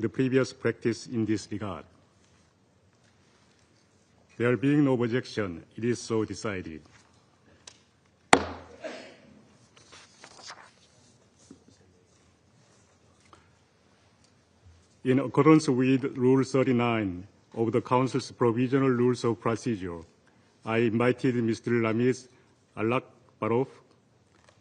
the previous practice in this regard. There being no objection, it is so decided. In accordance with Rule 39 of the Council's Provisional Rules of Procedure, I invited Mr. Ramiz Alakbarov,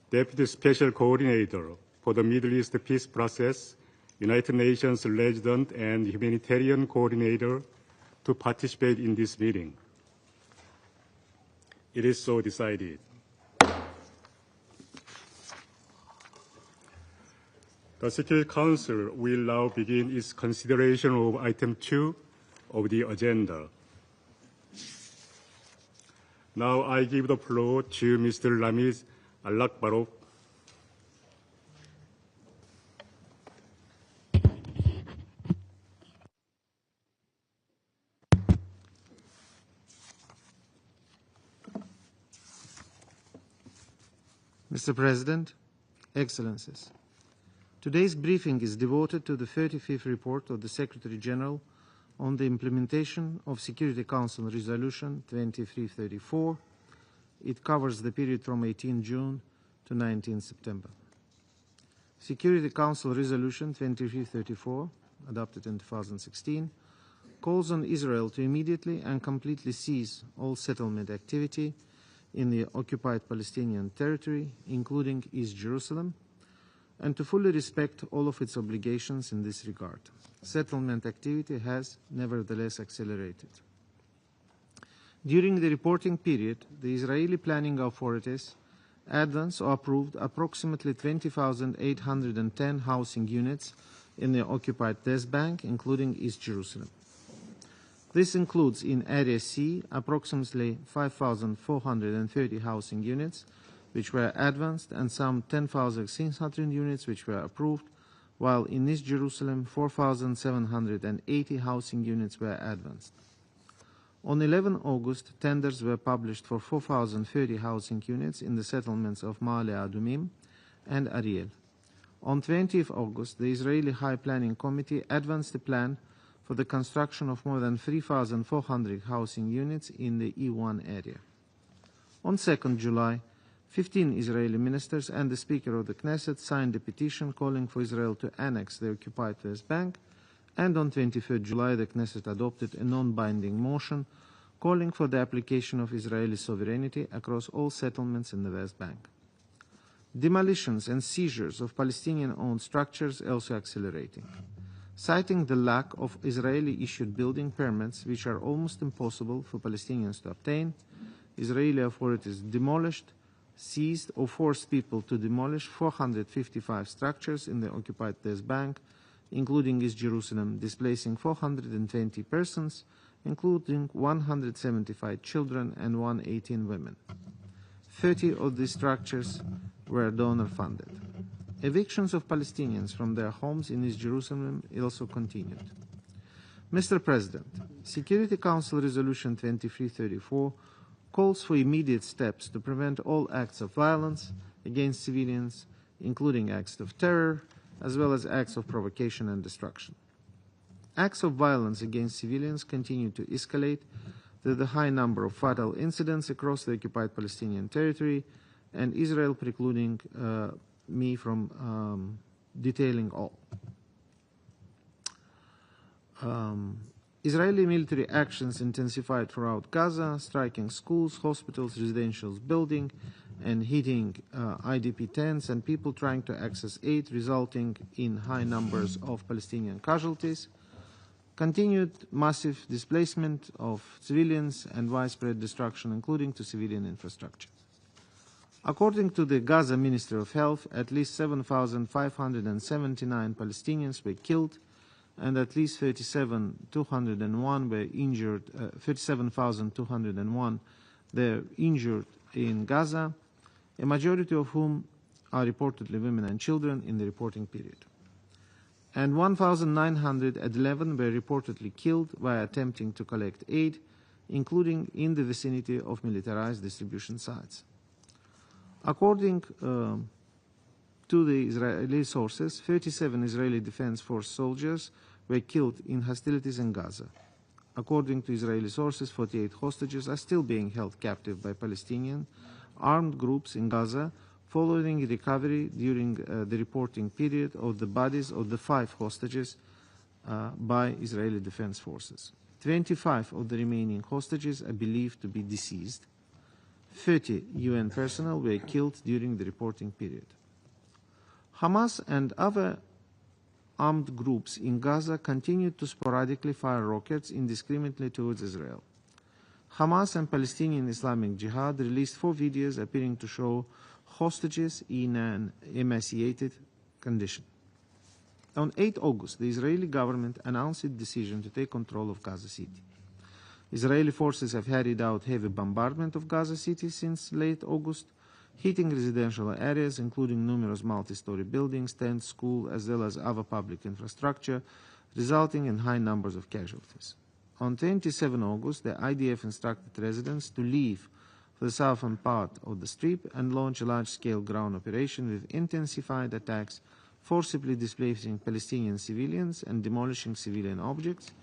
Deputy Special Coordinator for the Middle East Peace Process, United Nations Resident and Humanitarian Coordinator, to participate in this meeting. It is so decided. The Security Council will now begin its consideration of item 2 of the agenda. Now I give the floor to Mr. Ramiz Alakbarov. Mr. President, Excellencies, today's briefing is devoted to the 35th report of the Secretary General on the implementation of Security Council Resolution 2334. It covers the period from 18 June to 19 September. Security Council Resolution 2334, adopted in 2016, calls on Israel to immediately and completely cease all settlement activity in the Occupied Palestinian Territory, including East Jerusalem, and to fully respect all of its obligations in this regard. Settlement activity has nevertheless accelerated. During the reporting period, the Israeli planning authorities advanced or approved approximately 20,810 housing units in the occupied West Bank, including East Jerusalem. This includes in Area C approximately 5,430 housing units, which were advanced, and some 10,600 units which were approved, while in East Jerusalem 4,780 housing units were advanced. On 11 August, tenders were published for 4,030 housing units in the settlements of Ma'ale Adumim and Isreal. On 20th August, the Israeli High Planning Committee advanced a plan for the construction of more than 3,400 housing units in the E1 area. On 2nd July, 15 Israeli ministers and the Speaker of the Knesset signed a petition calling for Israel to annex the occupied West Bank, and on 23rd July the Knesset adopted a non-binding motion calling for the application of Israeli sovereignty across all settlements in the West Bank. Demolitions and seizures of Palestinian-owned structures also accelerating. Citing the lack of Israeli-issued building permits, which are almost impossible for Palestinians to obtain, Israeli authorities demolished, seized or forced people to demolish 455 structures in the occupied West Bank, including East Jerusalem, displacing 420 persons, including 175 children and 118 women. 30 of these structures were donor-funded. Evictions of Palestinians from their homes in East Jerusalem also continued. Mr. President, Security Council Resolution 2334 calls for immediate steps to prevent all acts of violence against civilians, including acts of terror, as well as acts of provocation and destruction. Acts of violence against civilians continue to escalate with the high number of fatal incidents across the occupied Palestinian territory, and Israel precluding me from detailing all. Israeli military actions intensified throughout Gaza, striking schools, hospitals, residential buildings, and hitting IDP tents and people trying to access aid, resulting in high numbers of Palestinian casualties. Continued massive displacement of civilians and widespread destruction, including to civilian infrastructure. According to the Gaza Ministry of Health, at least 7,579 Palestinians were killed and at least 37,201 were injured. 37,201 were injured in Gaza, a majority of whom are reportedly women and children in the reporting period. And 1,911 were reportedly killed while attempting to collect aid, including in the vicinity of militarized distribution sites. According to the Israeli sources, 37 Israeli Defense Force soldiers were killed in hostilities in Gaza. According to Israeli sources, 48 hostages are still being held captive by Palestinian armed groups in Gaza following recovery during the reporting period of the bodies of the 5 hostages by Israeli Defense Forces. 25 of the remaining hostages are believed to be deceased. 30 UN personnel were killed during the reporting period. Hamas and other armed groups in Gaza continued to sporadically fire rockets indiscriminately towards Israel. Hamas and Palestinian Islamic Jihad released 4 videos appearing to show hostages in an emaciated condition. On 8 August, the Israeli government announced its decision to take control of Gaza City. Israeli forces have carried out heavy bombardment of Gaza City since late August, hitting residential areas including numerous multi-story buildings, tents, schools, as well as other public infrastructure, resulting in high numbers of casualties. On 27 August, the IDF instructed residents to leave for the southern part of the Strip and launch a large-scale ground operation with intensified attacks, forcibly displacing Palestinian civilians and demolishing civilian objects,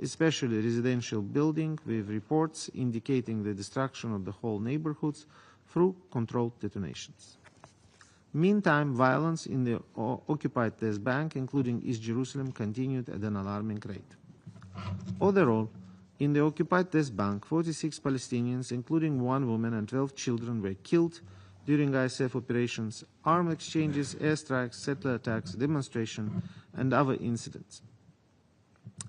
especially residential buildings, with reports indicating the destruction of the whole neighborhoods through controlled detonations. Meantime, violence in the occupied West Bank, including East Jerusalem, continued at an alarming rate. Overall, in the occupied West Bank, 46 Palestinians, including 1 woman and 12 children, were killed during ISF operations, armed exchanges, airstrikes, settler attacks, demonstrations, and other incidents.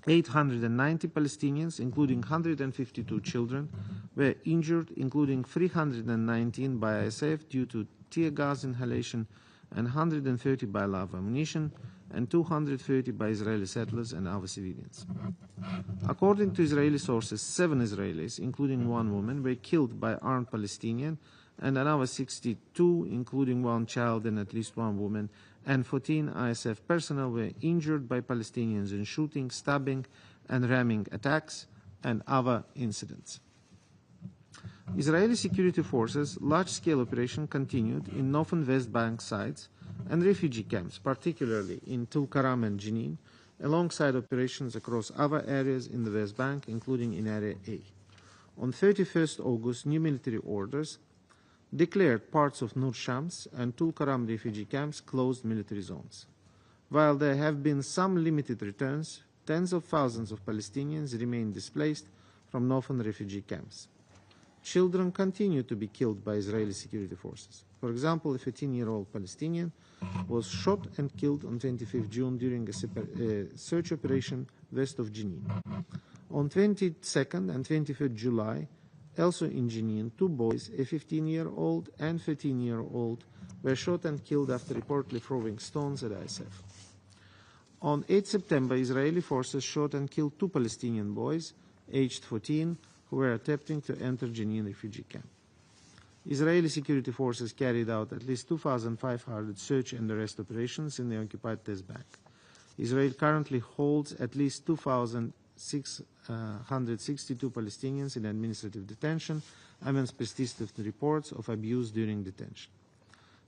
890 Palestinians, including 152 children, were injured, including 319 by ISF due to tear gas inhalation and 130 by live ammunition, and 230 by Israeli settlers and other civilians. According to Israeli sources, 7 Israelis, including 1 woman, were killed by armed Palestinians, and another 62, including 1 child and at least 1 woman, and 14 ISF personnel were injured by Palestinians in shooting, stabbing, and ramming attacks and other incidents. Israeli security forces' large-scale operation continued in northern West Bank sites and refugee camps, particularly in Tulkarem and Jenin, alongside operations across other areas in the West Bank, including in Area A. On 31st August, new military orders declared parts of Nur Shams and Tulkarem refugee camps closed military zones. While there have been some limited returns, tens of thousands of Palestinians remain displaced from northern refugee camps. Children continue to be killed by Israeli security forces. For example, a 13-year-old Palestinian was shot and killed on 25 June during a search operation west of Jenin. On 22nd and 23rd July, also in Jenin, 2 boys, a 15-year-old and 13-year-old, were shot and killed after reportedly throwing stones at ISF. On 8 September, Israeli forces shot and killed 2 Palestinian boys, aged 14, who were attempting to enter Jenin refugee camp. Israeli security forces carried out at least 2,500 search and arrest operations in the occupied West Bank. Israel currently holds at least 2,662 Palestinians in administrative detention amidst persistent reports of abuse during detention.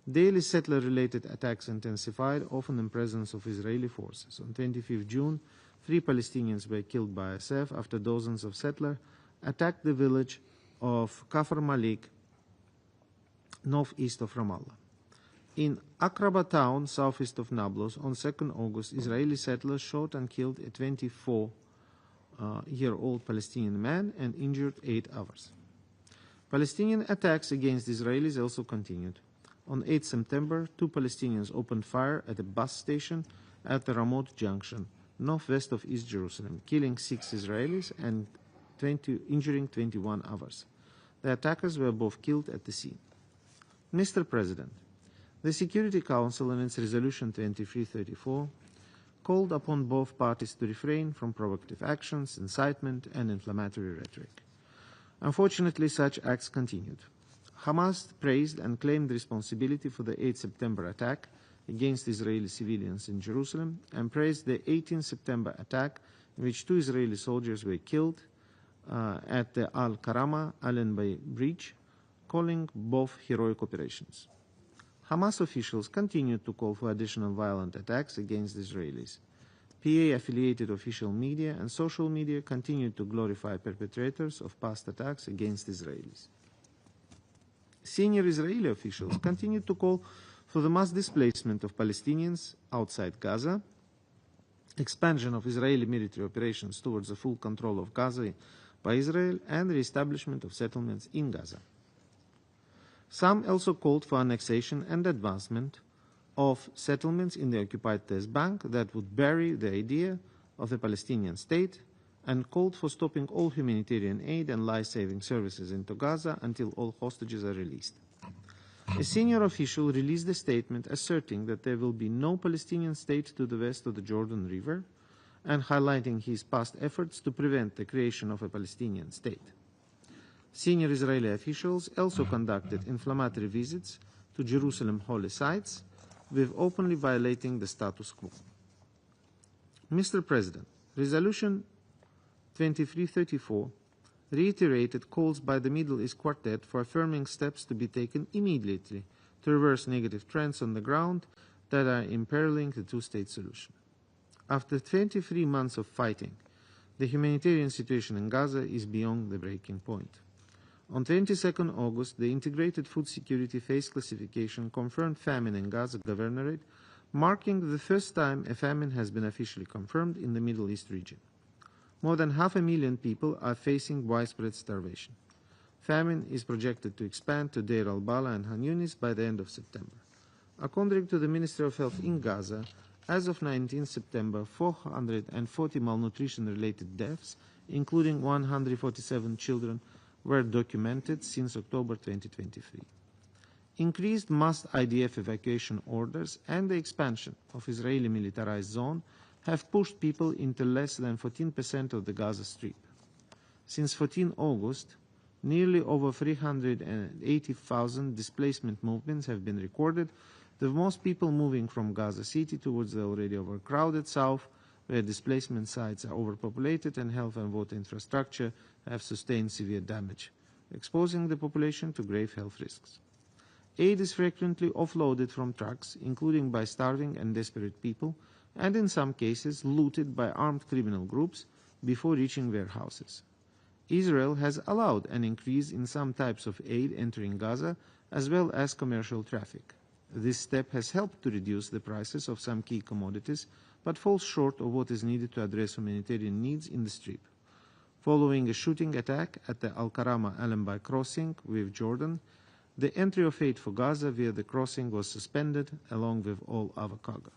Daily settler-related attacks intensified, often in presence of Israeli forces. On 25 June, 3 Palestinians were killed by ISF after dozens of settlers attacked the village of Kafr Malik, northeast of Ramallah. In Akraba town, southeast of Nablus, on 2nd August, Israeli settlers shot and killed a 24-year-old Palestinian man and injured 8 others. Palestinian attacks against Israelis also continued. On 8 September, 2 Palestinians opened fire at a bus station at the Ramot Junction, northwest of East Jerusalem, killing 6 Israelis and injuring 21 others. The attackers were both killed at the scene. Mr. President, the Security Council in its Resolution 2334 called upon both parties to refrain from provocative actions, incitement, and inflammatory rhetoric. Unfortunately, such acts continued. Hamas praised and claimed responsibility for the 8 September attack against Israeli civilians in Jerusalem and praised the 18 September attack in which 2 Israeli soldiers were killed at the Al-Karama Alenbay Bridge, calling both heroic operations. Hamas officials continued to call for additional violent attacks against Israelis. PA-affiliated official media and social media continued to glorify perpetrators of past attacks against Israelis. Senior Israeli officials continued to call for the mass displacement of Palestinians outside Gaza, expansion of Israeli military operations towards the full control of Gaza by Israel, and the establishment of settlements in Gaza. Some also called for annexation and advancement of settlements in the occupied West Bank that would bury the idea of a Palestinian state, and called for stopping all humanitarian aid and life-saving services into Gaza until all hostages are released. A senior official released a statement asserting that there will be no Palestinian state to the west of the Jordan River, and highlighting his past efforts to prevent the creation of a Palestinian state. Senior Israeli officials also conducted inflammatory visits to Jerusalem holy sites, with openly violating the status quo. Mr. President, Resolution 2334 reiterated calls by the Middle East Quartet for affirming steps to be taken immediately to reverse negative trends on the ground that are imperiling the two-state solution. After 23 months of fighting, the humanitarian situation in Gaza is beyond the breaking point. On 22nd August, the Integrated Food Security Phase Classification confirmed famine in Gaza Governorate, marking the first time a famine has been officially confirmed in the Middle East region. More than 500,000 people are facing widespread starvation. Famine is projected to expand to Deir al-Bala and Han Yunis by the end of September. According to the Ministry of Health in Gaza, as of 19 September, 440 malnutrition-related deaths, including 147 children, were documented since October 2023. Increased mass IDF evacuation orders and the expansion of Israeli militarized zone have pushed people into less than 14% of the Gaza Strip. Since 14 August, nearly over 380,000 displacement movements have been recorded, with most people moving from Gaza City towards the already overcrowded south, where displacement sites are overpopulated and health and water infrastructure have sustained severe damage, exposing the population to grave health risks. Aid is frequently offloaded from trucks, including by starving and desperate people, and in some cases looted by armed criminal groups before reaching warehouses. Israel has allowed an increase in some types of aid entering Gaza, as well as commercial traffic. This step has helped to reduce the prices of some key commodities, but falls short of what is needed to address humanitarian needs in the Strip. Following a shooting attack at the Al-Karama-Alembai crossing with Jordan, the entry of aid for Gaza via the crossing was suspended, along with all other cargo.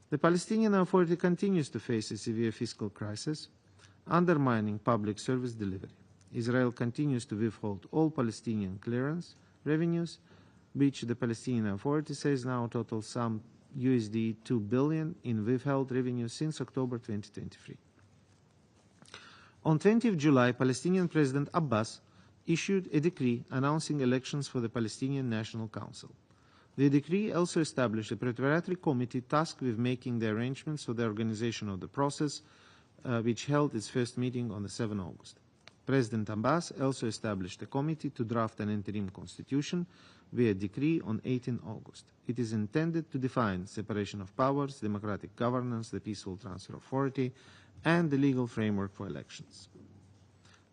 The Palestinian Authority continues to face a severe fiscal crisis, undermining public service delivery. Israel continues to withhold all Palestinian clearance revenues, which the Palestinian Authority says now total some USD 2 billion in withheld revenue since October 2023. On 20th July, Palestinian President Abbas issued a decree announcing elections for the Palestinian National Council. The decree also established a preparatory committee tasked with making the arrangements for the organization of the process, which held its first meeting on the 7th August. President Abbas also established a committee to draft an interim constitution via decree on 18 August. It is intended to define separation of powers, democratic governance, the peaceful transfer of authority, and the legal framework for elections.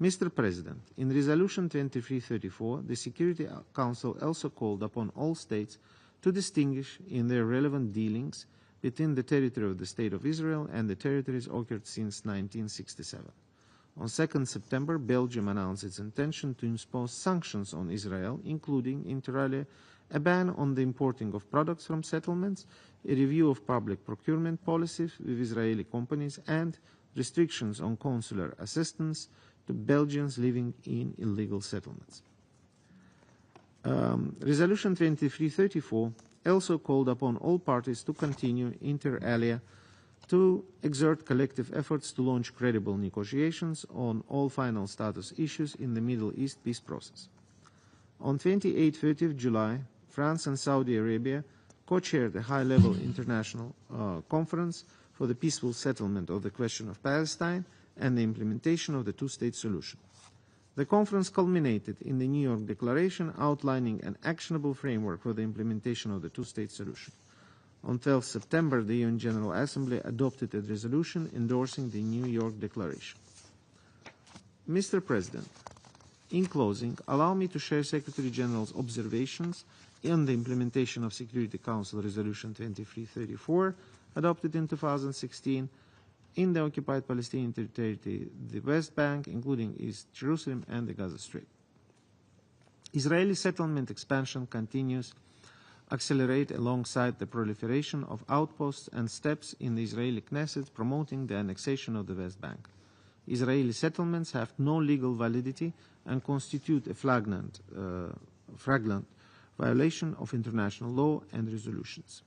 Mr. President, in Resolution 2334, the Security Council also called upon all states to distinguish in their relevant dealings between the territory of the State of Israel and the territories occupied since 1967. On 2nd September, Belgium announced its intention to impose sanctions on Israel, including, inter alia, a ban on the importing of products from settlements, a review of public procurement policies with Israeli companies, and restrictions on consular assistance to Belgians living in illegal settlements. Resolution 2334 also called upon all parties to continue, inter alia, to exert collective efforts to launch credible negotiations on all final status issues in the Middle East peace process. On 28-30 July, France and Saudi Arabia co-chaired a high-level international conference for the peaceful settlement of the question of Palestine and the implementation of the two-state solution. The conference culminated in the New York Declaration outlining an actionable framework for the implementation of the two-state solution. On 12 September, the UN General Assembly adopted a resolution endorsing the New York Declaration. Mr. President, in closing, allow me to share Secretary General's observations on the implementation of Security Council Resolution 2334, adopted in 2016, in the Occupied Palestinian Territory, the West Bank, including East Jerusalem and the Gaza Strip. Israeli settlement expansion continues accelerate alongside the proliferation of outposts and steps in the Israeli Knesset promoting the annexation of the West Bank. Israeli settlements have no legal validity and constitute a flagrant violation of international law and resolutions.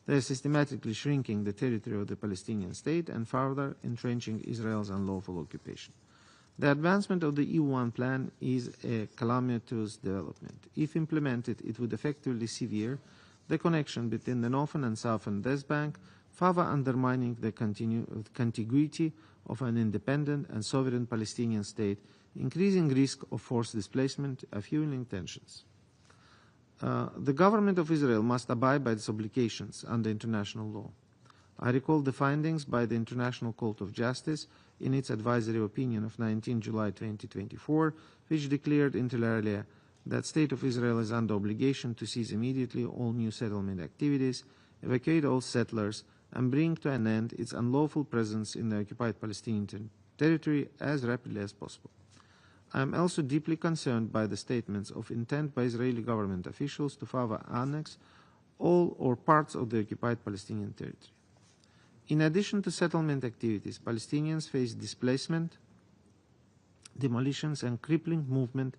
They are systematically shrinking the territory of the Palestinian state and further entrenching Israel's unlawful occupation. The advancement of the EU1 plan is a calamitous development. If implemented, it would effectively sever the connection between the northern and southern West Bank, further undermining the contiguity of an independent and sovereign Palestinian state, increasing risk of forced displacement and fueling tensions. The government of Israel must abide by its obligations under international law. I recall the findings by the International Court of Justice in its advisory opinion of 19 July 2024, which declared inter alia that State of Israel is under obligation to cease immediately all new settlement activities, evacuate all settlers, and bring to an end its unlawful presence in the occupied Palestinian territory as rapidly as possible. I am also deeply concerned by the statements of intent by Israeli government officials to further annex all or parts of the occupied Palestinian territory. In addition to settlement activities, Palestinians face displacement, demolitions, and crippling movement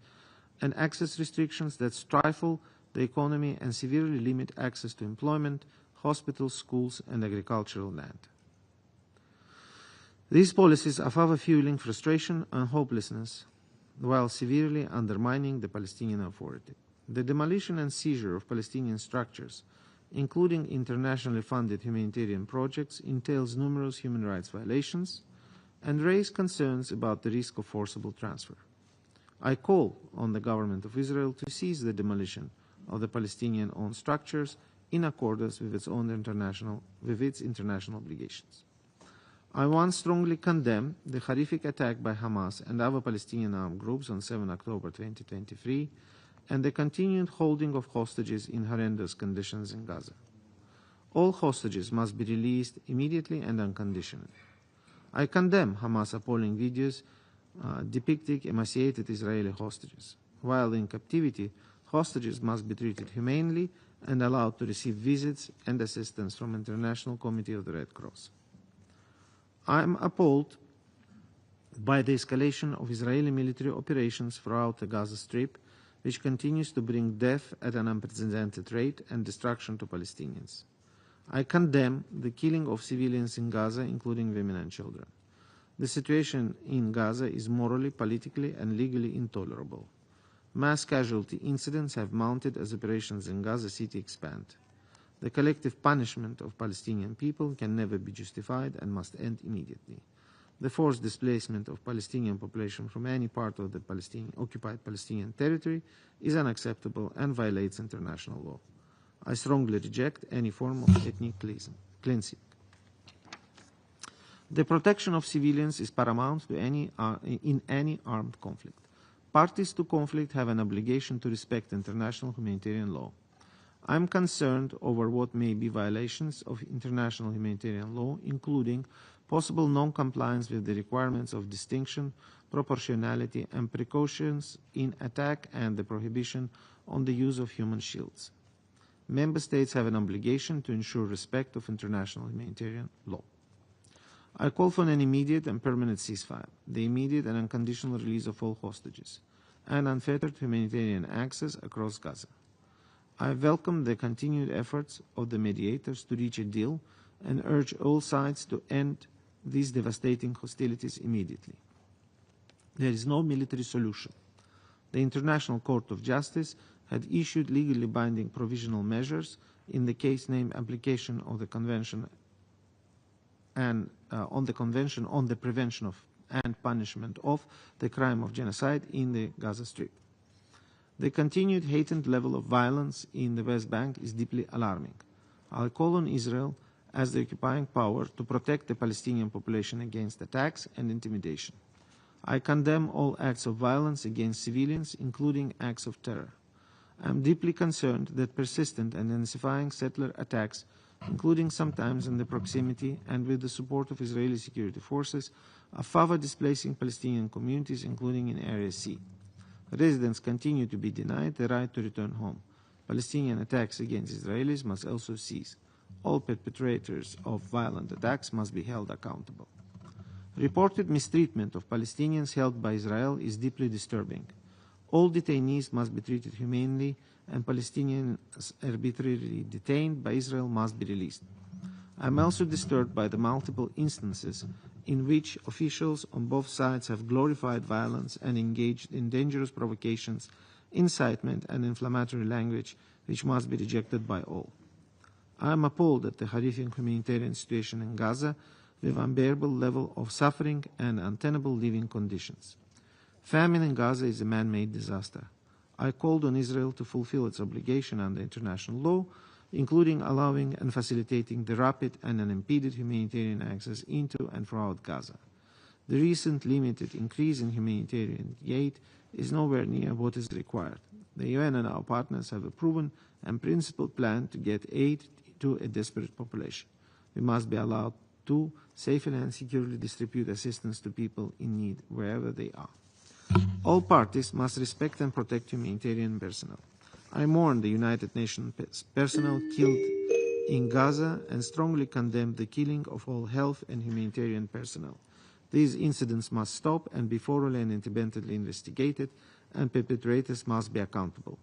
and access restrictions that stifle the economy and severely limit access to employment, hospitals, schools, and agricultural land. These policies are further fueling frustration and hopelessness while severely undermining the Palestinian Authority. The demolition and seizure of Palestinian structures, including internationally funded humanitarian projects, entails numerous human rights violations and raises concerns about the risk of forcible transfer. I call on the government of Israel to cease the demolition of the Palestinian-owned structures in accordance with its international obligations. I once strongly condemn the horrific attack by Hamas and other Palestinian armed groups on 7 October 2023 and the continued holding of hostages in horrendous conditions in Gaza. All hostages must be released immediately and unconditionally. I condemn Hamas' appalling videos depicting emaciated Israeli hostages. While in captivity, hostages must be treated humanely and allowed to receive visits and assistance from the International Committee of the Red Cross. I am appalled by the escalation of Israeli military operations throughout the Gaza Strip, which continues to bring death at an unprecedented rate and destruction to Palestinians. I condemn the killing of civilians in Gaza, including women and children. The situation in Gaza is morally, politically, and legally intolerable. Mass casualty incidents have mounted as operations in Gaza City expand. The collective punishment of Palestinian people can never be justified and must end immediately. The forced displacement of Palestinian population from any part of the occupied Palestinian territory is unacceptable and violates international law. I strongly reject any form of ethnic cleansing. The protection of civilians is paramount in any armed conflict. Parties to conflict have an obligation to respect international humanitarian law. I am concerned over what may be violations of international humanitarian law, including possible non-compliance with the requirements of distinction, proportionality, and precautions in attack and the prohibition on the use of human shields. Member States have an obligation to ensure respect of international humanitarian law. I call for an immediate and permanent ceasefire, the immediate and unconditional release of all hostages, and unfettered humanitarian access across Gaza. I welcome the continued efforts of the mediators to reach a deal and urge all sides to end these devastating hostilities immediately. There is no military solution. The International Court of Justice had issued legally binding provisional measures in the case named application of the Convention and on the Convention on the Prevention of and Punishment of the Crime of Genocide in the Gaza Strip. The continued heightened level of violence in the West Bank is deeply alarming. I call on Israel as the occupying power to protect the Palestinian population against attacks and intimidation. I condemn all acts of violence against civilians, including acts of terror. I am deeply concerned that persistent and intensifying settler attacks, including sometimes in the proximity and with the support of Israeli security forces, are further displacing Palestinian communities, including in Area C. Residents continue to be denied the right to return home. Palestinian attacks against Israelis must also cease. All perpetrators of violent attacks must be held accountable. Reported mistreatment of Palestinians held by Israel is deeply disturbing. All detainees must be treated humanely, and Palestinians arbitrarily detained by Israel must be released. I am also disturbed by the multiple instances in which officials on both sides have glorified violence and engaged in dangerous provocations, incitement, and inflammatory language, which must be rejected by all. I am appalled at the horrific humanitarian situation in Gaza, with unbearable level of suffering and untenable living conditions. Famine in Gaza is a man-made disaster. I called on Israel to fulfill its obligation under international law, including allowing and facilitating the rapid and unimpeded humanitarian access into and throughout Gaza. The recent limited increase in humanitarian aid is nowhere near what is required. The UN and our partners have a proven and principled plan to get aid to a desperate population. We must be allowed to safely and securely distribute assistance to people in need wherever they are. All parties must respect and protect humanitarian personnel. I mourn the United Nations personnel killed in Gaza and strongly condemn the killing of all health and humanitarian personnel. These incidents must stop and be thoroughly and independently investigated, and perpetrators must be accountable.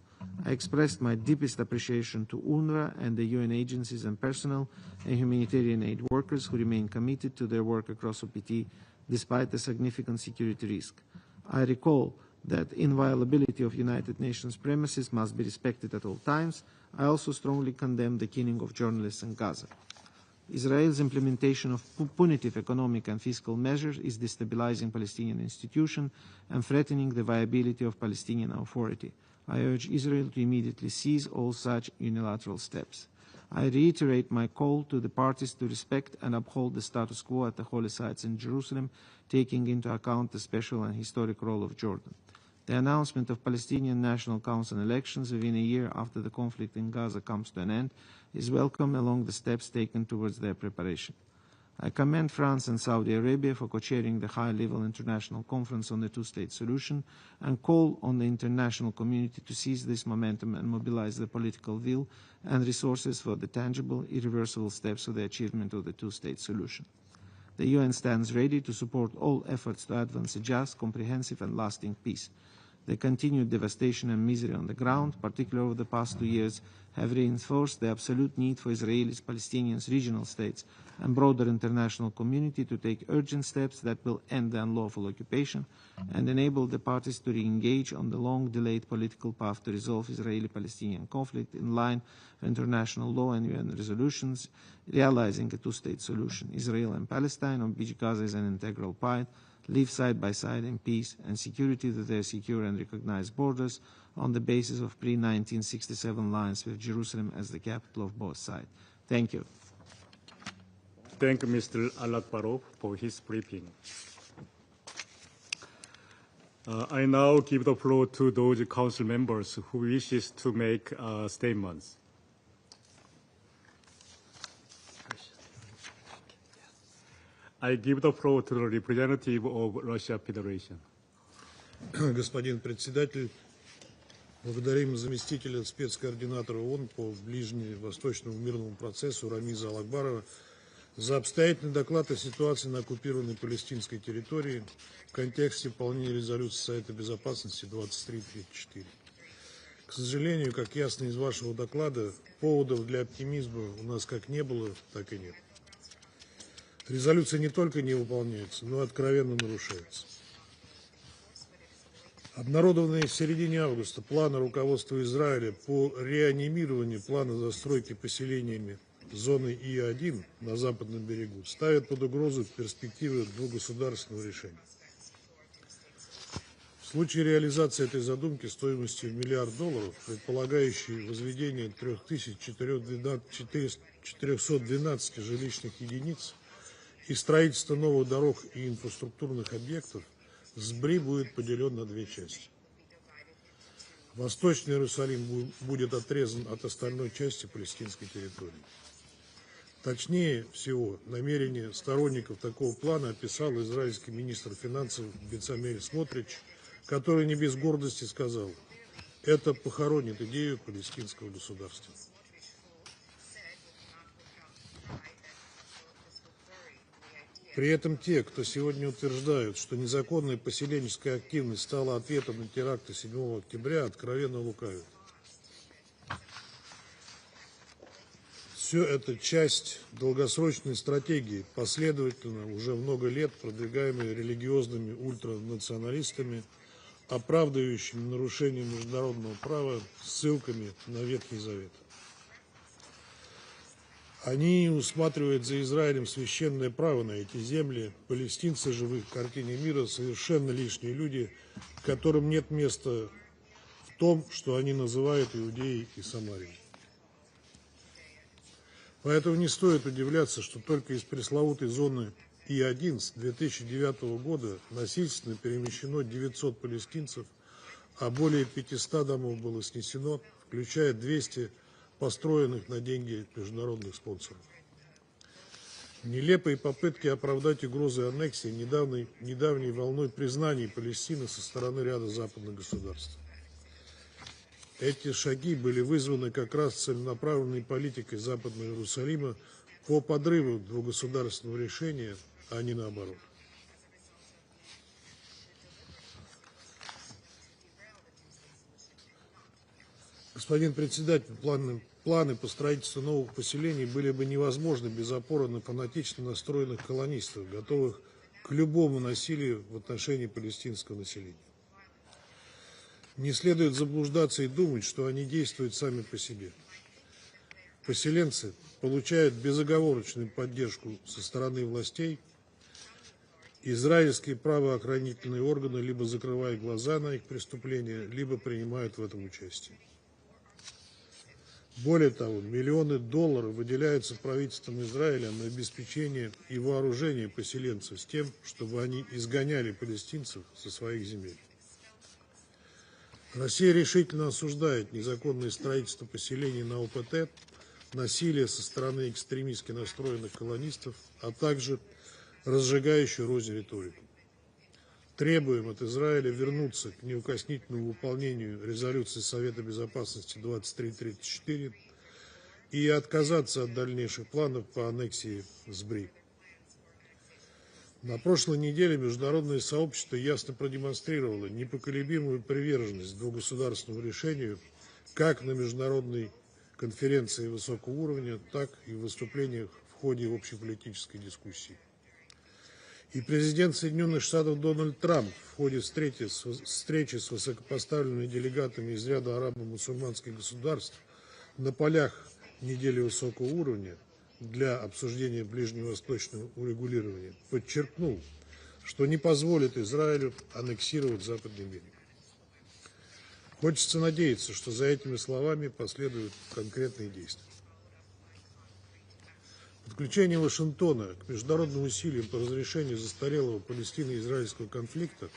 I expressed my deepest appreciation to UNRWA and the UN agencies and personnel and humanitarian aid workers who remain committed to their work across OPT despite the significant security risk. I recall that inviolability of United Nations premises must be respected at all times. I also strongly condemn the killing of journalists in Gaza. Israel's implementation of punitive economic and fiscal measures is destabilizing Palestinian institutions and threatening the viability of Palestinian Authority. I urge Israel to immediately cease all such unilateral steps. I reiterate my call to the parties to respect and uphold the status quo at the holy sites in Jerusalem, taking into account the special and historic role of Jordan. The announcement of Palestinian National Council elections within a year after the conflict in Gaza comes to an end is welcome along the steps taken towards their preparation. I commend France and Saudi Arabia for co-chairing the high-level international conference on the two-state solution and call on the international community to seize this momentum and mobilize the political will and resources for the tangible, irreversible steps of the achievement of the two-state solution. The UN stands ready to support all efforts to advance a just, comprehensive and lasting peace. The continued devastation and misery on the ground, particularly over the past 2 years, have reinforced the absolute need for Israelis, Palestinians, regional states, and broader international community to take urgent steps that will end the unlawful occupation and enable the parties to re-engage on the long-delayed political path to resolve Israeli-Palestinian conflict in line with international law and UN resolutions, realizing a two-state solution. Israel and Palestine, of which Gaza is an integral part, live side by side in peace and security to their secure and recognized borders on the basis of pre-1967 lines with Jerusalem as the capital of both sides. Thank you. Thank Mr. Alakbarov for his briefing. I now give the floor to those council members who wishes to make statements. I give the floor to the representative of Russia Federation. Господин председатель, благодарим заместителя спецкоординатора ООН по ближневосточному мирному процессу Рамиза Алакбарова за обстоятельный доклад о ситуации на оккупированной палестинской территории в контексте выполнения резолюции Совета Безопасности 2334. К сожалению, как ясно из вашего доклада, поводов для оптимизма у нас как не было, так и нет. Резолюция не только не выполняется, но и откровенно нарушается. Обнародованные в середине августа планы руководства Израиля по реанимированию плана застройки поселениями зоны И-1 на западном берегу ставят под угрозу перспективы двухгосударственного решения. В случае реализации этой задумки стоимостью $1 миллиард, предполагающей возведение 3412 жилищных единиц и строительство новых дорог и инфраструктурных объектов, СБРИ будет поделен на две части. Восточный Иерусалим будет отрезан от остальной части палестинской территории. Точнее всего, намерение сторонников такого плана описал израильский министр финансов Бецалель Смотрич, который не без гордости сказал: это похоронит идею палестинского государства. При этом те, кто сегодня утверждают, что незаконная поселенческая активность стала ответом на теракты 7 октября, откровенно лукавят. Все это часть долгосрочной стратегии, последовательно уже много лет продвигаемой религиозными ультранационалистами, оправдывающими нарушение международного права ссылками на Ветхий Завет. Они усматривают за Израилем священное право на эти земли. Палестинцы же в их картине мира совершенно лишние люди, которым нет места в том, что они называют Иудеей и Самарией. Поэтому не стоит удивляться, что только из пресловутой зоны И-1 с 2009 года насильственно перемещено 900 палестинцев, а более 500 домов было снесено, включая 200 построенных на деньги международных спонсоров. Нелепые попытки оправдать угрозы аннексии недавней волной признаний Палестины со стороны ряда западных государств. Эти шаги были вызваны как раз целенаправленной политикой Западного Иерусалима по подрыву двухгосударственного решения, а не наоборот. Господин председатель, планы по строительству новых поселений были бы невозможны без опоры на фанатично настроенных колонистов, готовых к любому насилию в отношении палестинского населения. Не следует заблуждаться и думать, что они действуют сами по себе. Поселенцы получают безоговорочную поддержку со стороны властей. Израильские правоохранительные органы либо закрывают глаза на их преступления, либо принимают в этом участие. Более того, миллионы долларов выделяются правительством Израиля на обеспечение и вооружение поселенцев с тем, чтобы они изгоняли палестинцев со своих земель. Россия решительно осуждает незаконное строительство поселений на ОПТ, насилие со стороны экстремистски настроенных колонистов, а также разжигающую рознь риторику. Требуем от Израиля вернуться к неукоснительному выполнению резолюции Совета Безопасности 2334 и отказаться от дальнейших планов по аннексии СБРИ. На прошлой неделе международное сообщество ясно продемонстрировало непоколебимую приверженность двухгосударственному решению как на международной конференции высокого уровня, так и в выступлениях в ходе общеполитической дискуссии. И президент Соединенных Штатов Дональд Трамп в ходе встречи с высокопоставленными делегатами из ряда арабо-мусульманских государств на полях недели высокого уровня для обсуждения ближневосточного урегулирования подчеркнул, что не позволит Израилю аннексировать Западный берег. Хочется надеяться, что за этими словами последуют конкретные действия. Подключение Вашингтона к международным усилиям по разрешению застарелого палестино-израильского конфликта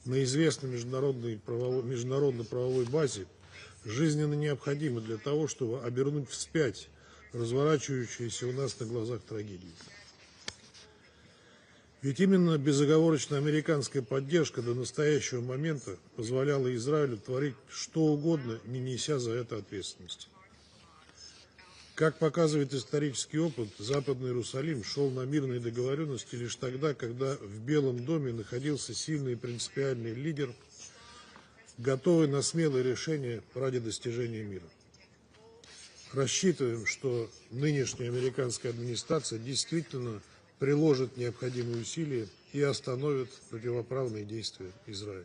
на известной международно-правовой базе жизненно необходимо для того, чтобы обернуть вспять разворачивающуюся у нас на глазах трагедию. Ведь именно безоговорочная американская поддержка до настоящего момента позволяла Израилю творить что угодно, не неся за это ответственности. Как показывает исторический опыт, Западный Иерусалим шел на мирные договоренности лишь тогда, когда в Белом доме находился сильный и принципиальный лидер, готовый на смелые решения ради достижения мира. Рассчитываем, что нынешняя американская администрация действительно приложит необходимые усилия и остановит противоправные действия Израиля.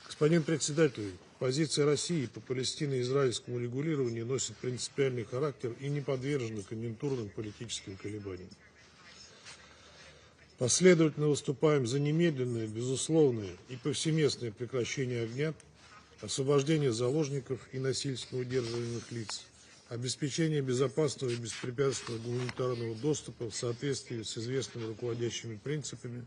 Господин председатель, позиция России по палестино-израильскому регулированию носит принципиальный характер и не подвержена конъюнктурным политическим колебаниям. Последовательно выступаем за немедленное, безусловное и повсеместное прекращение огня, освобождение заложников и насильственно удерживаемых лиц, обеспечение безопасного и беспрепятственного гуманитарного доступа в соответствии с известными руководящими принципами,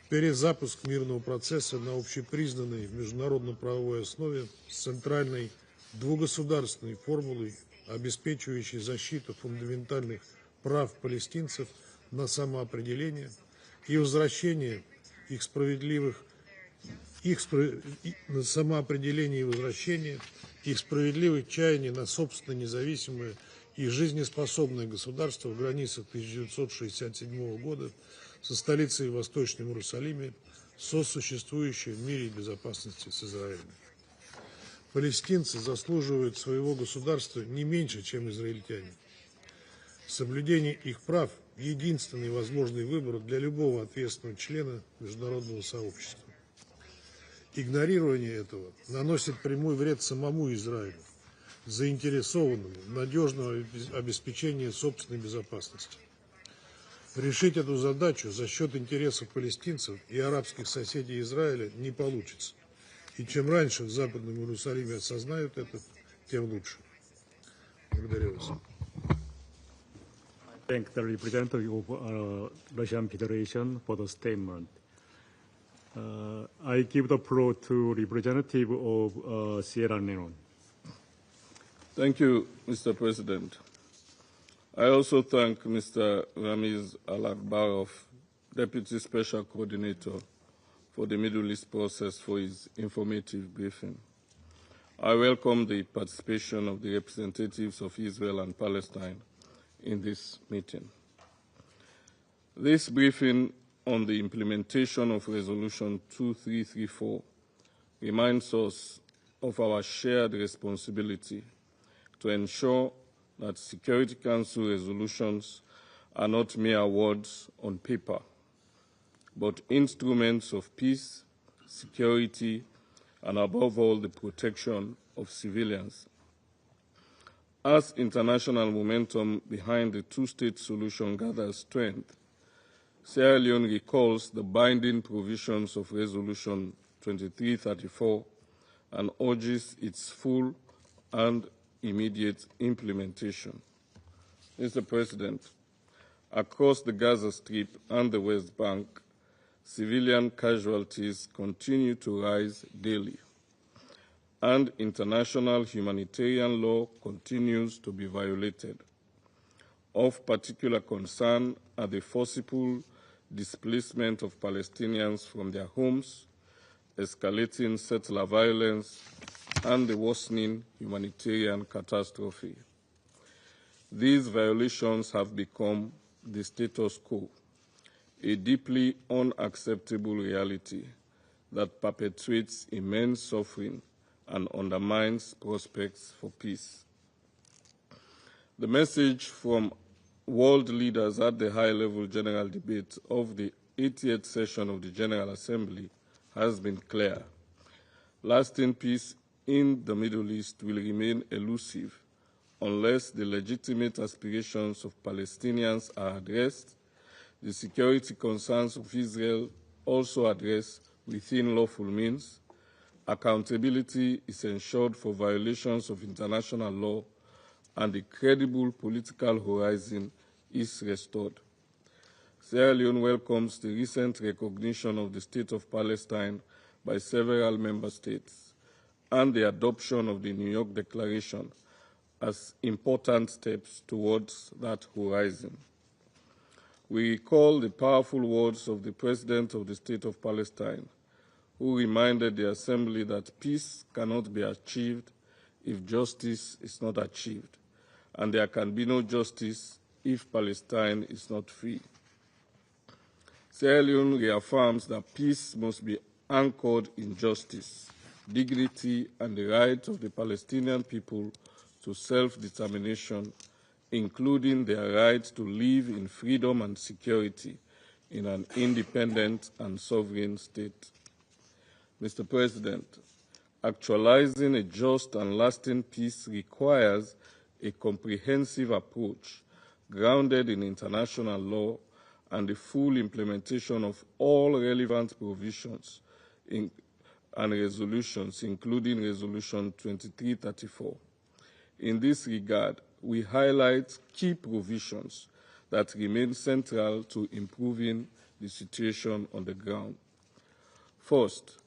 перезапуск мирного процесса на общепризнанной международно-правовой основе с центральной двугосударственной формулой, обеспечивающей защиту фундаментальных прав палестинцев на самоопределение и возвращение их справедливых чаяний на собственно независимое и жизнеспособное государство в границах 1967 года со столицей в Восточном Иерусалиме, сосуществующей в мире и безопасности с Израилем. Палестинцы заслуживают своего государства не меньше, чем израильтяне. Соблюдение их прав – единственный возможный выбор для любого ответственного члена международного сообщества. Игнорирование этого наносит прямой вред самому Израилю, заинтересованному в надежном обеспечении собственной безопасности. Решить эту задачу за счет интересов палестинцев и арабских соседей Израиля не получится. И чем раньше в Западном Иерусалиме осознают это, тем лучше. Благодарю вас. Thank the representative of Russian Federation for the statement. I give the floor to representative of Sierra Leone. Thank you, Mr. President. I also thank Mr. Ramiz Al-Akbarov, Deputy Special Coordinator for the Middle East process, for his informative briefing. I welcome the participation of the representatives of Israel and Palestine in this meeting. This briefing on the implementation of Resolution 2334 reminds us of our shared responsibility to ensure that Security Council resolutions are not mere words on paper, but instruments of peace, security, and above all, the protection of civilians. As international momentum behind the two-state solution gathers strength, Sierra Leone recalls the binding provisions of Resolution 2334 and urges its full and immediate implementation. Mr. President, across the Gaza Strip and the West Bank, civilian casualties continue to rise daily, and international humanitarian law continues to be violated. Of particular concern are the forcible displacement of Palestinians from their homes, escalating settler violence, and the worsening humanitarian catastrophe. These violations have become the status quo, a deeply unacceptable reality that perpetuates immense suffering and undermines prospects for peace. The message from world leaders at the high-level general debate of the 80th session of the General Assembly has been clear. Lasting peace in the Middle East will remain elusive unless the legitimate aspirations of Palestinians are addressed, the security concerns of Israel also addressed within lawful means, accountability is ensured for violations of international law, and a credible political horizon is restored. Sierra Leone welcomes the recent recognition of the State of Palestine by several member states and the adoption of the New York Declaration as important steps towards that horizon. We recall the powerful words of the President of the State of Palestine, who reminded the Assembly that peace cannot be achieved if justice is not achieved, and there can be no justice if Palestine is not free. Sierra Leone reaffirms that peace must be anchored in justice, dignity, and the right of the Palestinian people to self-determination, including their right to live in freedom and security in an independent and sovereign state. Mr. President, actualizing a just and lasting peace requires a comprehensive approach grounded in international law and the full implementation of all relevant provisions and resolutions, including Resolution 2334. In this regard, we highlight key provisions that remain central to improving the situation on the ground. First,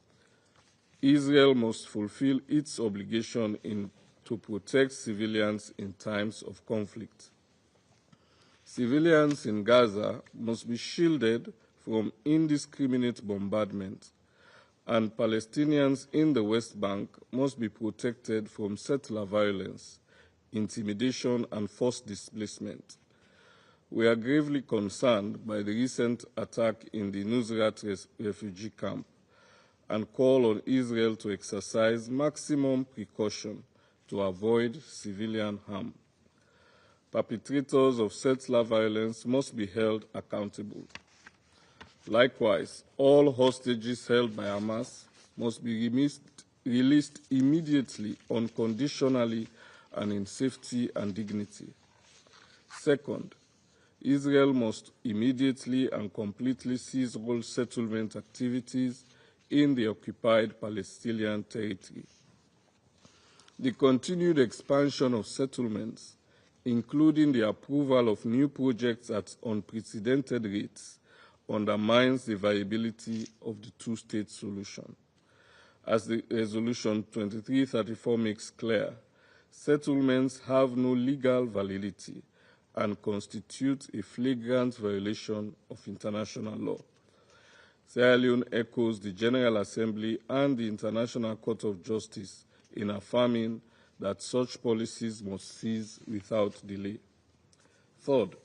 Israel must fulfill its obligation to protect civilians in times of conflict. Civilians in Gaza must be shielded from indiscriminate bombardment, and Palestinians in the West Bank must be protected from settler violence, intimidation, and forced displacement. We are gravely concerned by the recent attack in the Nusrat refugee camp and call on Israel to exercise maximum precaution to avoid civilian harm. Perpetrators of settler violence must be held accountable. Likewise, all hostages held by Hamas must be released immediately, unconditionally, and in safety and dignity. Second, Israel must immediately and completely cease all settlement activities in the occupied Palestinian territory. The continued expansion of settlements, including the approval of new projects at unprecedented rates, undermines the viability of the two-state solution. As the Resolution 2334 makes clear, settlements have no legal validity and constitute a flagrant violation of international law. Sierra Leone echoes the General Assembly and the International Court of Justice in affirming that such policies must cease without delay. Third,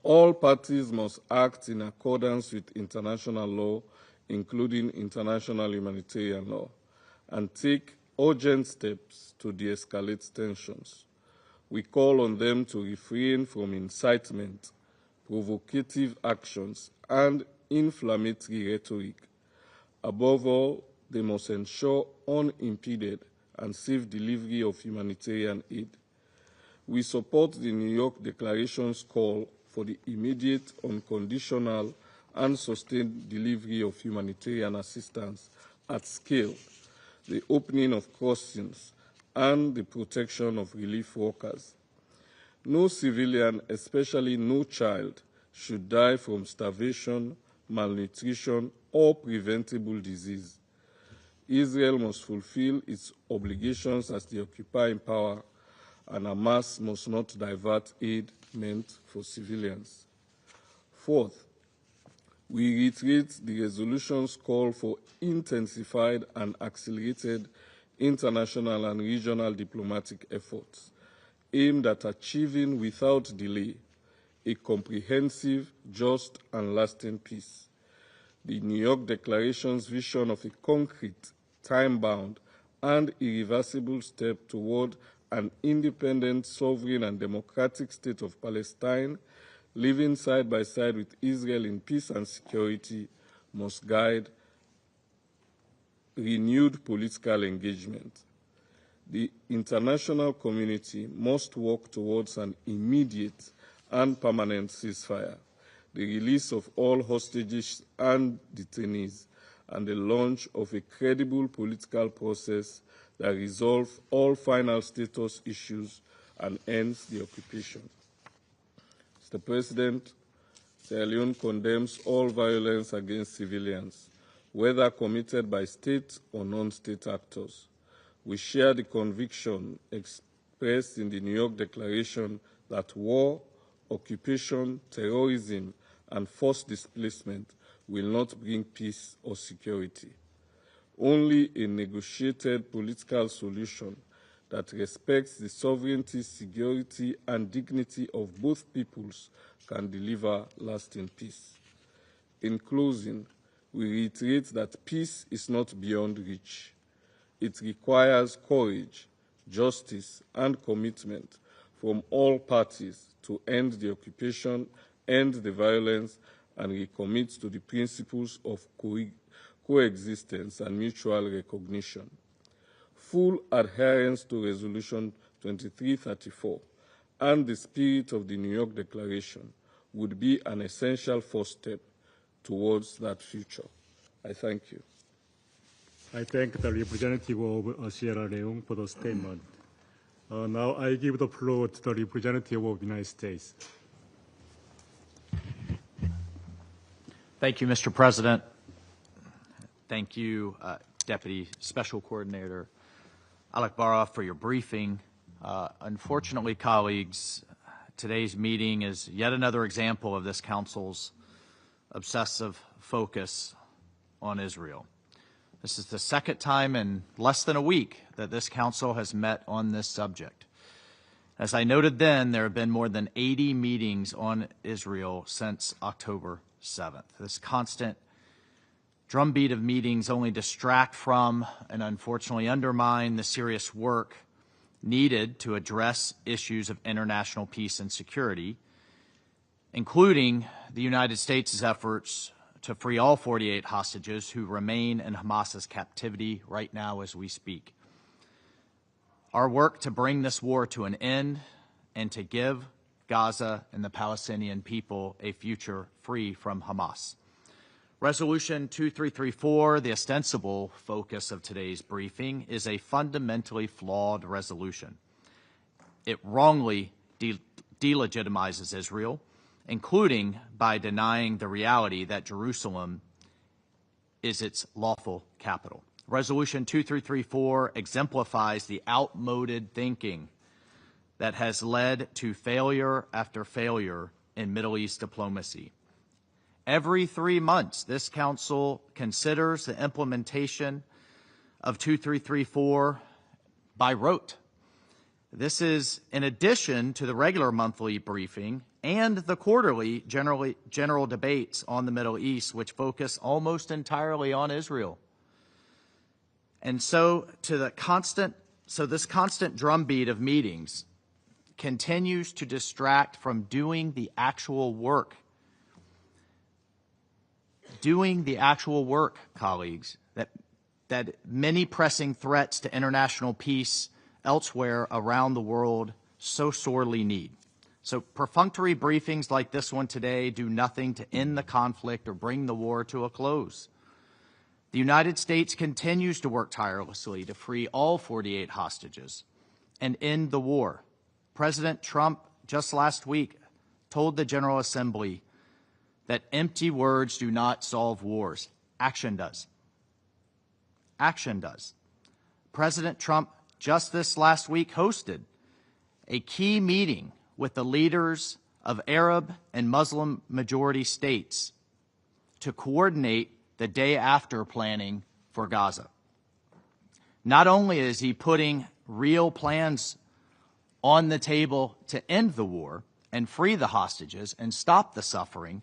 all parties must act in accordance with international law, including international humanitarian law, and take urgent steps to de-escalate tensions. We call on them to refrain from incitement, provocative actions, and inflammatory rhetoric. Above all, they must ensure unimpeded and safe delivery of humanitarian aid. We support the New York Declaration's call for the immediate, unconditional, and sustained delivery of humanitarian assistance at scale, the opening of crossings, and the protection of relief workers. No civilian, especially no child, should die from starvation, malnutrition, or preventable disease. Israel must fulfill its obligations as the occupying power, and Hamas must not divert aid meant for civilians. Fourth, we reiterate the resolution's call for intensified and accelerated international and regional diplomatic efforts aimed at achieving without delay a comprehensive, just, and lasting peace. The New York Declaration's vision of a concrete, time-bound, and irreversible step toward an independent, sovereign, and democratic state of Palestine, living side by side with Israel in peace and security, must guide renewed political engagement. The international community must work towards an immediate and permanent ceasefire, the release of all hostages and detainees, and the launch of a credible political process that resolves all final status issues and ends the occupation. Mr. President, Sierra Leone condemns all violence against civilians, whether committed by state or non-state actors. We share the conviction expressed in the New York Declaration that war, occupation, terrorism, and forced displacement will not bring peace or security. Only a negotiated political solution that respects the sovereignty, security, and dignity of both peoples can deliver lasting peace. In closing, we reiterate that peace is not beyond reach. It requires courage, justice, and commitment from all parties to end the occupation, end the violence, and recommit to the principles of coexistence and mutual recognition. Full adherence to Resolution 2334 and the spirit of the New York Declaration would be an essential first step towards that future. I thank you. I thank the representative of Sierra Leone for the statement. Now I give the floor to the representative of the United States. Thank you, Mr. President. Thank you, Deputy Special Coordinator Alakbarov, for your briefing. Unfortunately, colleagues, today's meeting is yet another example of this Council's obsessive focus on Israel. This is the second time in less than a week that this Council has met on this subject. As I noted then, there have been more than 80 meetings on Israel since October 7th. This constant drumbeat of meetings only distract from and unfortunately undermine the serious work needed to address issues of international peace and security, including the United States' efforts to free all 48 hostages who remain in Hamas's captivity right now as we speak. Our work to bring this war to an end and to give Gaza and the Palestinian people a future free from Hamas. Resolution 2334, the ostensible focus of today's briefing, is a fundamentally flawed resolution. It wrongly delegitimizes Israel, including by denying the reality that Jerusalem is its lawful capital. Resolution 2334 exemplifies the outmoded thinking that has led to failure after failure in Middle East diplomacy. Every 3 months, this Council considers the implementation of 2334 by rote. This is in addition to the regular monthly briefing and the quarterly general debates on the Middle East, which focus almost entirely on Israel. And so this constant drumbeat of meetings continues to distract from doing the actual work. Doing the actual work, colleagues, that many pressing threats to international peace elsewhere around the world so sorely need. So perfunctory briefings like this one today do nothing to end the conflict or bring the war to a close. The United States continues to work tirelessly to free all 48 hostages and end the war. President Trump just last week told the General Assembly that empty words do not solve wars. Action does. Action does. President Trump just this last week hosted a key meeting with the leaders of Arab and Muslim majority states to coordinate the day after planning for Gaza. Not only is he putting real plans on the table to end the war and free the hostages and stop the suffering,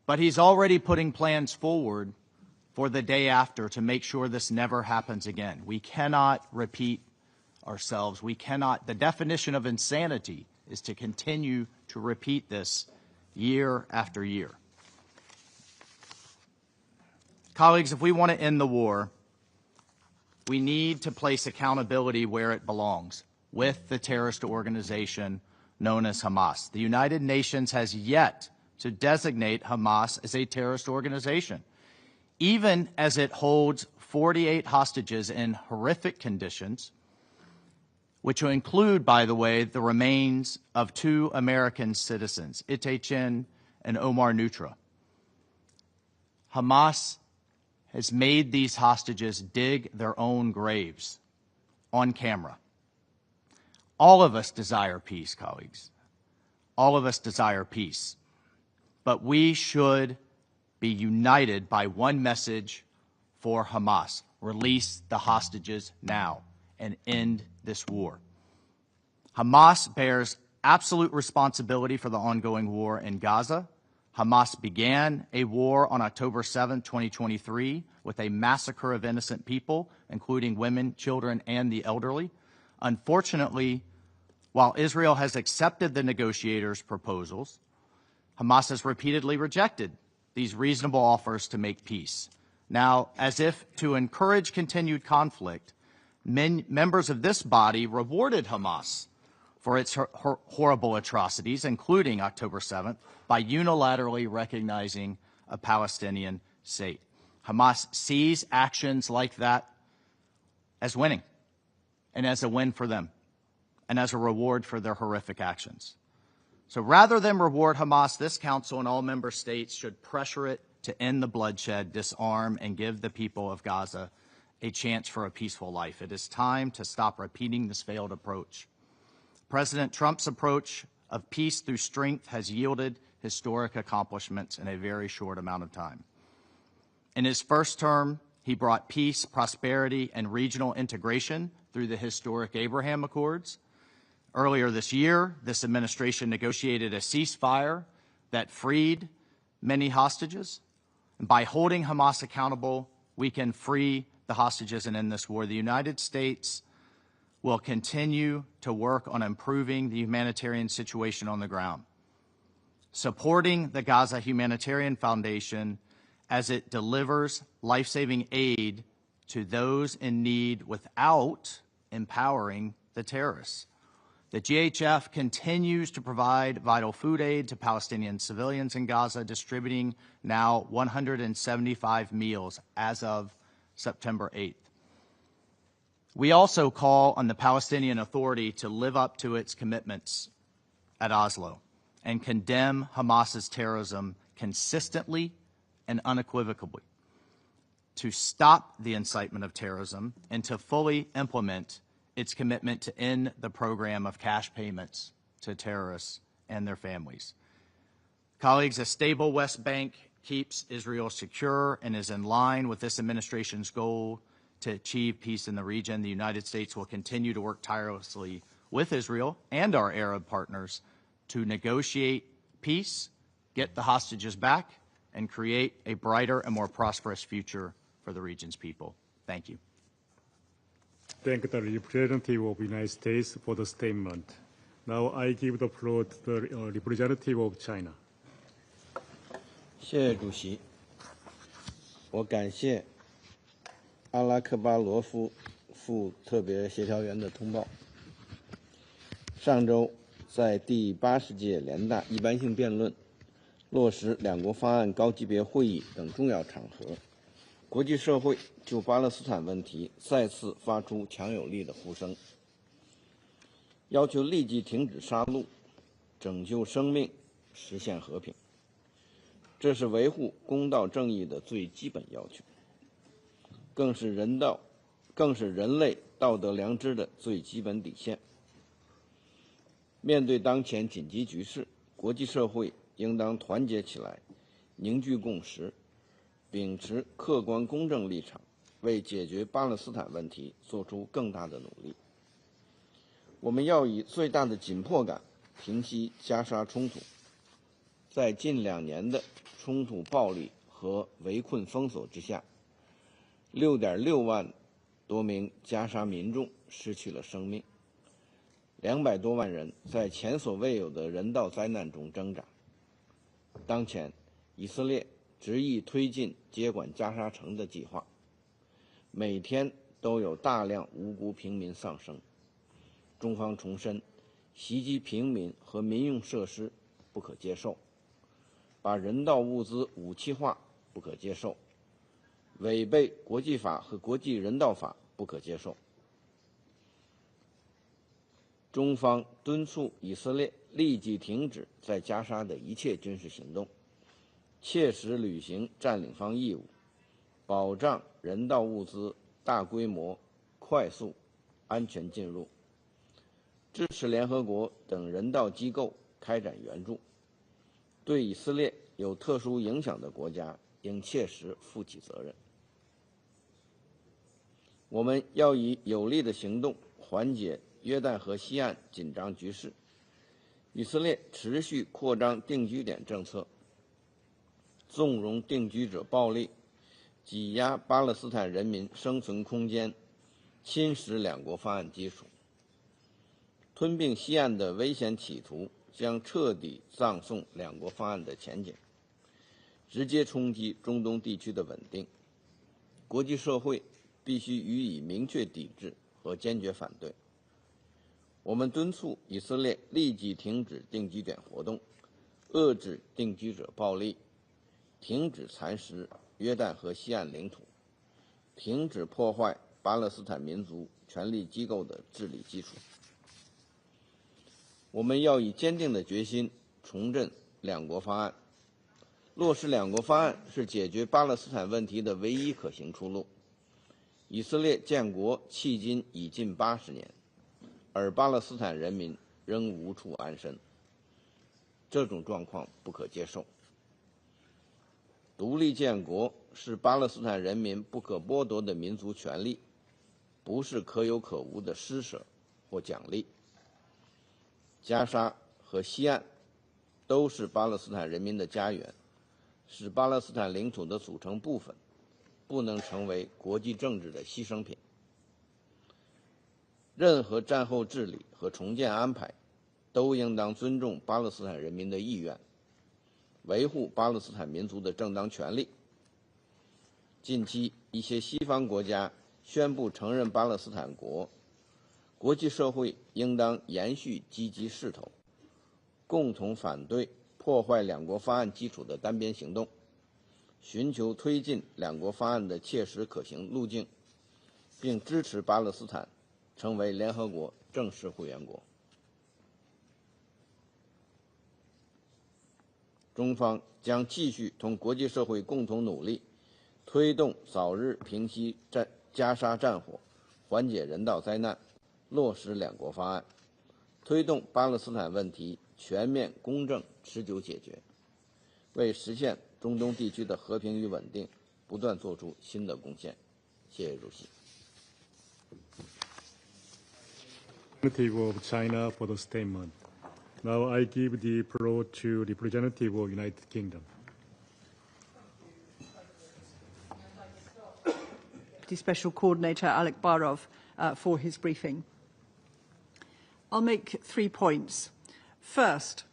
but he's already putting plans forward for the day after to make sure this never happens again. We cannot repeat ourselves. We cannot. The definition of insanity is to continue to repeat this year after year. Colleagues, if we want to end the war, we need to place accountability where it belongs, with the terrorist organization known as Hamas. The United Nations has yet to designate Hamas as a terrorist organization, even as it holds 48 hostages in horrific conditions, which will include, by the way, the remains of 2 American citizens, Itachin and Omar Nutra. Hamas has made these hostages dig their own graves on camera. All of us desire peace, colleagues. All of us desire peace. But we should be united by one message for Hamas: release the hostages now and end this war. Hamas bears absolute responsibility for the ongoing war in Gaza. Hamas began a war on October 7, 2023, with a massacre of innocent people, including women, children, and the elderly. Unfortunately, while Israel has accepted the negotiators' proposals, Hamas has repeatedly rejected these reasonable offers to make peace. Now, as if to encourage continued conflict, members of this body rewarded Hamas for its horrible atrocities, including October 7th, by unilaterally recognizing a Palestinian state. Hamas sees actions like that as winning and as a win for them and as a reward for their horrific actions. So rather than reward Hamas, this council and all member states should pressure it to end the bloodshed, disarm, and give the people of Gaza a chance for a peaceful life. It is time to stop repeating this failed approach. President Trump's approach of peace through strength has yielded historic accomplishments in a very short amount of time. In his first term, he brought peace, prosperity, and regional integration through the historic Abraham Accords. Earlier this year, this administration negotiated a ceasefire that freed many hostages. And by holding Hamas accountable, we can free the hostages and end this war. The United States will continue to work on improving the humanitarian situation on the ground, supporting the Gaza Humanitarian Foundation as it delivers life-saving aid to those in need without empowering the terrorists. The GHF continues to provide vital food aid to Palestinian civilians in Gaza, distributing now 175 meals as of September 8th. We also call on the Palestinian Authority to live up to its commitments at Oslo and condemn Hamas's terrorism consistently and unequivocally, to stop the incitement of terrorism and to fully implement its commitment to end the program of cash payments to terrorists and their families. Colleagues, a stable West Bank keeps Israel secure and is in line with this administration's goal to achieve peace in the region. The United States will continue to work tirelessly with Israel and our Arab partners to negotiate peace, get the hostages back, and create a brighter and more prosperous future for the region's people. Thank you. Thank the representative of the United States for the statement. Now I give the floor to the representative of China. 谢谢主席，我感谢阿拉克巴罗夫副特别协调员的通报。上周在第80届联大一般性辩论、落实两国方案高级别会议等重要场合，国际社会就巴勒斯坦问题再次发出强有力的呼声，要求立即停止杀戮，拯救生命，实现和平。这是维护公道正义的最基本要求，更是人类道德良知的最基本底线。面对当前紧急局势，国际社会应当团结起来，凝聚共识，秉持客观公正立场，为解决巴勒斯坦问题做出更大的努力。我们要以最大的紧迫感平息加沙冲突。在近2年的冲突暴力和围困封锁之下，6.6万多名加沙民众失去了生命，200多万人在前所未有的人道灾难中挣扎。当前，以色列执意推进接管加沙城的计划，每天都有大量无辜平民丧生。中方重申，袭击平民和民用设施不可接受，把人道物资武器化不可接受，违背国际法和国际人道法不可接受。中方敦促以色列立即停止在加沙的一切军事行动，切实履行占领方义务，保障人道物资大规模、快速、安全进入，支持联合国等人道机构开展援助。对以色列有特殊影响的国家应切实负起责任。我们要以有力的行动缓解约旦河西岸紧张局势。以色列持续扩张定居点政策，纵容定居者暴力，挤压巴勒斯坦人民生存空间，侵蚀两国方案基础。吞并西岸的危险企图将彻底葬送两国方案的前景，直接冲击中东地区的稳定。国际社会必须予以明确抵制和坚决反对。我们敦促以色列立即停止定居点活动，遏制定居者暴力，停止蚕食约旦河西岸领土，停止破坏巴勒斯坦民族权力机构的治理基础。我们要以坚定的决心重振两国方案，落实两国方案是解决巴勒斯坦问题的唯一可行出路。以色列建国迄今已近80年，而巴勒斯坦人民仍无处安身，这种状况不可接受。独立建国是巴勒斯坦人民不可剥夺的民族权利，不是可有可无的施舍或奖励。加沙和西岸都是巴勒斯坦人民的家园，是巴勒斯坦领土的组成部分，不能成为国际政治的牺牲品。任何战后治理和重建安排都应当尊重巴勒斯坦人民的意愿，维护巴勒斯坦民族的正当权利。近期，一些西方国家宣布承认巴勒斯坦国，国际社会应当延续积极势头，共同反对破坏两国方案基础的单边行动，寻求推进两国方案的切实可行路径，并支持巴勒斯坦成为联合国正式会员国。中方将继续同国际社会共同努力，推动早日平息加沙战火，缓解人道灾难，落实两国方案，推动巴勒斯坦问题全面、公正、持久解决，为实现中东地区的和平与稳定不断做出新的贡献。谢谢主席。Representative of China for the statement. Now I give the floor to representative of United Kingdom. Deputy Special Coordinator Alec Barov for his briefing. I'll make 3 points. First,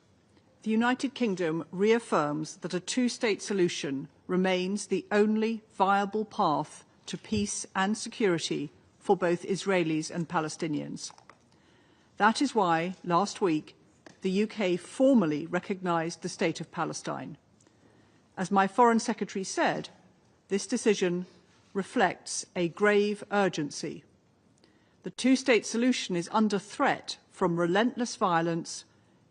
the United Kingdom reaffirms that a two-state solution remains the only viable path to peace and security for both Israelis and Palestinians. That is why, last week, the UK formally recognised the State of Palestine. As my Foreign Secretary said, this decision reflects a grave urgency. The two-state solution is under threat from relentless violence,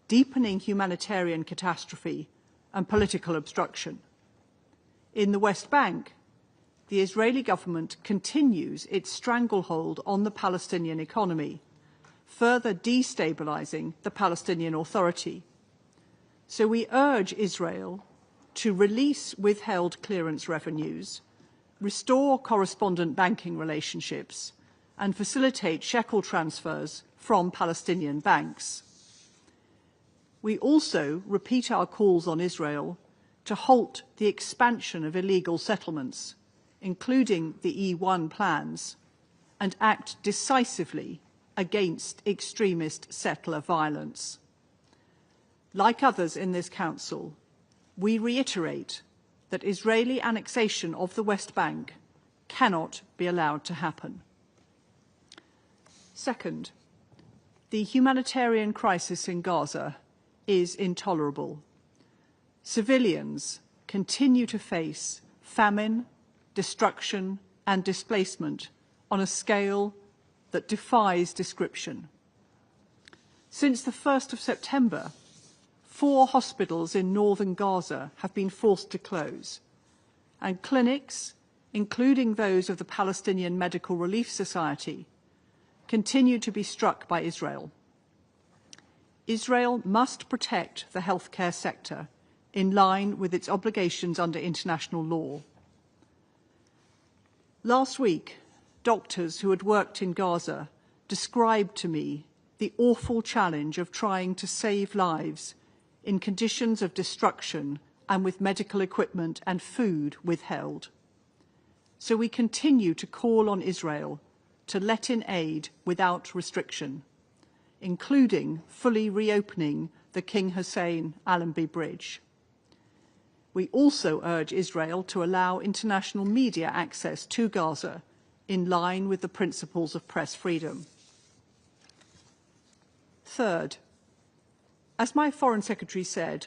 deepening humanitarian catastrophe, and political obstruction. In the West Bank, the Israeli government continues its stranglehold on the Palestinian economy, further destabilising the Palestinian Authority. So we urge Israel to release withheld clearance revenues, restore correspondent banking relationships, and facilitate shekel transfers from Palestinian banks. We also repeat our calls on Israel to halt the expansion of illegal settlements, including the E1 plans, and act decisively against extremist settler violence. Like others in this Council, we reiterate that Israeli annexation of the West Bank cannot be allowed to happen. Second, the humanitarian crisis in Gaza is intolerable. Civilians continue to face famine, destruction, and displacement on a scale that defies description. Since the 1st of September, 4 hospitals in northern Gaza have been forced to close, and clinics, including those of the Palestinian Medical Relief Society, continue to be struck by Israel. Israel must protect the healthcare sector in line with its obligations under international law. Last week, doctors who had worked in Gaza described to me the awful challenge of trying to save lives in conditions of destruction and with medical equipment and food withheld. So we continue to call on Israel to let in aid without restriction, including fully reopening the King Hussein Allenby Bridge. We also urge Israel to allow international media access to Gaza in line with the principles of press freedom. Third, as my Foreign Secretary said,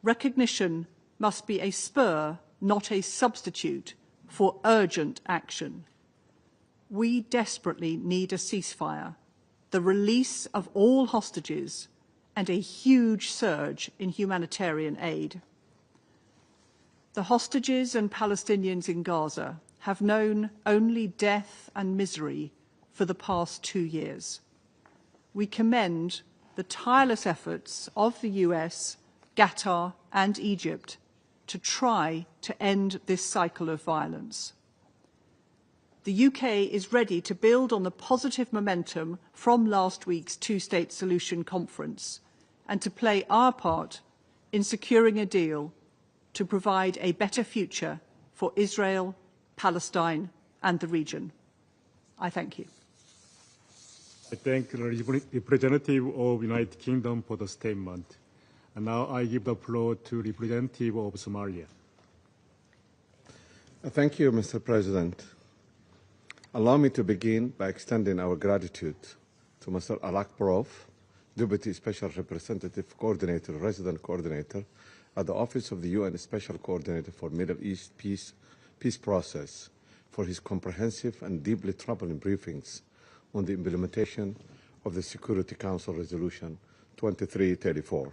recognition must be a spur, not a substitute, for urgent action. We desperately need a ceasefire, the release of all hostages, and a huge surge in humanitarian aid. The hostages and Palestinians in Gaza have known only death and misery for the past 2 years. We commend the tireless efforts of the US, Qatar and Egypt to try to end this cycle of violence. The UK is ready to build on the positive momentum from last week's two-state solution conference and to play our part in securing a deal to provide a better future for Israel, Palestine and the region. I thank you. I thank the representative of United Kingdom for the statement. And now I give the floor to representative of Somalia. Thank you, Mr. President. Allow me to begin by extending our gratitude to Mr. Alak Barov, Deputy Special Representative Coordinator, Resident Coordinator at the Office of the UN Special Coordinator for Middle East Peace Process, for his comprehensive and deeply troubling briefings on the implementation of the Security Council Resolution 2334.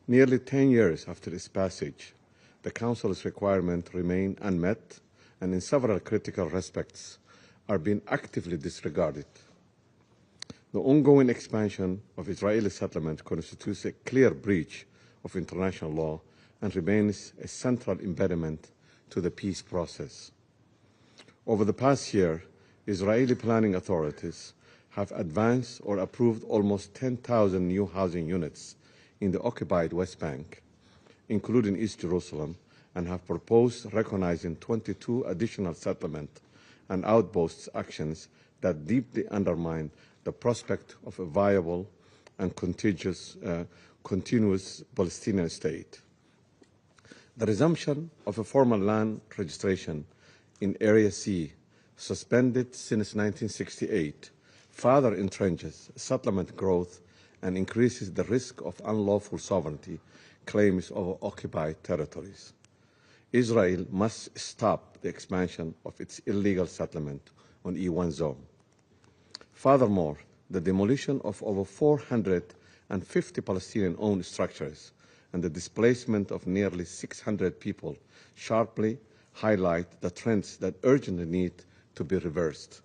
Nearly 10 years after its passage, the Council's requirements remain unmet and in several critical respects are being actively disregarded. The ongoing expansion of Israeli settlement constitutes a clear breach of international law and remains a central impediment to the peace process. Over the past year, Israeli planning authorities have advanced or approved almost 10,000 new housing units in the occupied West Bank, including East Jerusalem, and have proposed recognizing 22 additional settlement and outposts actions that deeply undermine the prospect of a viable and continuous Palestinian state. The resumption of a formal land registration in Area C, suspended since 1968, further entrenches settlement growth and increases the risk of unlawful sovereignty claims over occupied territories. Israel must stop the expansion of its illegal settlement on E1 zone. Furthermore, the demolition of over 450 Palestinian-owned structures and the displacement of nearly 600 people sharply highlight the trends that urgently need to be reversed.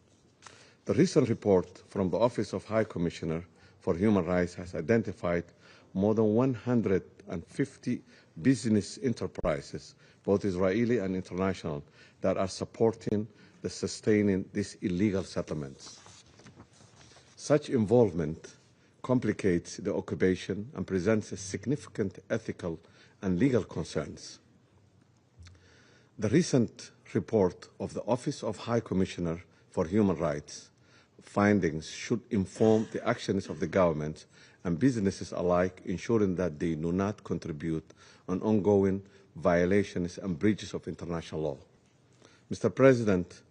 The recent report from the Office of High Commissioner for Human Rights has identified more than 150 business enterprises, both Israeli and international, that are supporting the sustaining these illegal settlements. Such involvement complicates the occupation and presents a significant ethical and legal concerns. The recent report of the Office of High Commissioner for Human Rights findings should inform the actions of the government and businesses alike, ensuring that they do not contribute on ongoing violations and breaches of international law. Mr. President,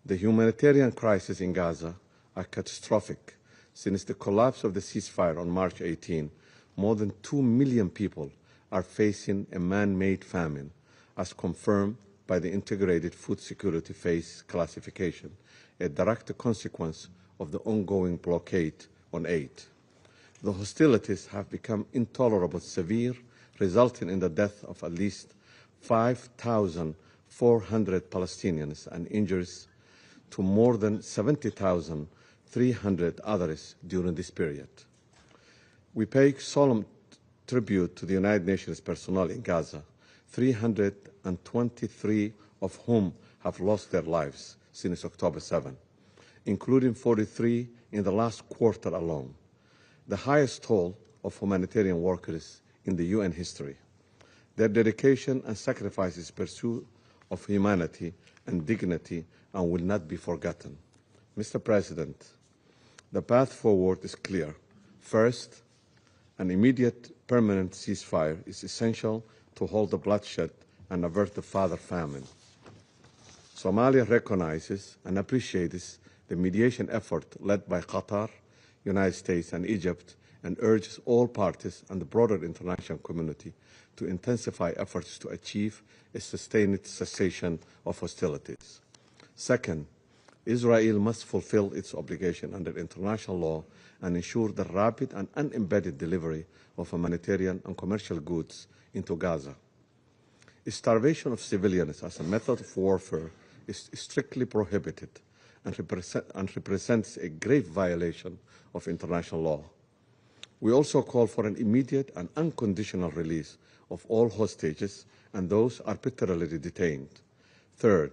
the humanitarian crisis in Gaza are catastrophic. Since the collapse of the ceasefire on March 18, more than 2 million people are facing a man-made famine, as confirmed by the Integrated Food Security Phase classification, a direct consequence of the ongoing blockade on aid. The hostilities have become intolerably severe, resulting in the death of at least 5,400 Palestinians and injuries to more than 70,300 others during this period. We pay solemn tribute to the United Nations personnel in Gaza, 323 of whom have lost their lives since October 7, including 43 in the last quarter alone, the highest toll of humanitarian workers in the UN history. Their dedication and sacrifices pursue of humanity and dignity and will not be forgotten. Mr. President, the path forward is clear. First, an immediate permanent ceasefire is essential to halt the bloodshed and avert the further famine. Somalia recognizes and appreciates the mediation effort led by Qatar, United States, and Egypt, and urges all parties and the broader international community to intensify efforts to achieve a sustained cessation of hostilities. Second, Israel must fulfill its obligation under international law and ensure the rapid and unembedded delivery of humanitarian and commercial goods into Gaza. Starvation of civilians as a method of warfare is strictly prohibited and represents a grave violation of international law. We also call for an immediate and unconditional release of all hostages and those arbitrarily detained. Third,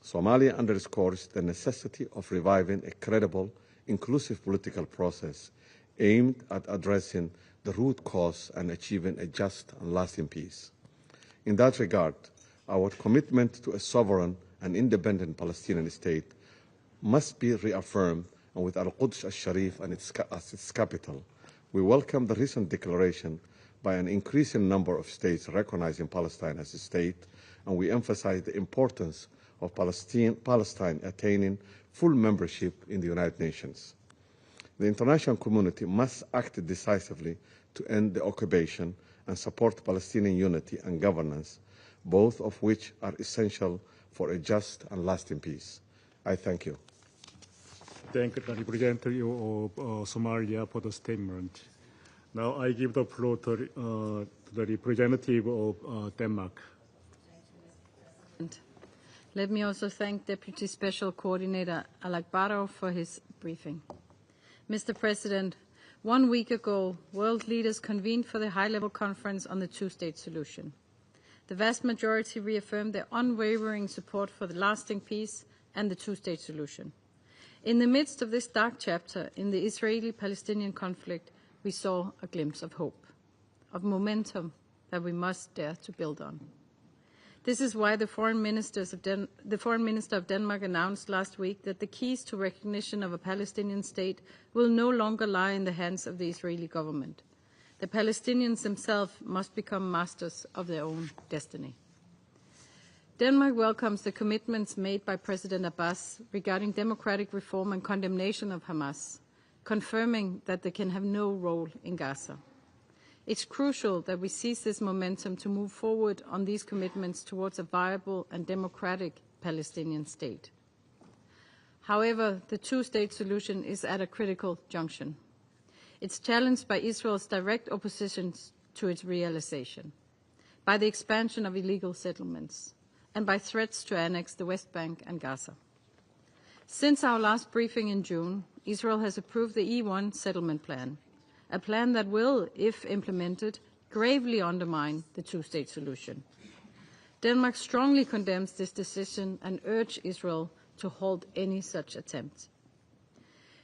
Somalia underscores the necessity of reviving a credible, inclusive political process aimed at addressing the root cause and achieving a just and lasting peace. In that regard, our commitment to a sovereign and independent Palestinian state must be reaffirmed, and with Al-Quds al-Sharif as its capital, we welcome the recent declaration by an increasing number of states recognizing Palestine as a state, and we emphasize the importance of Palestine attaining full membership in the United Nations. The international community must act decisively to end the occupation and support Palestinian unity and governance, both of which are essential for a just and lasting peace. I thank you. Thank the representative of Somalia for the statement. Now I give the floor to the representative of Denmark. Let me also thank Deputy Special Coordinator Alak Barov for his briefing. Mr. President, 1 week ago, world leaders convened for the high-level conference on the two-state solution. The vast majority reaffirmed their unwavering support for the lasting peace and the two-state solution. In the midst of this dark chapter in the Israeli-Palestinian conflict, we saw a glimpse of hope, of momentum that we must dare to build on. This is why the Foreign Minister of Denmark announced last week that the keys to recognition of a Palestinian state will no longer lie in the hands of the Israeli government. The Palestinians themselves must become masters of their own destiny. Denmark welcomes the commitments made by President Abbas regarding democratic reform and condemnation of Hamas, confirming that they can have no role in Gaza. It's crucial that we seize this momentum to move forward on these commitments towards a viable and democratic Palestinian state. However, the two-state solution is at a critical junction. It's challenged by Israel's direct opposition to its realization, by the expansion of illegal settlements, and by threats to annex the West Bank and Gaza. Since our last briefing in June, Israel has approved the E1 settlement plan, a plan that will, if implemented, gravely undermine the two-state solution. Denmark strongly condemns this decision and urges Israel to halt any such attempt.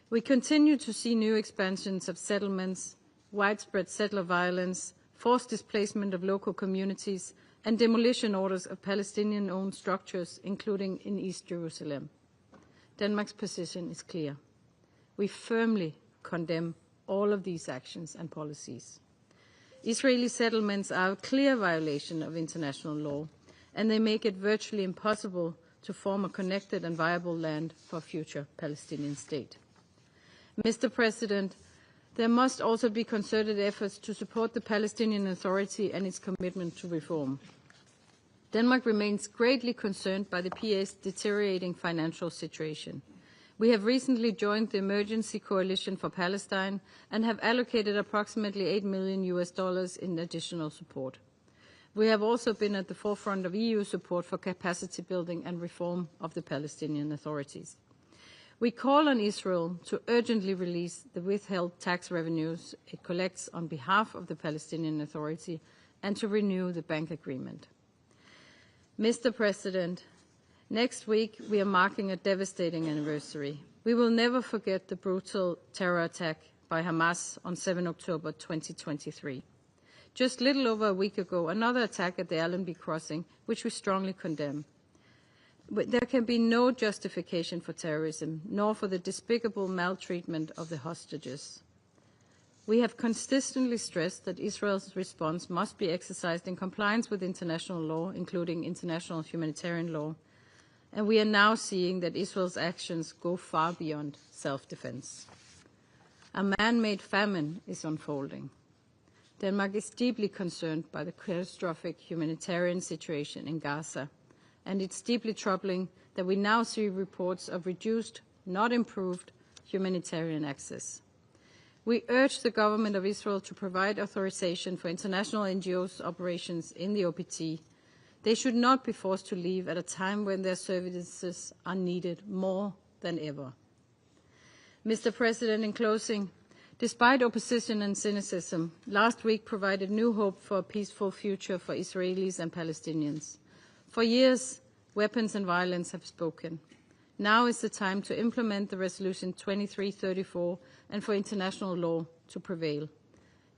We continue to see new expansions of settlements, widespread settler violence, forced displacement of local communities, and demolition orders of Palestinian-owned structures, including in East Jerusalem. Denmark's position is clear. We firmly condemn all of these actions and policies. Israeli settlements are a clear violation of international law, and they make it virtually impossible to form a connected and viable land for a future Palestinian state. Mr. President, there must also be concerted efforts to support the Palestinian Authority and its commitment to reform. Denmark remains greatly concerned by the PA's deteriorating financial situation. We have recently joined the Emergency Coalition for Palestine and have allocated approximately $8 million in additional support. We have also been at the forefront of EU support for capacity building and reform of the Palestinian authorities. We call on Israel to urgently release the withheld tax revenues it collects on behalf of the Palestinian Authority and to renew the bank agreement. Mr. President, next week we are marking a devastating anniversary. We will never forget the brutal terror attack by Hamas on 7 October 2023. Just little over a week ago, another attack at the Allenby crossing, which we strongly condemn. But there can be no justification for terrorism, nor for the despicable maltreatment of the hostages. We have consistently stressed that Israel's response must be exercised in compliance with international law, including international humanitarian law, and we are now seeing that Israel's actions go far beyond self-defense. A man-made famine is unfolding. Denmark is deeply concerned by the catastrophic humanitarian situation in Gaza, and it's deeply troubling that we now see reports of reduced, not improved, humanitarian access. We urge the government of Israel to provide authorization for international NGOs' operations in the OPT. They should not be forced to leave at a time when their services are needed more than ever. Mr. President, in closing, despite opposition and cynicism, last week provided new hope for a peaceful future for Israelis and Palestinians. For years, weapons and violence have spoken. Now is the time to implement the Resolution 2334 and for international law to prevail.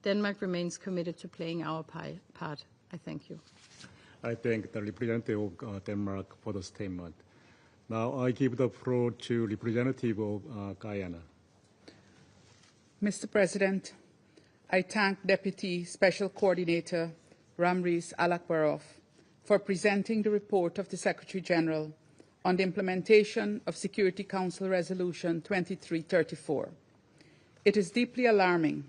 Denmark remains committed to playing our part. I thank you. I thank the representative of Denmark for the statement. Now I give the floor to representative of Guyana. Mr. President, I thank Deputy Special Coordinator Ramriz Alakbarov for presenting the report of the Secretary General on the implementation of Security Council Resolution 2334. It is deeply alarming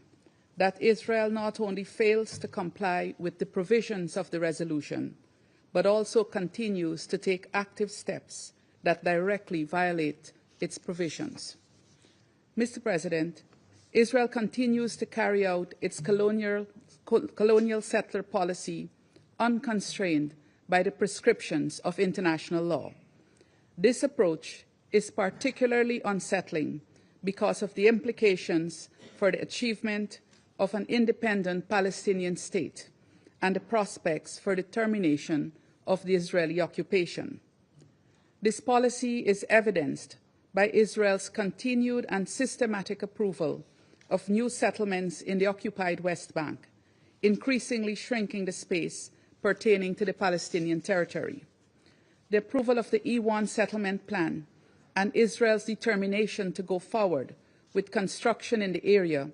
that Israel not only fails to comply with the provisions of the resolution, but also continues to take active steps that directly violate its provisions. Mr. President, Israel continues to carry out its colonial settler policy unconstrained by the prescriptions of international law. This approach is particularly unsettling because of the implications for the achievement of an independent Palestinian state and the prospects for the termination of the Israeli occupation. This policy is evidenced by Israel's continued and systematic approval of new settlements in the occupied West Bank, increasingly shrinking the space pertaining to the Palestinian territory. The approval of the E1 settlement plan and Israel's determination to go forward with construction in the area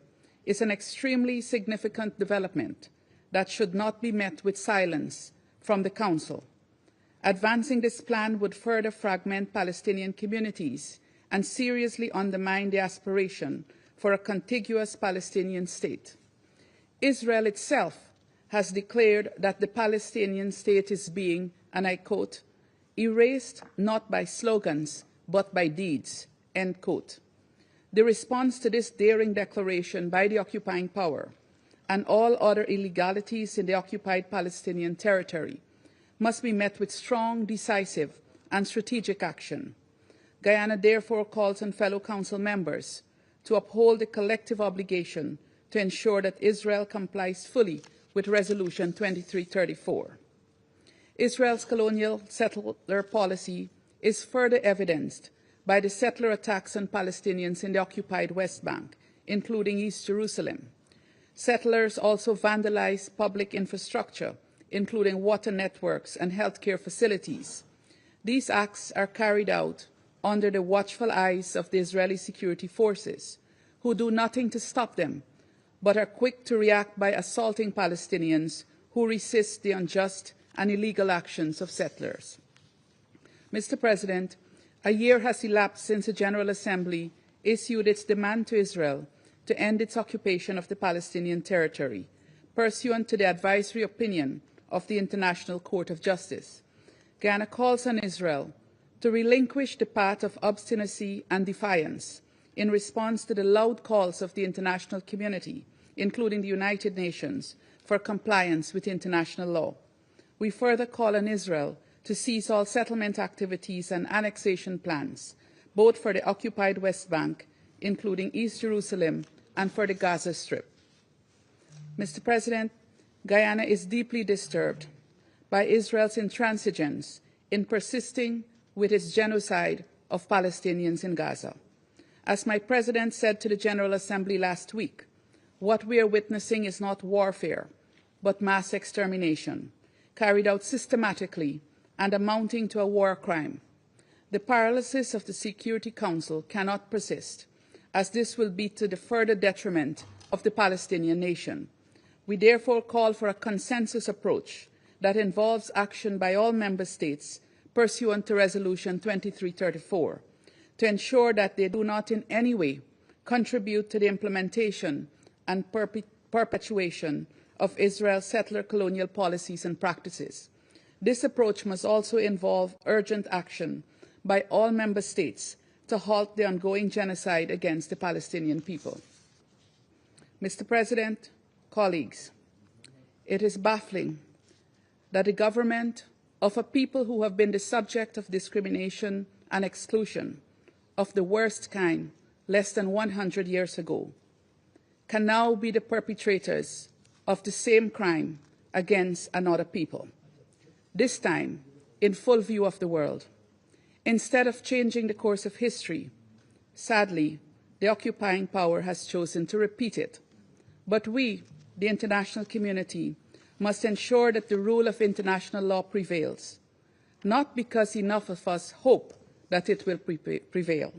is an extremely significant development that should not be met with silence from the Council. Advancing this plan would further fragment Palestinian communities and seriously undermine the aspiration for a contiguous Palestinian state. Israel itself has declared that the Palestinian state is being, and I quote, erased not by slogans, but by deeds, end quote. The response to this daring declaration by the occupying power and all other illegalities in the occupied Palestinian territory must be met with strong, decisive, and strategic action. Guyana therefore calls on fellow Council members to uphold the collective obligation to ensure that Israel complies fully with Resolution 2334. Israel's colonial settler policy is further evidenced by the settler attacks on Palestinians in the occupied West Bank, including East Jerusalem. Settlers also vandalize public infrastructure, including water networks and healthcare facilities. These acts are carried out under the watchful eyes of the Israeli security forces, who do nothing to stop them, but are quick to react by assaulting Palestinians who resist the unjust and illegal actions of settlers. Mr. President, a year has elapsed since the General Assembly issued its demand to Israel to end its occupation of the Palestinian territory, pursuant to the advisory opinion of the International Court of Justice. Guyana calls on Israel to relinquish the path of obstinacy and defiance in response to the loud calls of the international community, including the United Nations, for compliance with international law. We further call on Israel to cease all settlement activities and annexation plans, both for the occupied West Bank, including East Jerusalem, and for the Gaza Strip. Mr. President, Guyana is deeply disturbed by Israel's intransigence in persisting with its genocide of Palestinians in Gaza. As my President said to the General Assembly last week, what we are witnessing is not warfare, but mass extermination, carried out systematically and amounting to a war crime. The paralysis of the Security Council cannot persist, as this will be to the further detriment of the Palestinian nation. We therefore call for a consensus approach that involves action by all member states pursuant to Resolution 2334 to ensure that they do not in any way contribute to the implementation and perpetuation of Israel's settler colonial policies and practices. This approach must also involve urgent action by all member states to halt the ongoing genocide against the Palestinian people. Mr. President, colleagues, it is baffling that the government of a people who have been the subject of discrimination and exclusion of the worst kind less than 100 years ago can now be the perpetrators of the same crime against another people, this time in full view of the world. Instead of changing the course of history, sadly, the occupying power has chosen to repeat it. But we, the international community, must ensure that the rule of international law prevails, not because enough of us hope that it will prevail,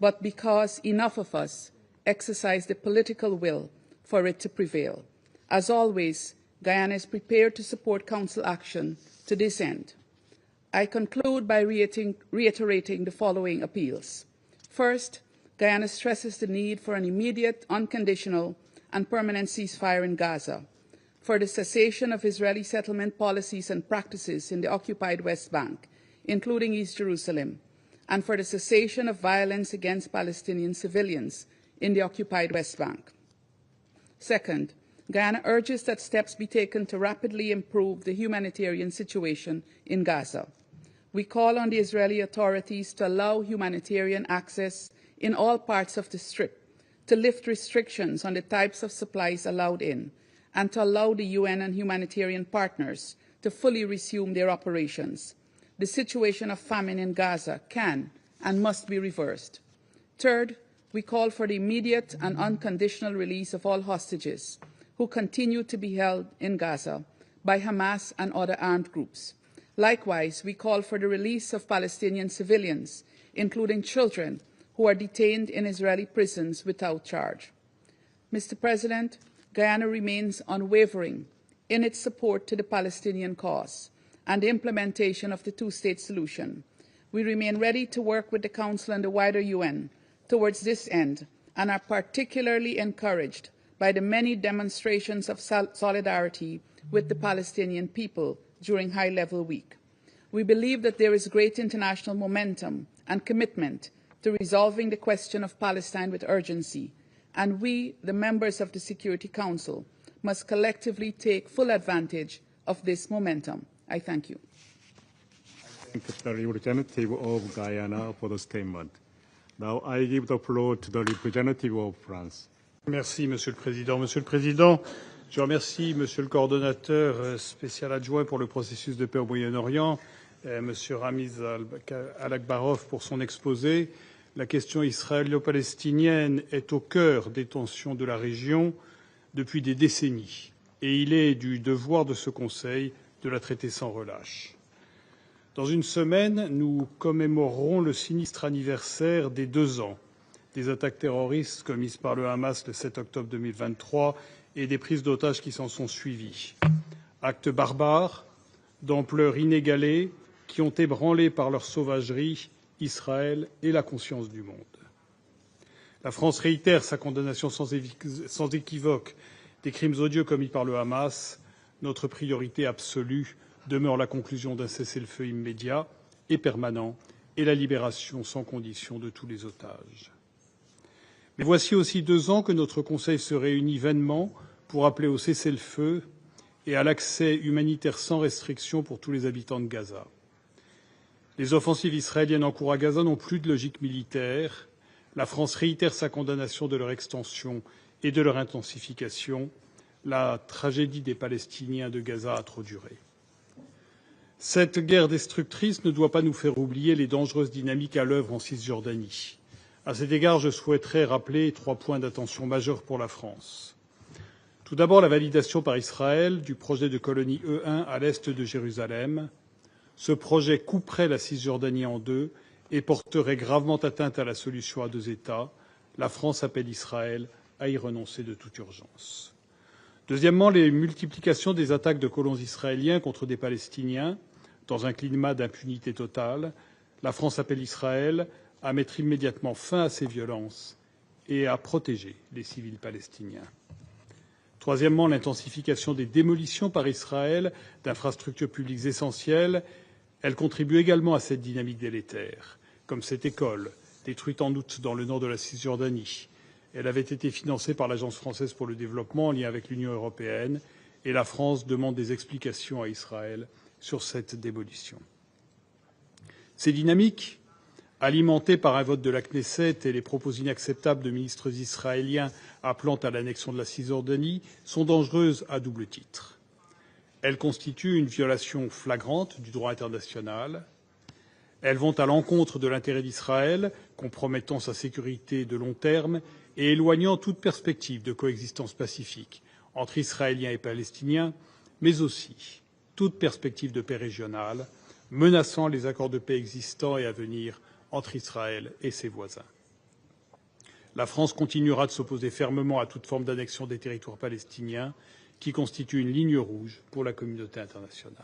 but because enough of us exercise the political will for it to prevail. As always, Guyana is prepared to support Council action to this end. I conclude by reiterating the following appeals. First, Guyana stresses the need for an immediate, unconditional, and permanent ceasefire in Gaza, for the cessation of Israeli settlement policies and practices in the occupied West Bank, including East Jerusalem, and for the cessation of violence against Palestinian civilians in the occupied West Bank. Second, Guyana urges that steps be taken to rapidly improve the humanitarian situation in Gaza. We call on the Israeli authorities to allow humanitarian access in all parts of the Strip, to lift restrictions on the types of supplies allowed in, and to allow the UN and humanitarian partners to fully resume their operations. The situation of famine in Gaza can and must be reversed. Third, we call for the immediate and unconditional release of all hostages who continue to be held in Gaza by Hamas and other armed groups. Likewise, we call for the release of Palestinian civilians, including children, who are detained in Israeli prisons without charge. Mr. President, Guyana remains unwavering in its support to the Palestinian cause and the implementation of the two-state solution. We remain ready to work with the Council and the wider UN towards this end and are particularly encouraged by the many demonstrations of solidarity with the Palestinian people during High Level Week. We believe that there is great international momentum and commitment to resolving the question of Palestine with urgency, and we, the members of the Security Council, must collectively take full advantage of this momentum. I thank you. I thank the representative of Guyana for the statement. Now I give the floor to the representative of France. Merci, Monsieur le Président. Monsieur le Président, je remercie Monsieur le coordonnateur spécial adjoint pour le processus de paix au Moyen-Orient, Monsieur Ramiz Alakbarov, pour son exposé. La question israélo-palestinienne est au cœur des tensions de la région depuis des décennies, et il est du devoir de ce Conseil de la traiter sans relâche. Dans une semaine, nous commémorerons le sinistre anniversaire des 2 ans des attaques terroristes commises par le Hamas le 7 octobre 2023 et des prises d'otages qui s'en sont suivies. Actes barbares, d'ampleur inégalée, qui ont ébranlé par leur sauvagerie Israël et la conscience du monde. La France réitère sa condamnation sans équivoque des crimes odieux commis par le Hamas. Notre priorité absolue demeure la conclusion d'un cessez-le-feu immédiat et permanent et la libération sans condition de tous les otages. Mais voici aussi 2 ans que notre Conseil se réunit vainement pour appeler au cessez-le-feu et à l'accès humanitaire sans restriction pour tous les habitants de Gaza. Les offensives israéliennes en cours à Gaza n'ont plus de logique militaire. La France réitère sa condamnation de leur extension et de leur intensification. La tragédie des Palestiniens de Gaza a trop duré. Cette guerre destructrice ne doit pas nous faire oublier les dangereuses dynamiques à l'œuvre en Cisjordanie. À cet égard, je souhaiterais rappeler 3 points d'attention majeurs pour la France. Tout d'abord, la validation par Israël du projet de colonie E1 à l'est de Jérusalem. Ce projet couperait la Cisjordanie en 2 et porterait gravement atteinte à la solution à 2 États. La France appelle Israël à y renoncer de toute urgence. Deuxièmement, les multiplications des attaques de colons israéliens contre des Palestiniens dans un climat d'impunité totale. La France appelle Israël à mettre immédiatement fin à ces violences et à protéger les civils palestiniens. Troisièmement, l'intensification des démolitions par Israël d'infrastructures publiques essentielles. Elle contribue également à cette dynamique délétère, comme cette école, détruite en août dans le nord de la Cisjordanie. Elle avait été financée par l'Agence française pour le développement en lien avec l'Union européenne, et la France demande des explications à Israël sur cette démolition. Ces dynamiques, alimentées par un vote de la Knesset et les propos inacceptables de ministres israéliens appelant à l'annexion de la Cisjordanie, sont dangereuses à double titre. Elles constituent une violation flagrante du droit international. Elles vont à l'encontre de l'intérêt d'Israël, compromettant sa sécurité de long terme et éloignant toute perspective de coexistence pacifique entre Israéliens et Palestiniens, mais aussi toute perspective de paix régionale, menaçant les accords de paix existants et à venir entre Israël et ses voisins. La France continuera de s'opposer fermement à toute forme d'annexion des territoires palestiniens, qui constitue une ligne rouge pour la communauté internationale.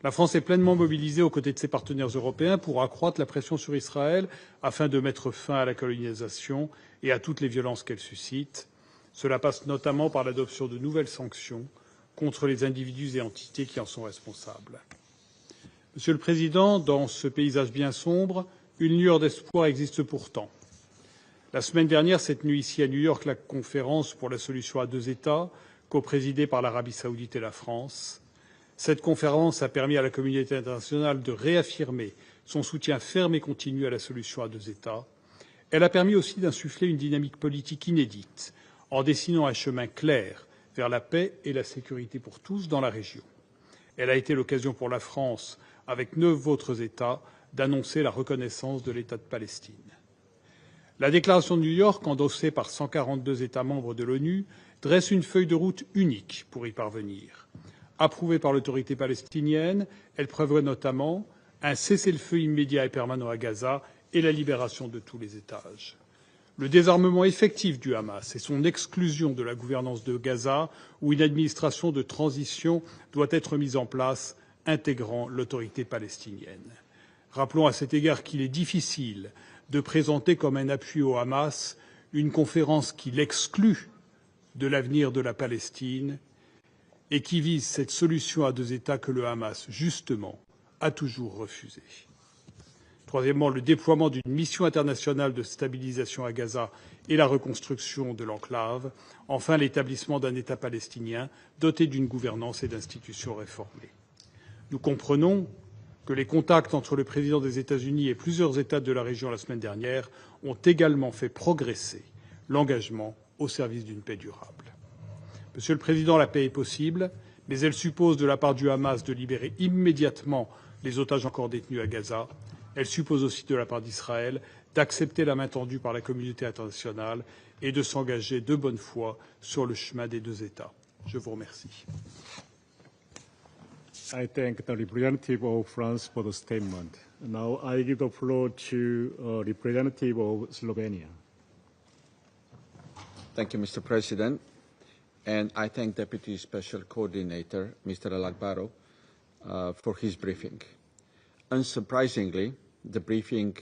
La France est pleinement mobilisée aux côtés de ses partenaires européens pour accroître la pression sur Israël afin de mettre fin à la colonisation et à toutes les violences qu'elle suscite. Cela passe notamment par l'adoption de nouvelles sanctions contre les individus et entités qui en sont responsables. Monsieur le Président, dans ce paysage bien sombre, une lueur d'espoir existe pourtant. La semaine dernière s'est tenue ici à New York la conférence pour la solution à deux États, coprésidée par l'Arabie saoudite et la France. Cette conférence a permis à la communauté internationale de réaffirmer son soutien ferme et continu à la solution à deux États. Elle a permis aussi d'insuffler une dynamique politique inédite, en dessinant un chemin clair vers la paix et la sécurité pour tous dans la région. Elle a été l'occasion pour la France, avec 9 autres États, d'annoncer la reconnaissance de l'État de Palestine. La déclaration de New York, endossée par 142 États membres de l'ONU, dresse une feuille de route unique pour y parvenir. Approuvée par l'autorité palestinienne, elle prévoit notamment un cessez-le-feu immédiat et permanent à Gaza et la libération de tous les otages. Le désarmement effectif du Hamas et son exclusion de la gouvernance de Gaza, où une administration de transition doit être mise en place, intégrant l'autorité palestinienne. Rappelons à cet égard qu'il est difficile de présenter comme un appui au Hamas une conférence qui l'exclut de l'avenir de la Palestine et qui vise cette solution à deux États que le Hamas, justement, a toujours refusée. Troisièmement, le déploiement d'une mission internationale de stabilisation à Gaza et la reconstruction de l'enclave. Enfin, l'établissement d'un État palestinien doté d'une gouvernance et d'institutions réformées. Nous comprenons que les contacts entre le président des États-Unis et plusieurs États de la région la semaine dernière ont également fait progresser l'engagement au service d'une paix durable. Monsieur le Président, la paix est possible, mais elle suppose de la part du Hamas de libérer immédiatement les otages encore détenus à Gaza. Elle suppose aussi de la part d'Israël d'accepter la main tendue par la communauté internationale et de s'engager de bonne foi sur le chemin des deux États. Je vous remercie. I thank the representative of France for the statement. Now I give the floor to representative of Slovenia. Thank you, Mr. President. And I thank Deputy Special Coordinator, Mr. Alakbarov, for his briefing. Unsurprisingly, the briefing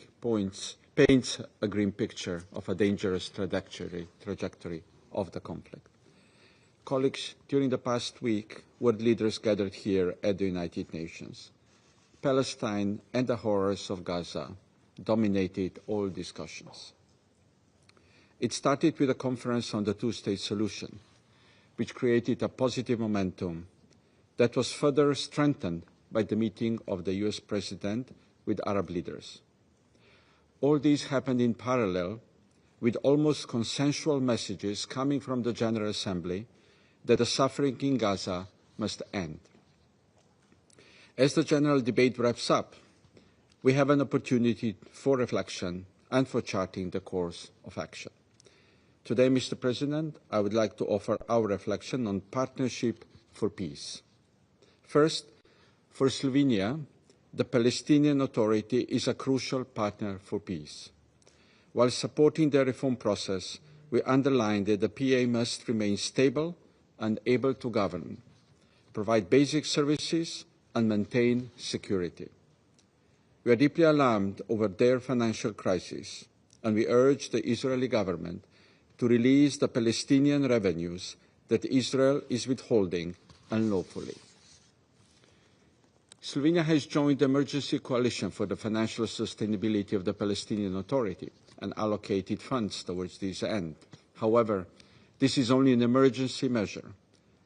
paints a grim picture of a dangerous trajectory of the conflict. Colleagues, during the past week, world leaders gathered here at the United Nations. Palestine and the horrors of Gaza dominated all discussions. It started with a conference on the two-state solution, which created a positive momentum that was further strengthened by the meeting of the US President with Arab leaders. All these happened in parallel with almost consensual messages coming from the General Assembly that the suffering in Gaza must end. As the general debate wraps up, we have an opportunity for reflection and for charting the course of action. Today, Mr. President, I would like to offer our reflection on partnership for peace. First, for Slovenia, the Palestinian Authority is a crucial partner for peace. While supporting the reform process, we underline that the PA must remain stable and able to govern, provide basic services, and maintain security. We are deeply alarmed over their financial crisis and we urge the Israeli government to release the Palestinian revenues that Israel is withholding unlawfully. Slovenia has joined the Emergency Coalition for the Financial Sustainability of the Palestinian Authority and allocated funds towards this end. However, this is only an emergency measure.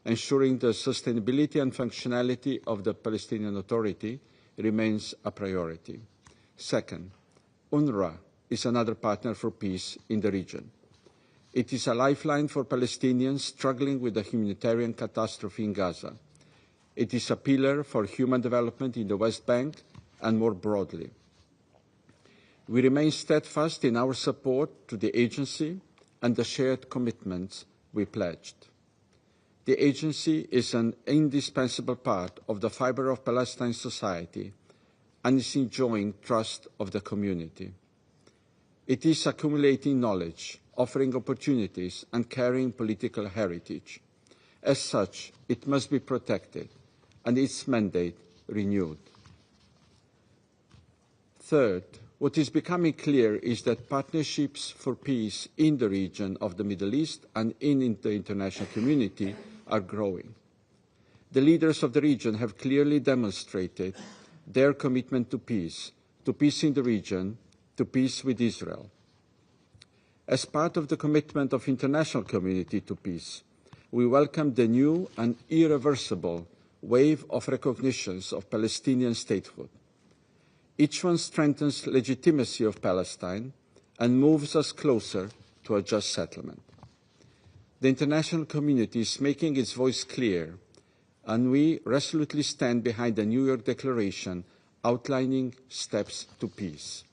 Ensuring the sustainability and functionality of the Palestinian Authority remains a priority. Second, UNRWA is another partner for peace in the region. It is a lifeline for Palestinians struggling with the humanitarian catastrophe in Gaza. It is a pillar for human development in the West Bank and more broadly. We remain steadfast in our support to the agency and the shared commitments we pledged. The agency is an indispensable part of the fibre of Palestine society and is enjoying trust of the community. It is accumulating knowledge, offering opportunities and carrying political heritage. As such, it must be protected and its mandate renewed. Third, what is becoming clear is that partnerships for peace in the region of the Middle East and in the international community are growing. The leaders of the region have clearly demonstrated their commitment to peace in the region, to peace with Israel. As part of the commitment of the international community to peace, we welcome the new and irreversible wave of recognitions of Palestinian statehood. Each one strengthens legitimacy of Palestine and moves us closer to a just settlement. The international community is making its voice clear, and we resolutely stand behind the New York Declaration outlining steps to peace.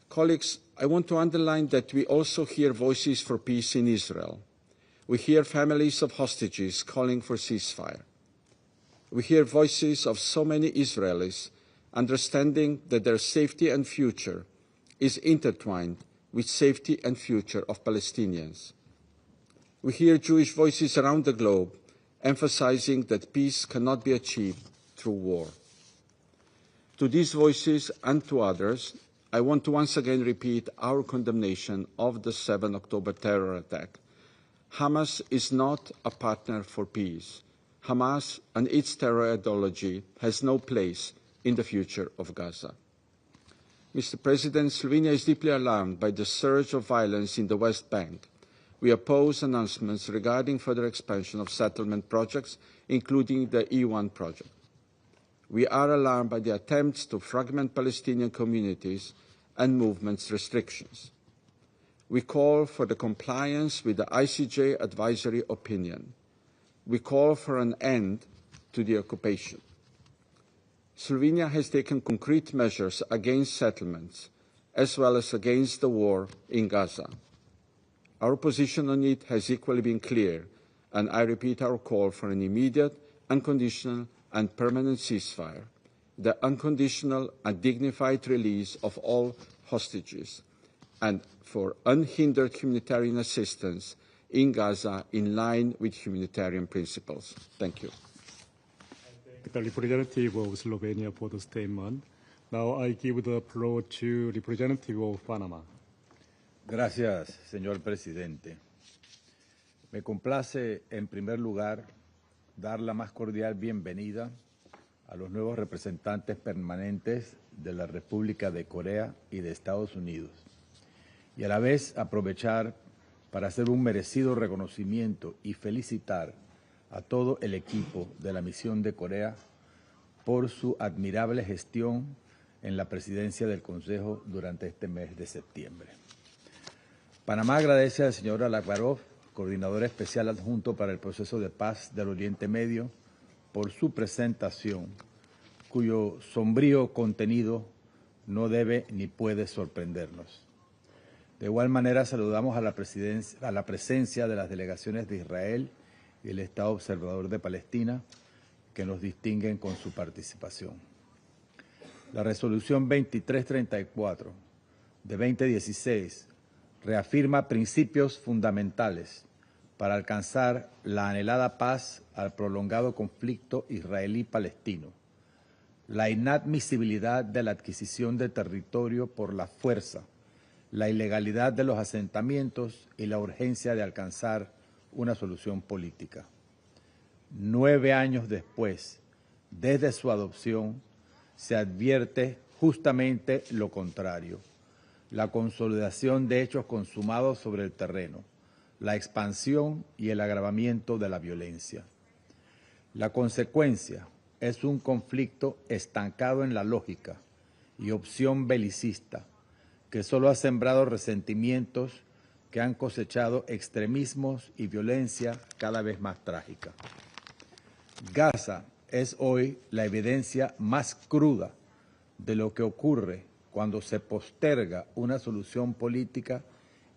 Colleagues, I want to underline that we also hear voices for peace in Israel. We hear families of hostages calling for ceasefire. We hear voices of so many Israelis understanding that their safety and future is intertwined with safety and future of Palestinians. We hear Jewish voices around the globe emphasizing that peace cannot be achieved through war. To these voices and to others, I want to once again repeat our condemnation of the 7 October terror attack. Hamas is not a partner for peace. Hamas and its terror ideology has no place in the future of Gaza. Mr. President, Slovenia is deeply alarmed by the surge of violence in the West Bank. We oppose announcements regarding further expansion of settlement projects, including the E1 project. We are alarmed by the attempts to fragment Palestinian communities and movements restrictions. We call for the compliance with the ICJ advisory opinion. We call for an end to the occupation. Slovenia has taken concrete measures against settlements, as well as against the war in Gaza. Our position on it has equally been clear, and I repeat our call for an immediate, unconditional and permanent ceasefire, the unconditional and dignified release of all hostages, and for unhindered humanitarian assistance in Gaza in line with humanitarian principles. Thank you. The representative of Slovenia for the statement. Now I give the floor to representative of Panama. Gracias, señor presidente. Me complace, en primer lugar, dar la más cordial bienvenida a los nuevos representantes permanentes de la República de Corea y de Estados Unidos, y a la vez aprovechar para hacer un merecido reconocimiento y felicitar a todo el equipo de la misión de Corea por su admirable gestión en la presidencia del Consejo durante este mes de septiembre. Panamá agradece al señor Alakbarov, coordinador especial adjunto para el proceso de paz del Oriente Medio, por su presentación, cuyo sombrío contenido no debe ni puede sorprendernos. De igual manera, saludamos a la presencia de las delegaciones de Israel y el Estado Observador de Palestina, que nos distinguen con su participación. La resolución 2334 de 2016 reafirma principios fundamentales para alcanzar la anhelada paz al prolongado conflicto israelí-palestino, la inadmisibilidad de la adquisición de territorio por la fuerza, la ilegalidad de los asentamientos y la urgencia de alcanzar una solución política. 9 años después, desde su adopción, se advierte justamente lo contrario: la consolidación de hechos consumados sobre el terreno, la expansión y el agravamiento de la violencia. La consecuencia es un conflicto estancado en la lógica y opción belicista, que solo ha sembrado resentimientos que han cosechado extremismos y violencia cada vez más trágica. Gaza es hoy la evidencia más cruda de lo que ocurre cuando se posterga una solución política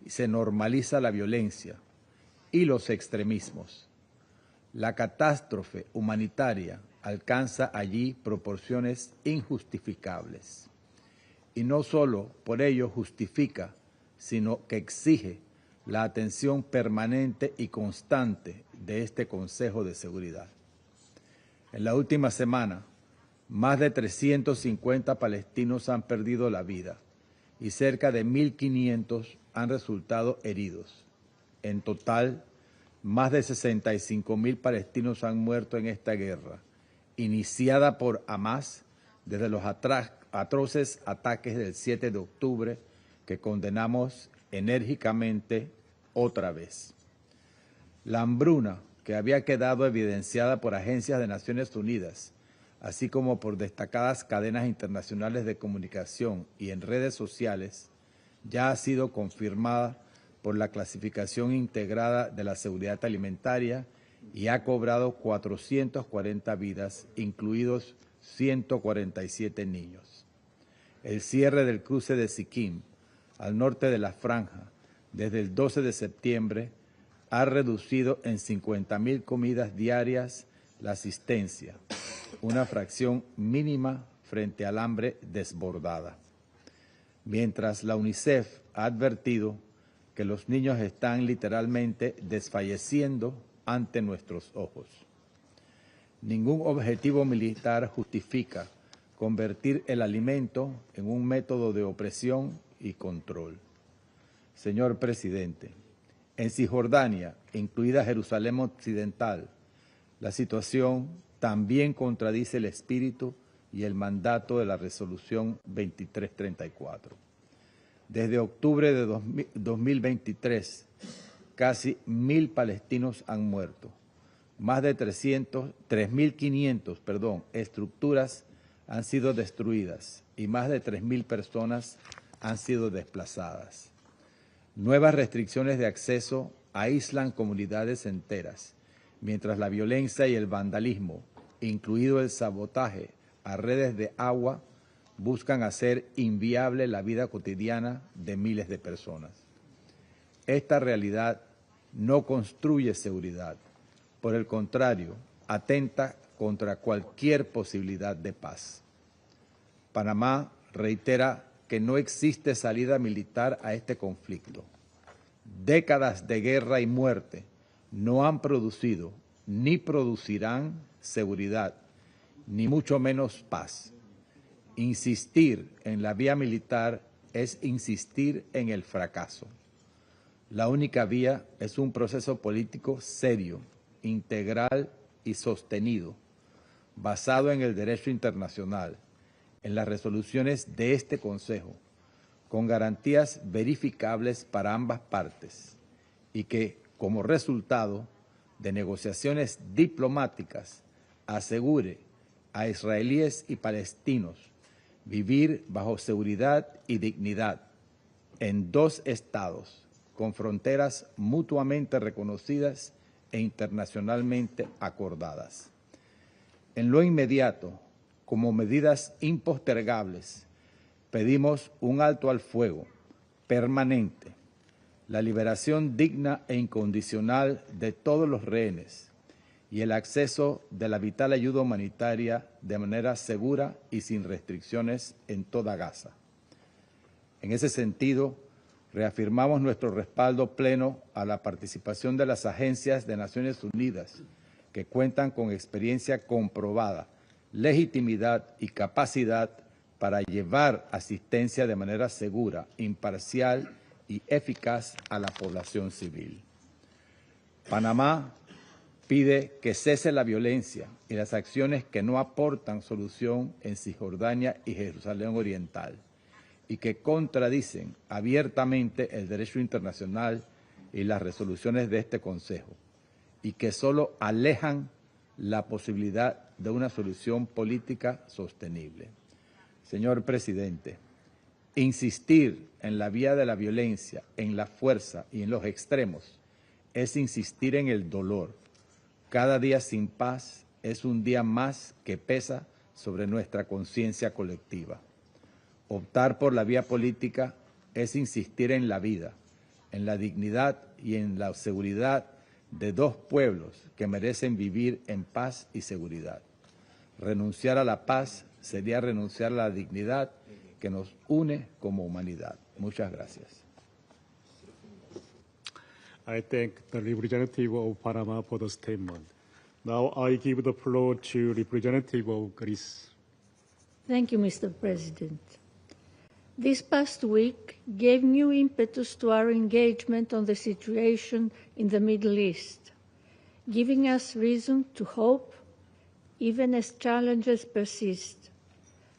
y se normaliza la violencia y los extremismos. La catástrofe humanitaria alcanza allí proporciones injustificables. Y no solo por ello justifica, sino que exige la atención permanente y constante de este Consejo de Seguridad. En la última semana, más de 350 palestinos han perdido la vida y cerca de 1.500 han resultado heridos. En total, más de 65.000 palestinos han muerto en esta guerra, iniciada por Hamas desde los atroces ataques del 7 de octubre que condenamos enérgicamente otra vez. La hambruna que había quedado evidenciada por agencias de Naciones Unidas, así como por destacadas cadenas internacionales de comunicación y en redes sociales, ya ha sido confirmada por la clasificación integrada de la seguridad alimentaria y ha cobrado 440 vidas, incluidos 147 niños. El cierre del cruce de Siquim, al norte de la franja, desde el 12 de septiembre, ha reducido en 50.000 comidas diarias la asistencia, una fracción mínima frente al hambre desbordada. Mientras la UNICEF ha advertido que los niños están literalmente desfalleciendo ante nuestros ojos. Ningún objetivo militar justifica convertir el alimento en un método de opresión y control. Señor presidente, en Cisjordania, incluida Jerusalén Occidental, la situación también contradice el espíritu y el mandato de la resolución 2334. Desde octubre de 2023, casi 1.000 palestinos han muerto. Más de 3.500 estructuras han sido destruidas y más de 3.000 personas han sido desplazadas. Nuevas restricciones de acceso aíslan comunidades enteras, mientras la violencia y el vandalismo, incluido el sabotaje a redes de agua, buscan hacer inviable la vida cotidiana de miles de personas. Esta realidad no construye seguridad, por el contrario, atenta contra cualquier posibilidad de paz. Panamá reitera que no existe salida militar a este conflicto. Décadas de guerra y muerte no han producido ni producirán seguridad, ni mucho menos paz. Insistir en la vía militar es insistir en el fracaso. La única vía es un proceso político serio, integral y sostenido, basado en el derecho internacional, en las resoluciones de este Consejo, con garantías verificables para ambas partes y que, como resultado de negociaciones diplomáticas, asegure a israelíes y palestinos vivir bajo seguridad y dignidad en 2 estados con fronteras mutuamente reconocidas e internacionalmente acordadas. En lo inmediato, como medidas impostergables, pedimos un alto al fuego permanente, la liberación digna e incondicional de todos los rehenes y el acceso de la vital ayuda humanitaria de manera segura y sin restricciones en toda Gaza. En ese sentido, reafirmamos nuestro respaldo pleno a la participación de las agencias de Naciones Unidas que cuentan con experiencia comprobada, legitimidad y capacidad para llevar asistencia de manera segura, imparcial y eficaz a la población civil. Panamá pide que cese la violencia y las acciones que no aportan solución en Cisjordania y Jerusalén Oriental y que contradicen abiertamente el derecho internacional y las resoluciones de este Consejo y que solo alejan la posibilidad de una solución política sostenible. Señor presidente, insistir en la vía de la violencia, en la fuerza y en los extremos es insistir en el dolor. Cada día sin paz es un día más que pesa sobre nuestra conciencia colectiva. Optar por la vía política es insistir en la vida, en la dignidad y en la seguridad de dos pueblos que merecen vivir en paz y seguridad. Renunciar a la paz sería renunciar a la dignidad que nos une como humanidad. Muchas gracias. I thank the representative of Panama for the statement. Now I give the floor to representative of Greece. Thank you, Mr. President. This past week gave new impetus to our engagement on the situation in the Middle East, giving us reason to hope even as challenges persist.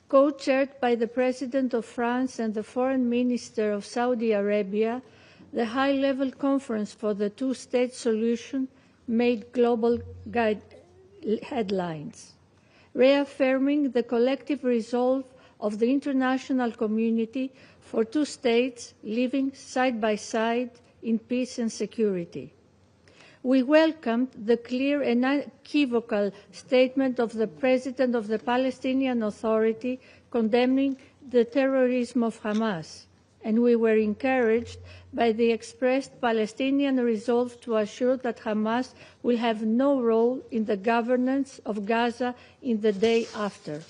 Co-chaired by the President of France and the Foreign Minister of Saudi Arabia, the high-level conference for the two-state solution made global headlines, reaffirming the collective resolve of the international community for two states living side by side in peace and security. We welcomed the clear and unequivocal statement of the President of the Palestinian Authority condemning the terrorism of Hamas, and we were encouraged by the expressed Palestinian resolve to assure that Hamas will have no role in the governance of Gaza in the day after.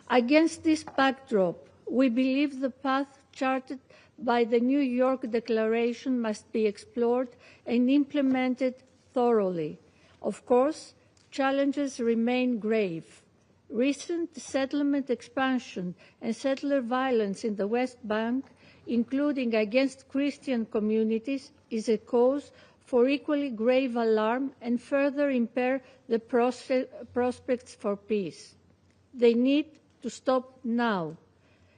Against this backdrop, we believe the path charted by the New York Declaration must be explored and implemented thoroughly. Of course, challenges remain grave. Recent settlement expansion and settler violence in the West Bank, including against Christian communities, is a cause for equally grave alarm and further impair the prospects for peace. They need to stop now.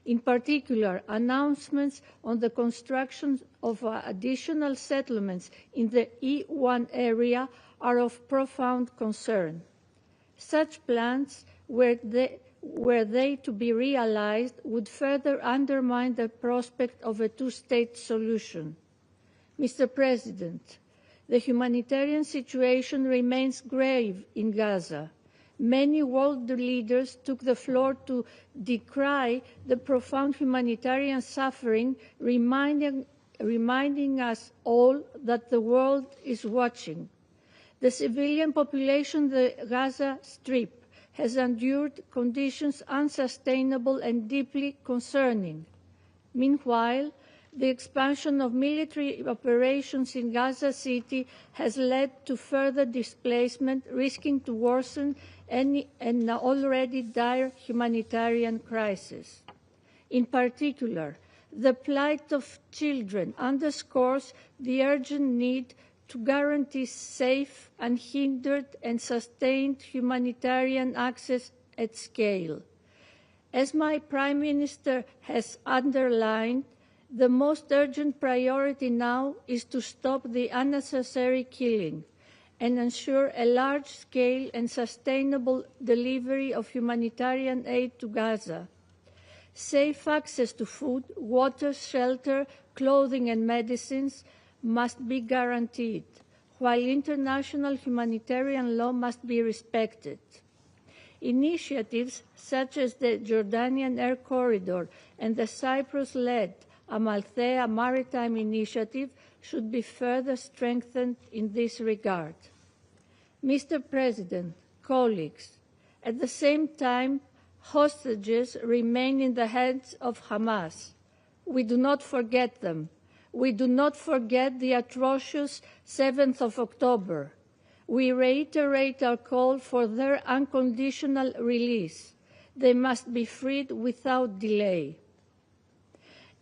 In particular, announcements on the construction of additional settlements in the E1 area are of profound concern. Such plans, were they to be realized, would further undermine the prospect of a two-state solution. Mr. President, the humanitarian situation remains grave in Gaza. Many world leaders took the floor to decry the profound humanitarian suffering, reminding us all that the world is watching. The civilian population of the Gaza Strip has endured conditions unsustainable and deeply concerning. Meanwhile, the expansion of military operations in Gaza City has led to further displacement, risking to worsen an already dire humanitarian crisis. In particular, the plight of children underscores the urgent need to guarantee safe, unhindered, and sustained humanitarian access at scale. As my Prime Minister has underlined, the most urgent priority now is to stop the unnecessary killing and ensure a large-scale and sustainable delivery of humanitarian aid to Gaza. Safe access to food, water, shelter, clothing, and medicines must be guaranteed, while international humanitarian law must be respected. Initiatives such as the Jordanian Air Corridor and the Cyprus-led Amalthea Maritime Initiative should be further strengthened in this regard. Mr. President, colleagues, at the same time, hostages remain in the hands of Hamas. We do not forget them. We do not forget the atrocious 7th of October. We reiterate our call for their unconditional release. They must be freed without delay.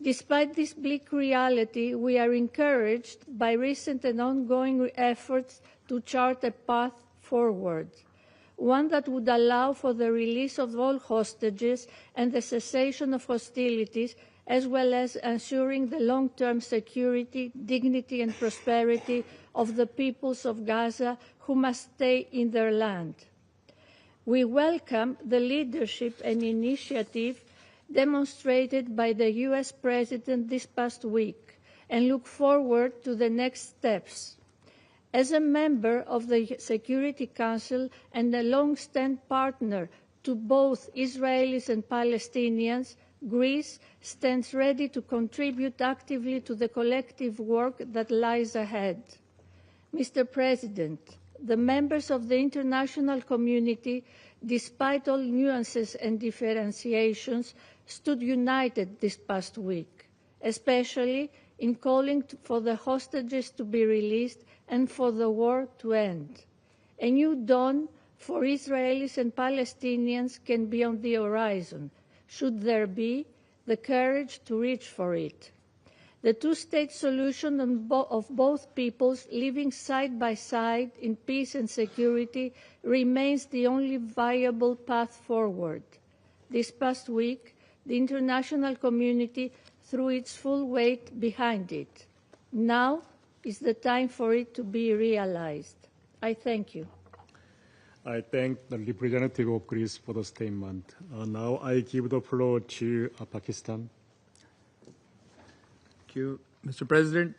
Despite this bleak reality, we are encouraged by recent and ongoing efforts to chart a path forward, one that would allow for the release of all hostages and the cessation of hostilities, as well as ensuring the long-term security, dignity, and prosperity of the peoples of Gaza who must stay in their land. We welcome the leadership and initiative demonstrated by the U.S. President this past week and look forward to the next steps. As a member of the Security Council and a long-standing partner to both Israelis and Palestinians, Greece stands ready to contribute actively to the collective work that lies ahead. Mr. President, the members of the international community, despite all nuances and differentiations, stood united this past week, especially in calling for the hostages to be released and for the war to end. A new dawn for Israelis and Palestinians can be on the horizon, should there be the courage to reach for it. The two-state solution of both peoples living side by side in peace and security remains the only viable path forward. This past week, the international community threw its full weight behind it. Now is the time for it to be realized. I thank you. I thank the representative of Greece for the statement. Now I give the floor to Pakistan. Thank you. Mr. President,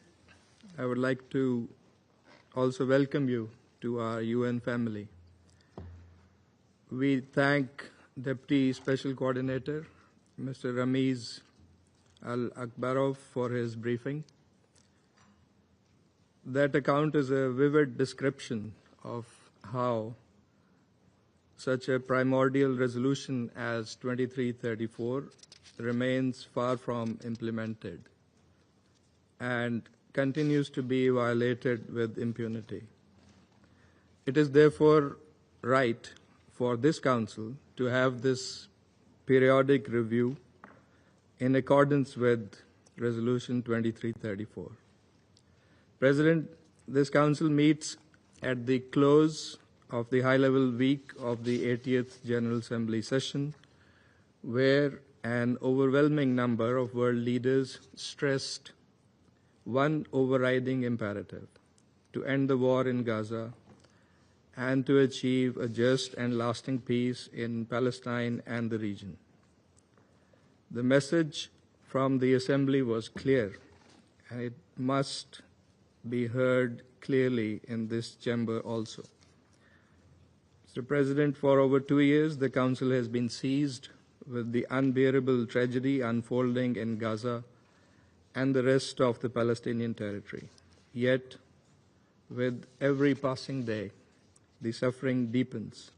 I would like to also welcome you to our UN family. We thank Deputy Special Coordinator, Mr. Ramiz Al-Akbarov, for his briefing. That account is a vivid description of how such a primordial resolution as 2334 remains far from implemented and continues to be violated with impunity. It is therefore right for this Council to have this periodic review in accordance with Resolution 2334. President, this Council meets at the close of the high-level week of the 80th General Assembly session, where an overwhelming number of world leaders stressed one overriding imperative: to end the war in Gaza and to achieve a just and lasting peace in Palestine and the region. The message from the Assembly was clear, and it must be heard clearly in this chamber also. Mr. President, for over 2 years, the Council has been seized with the unbearable tragedy unfolding in Gaza and the rest of the Palestinian territory. Yet, with every passing day, the suffering deepens.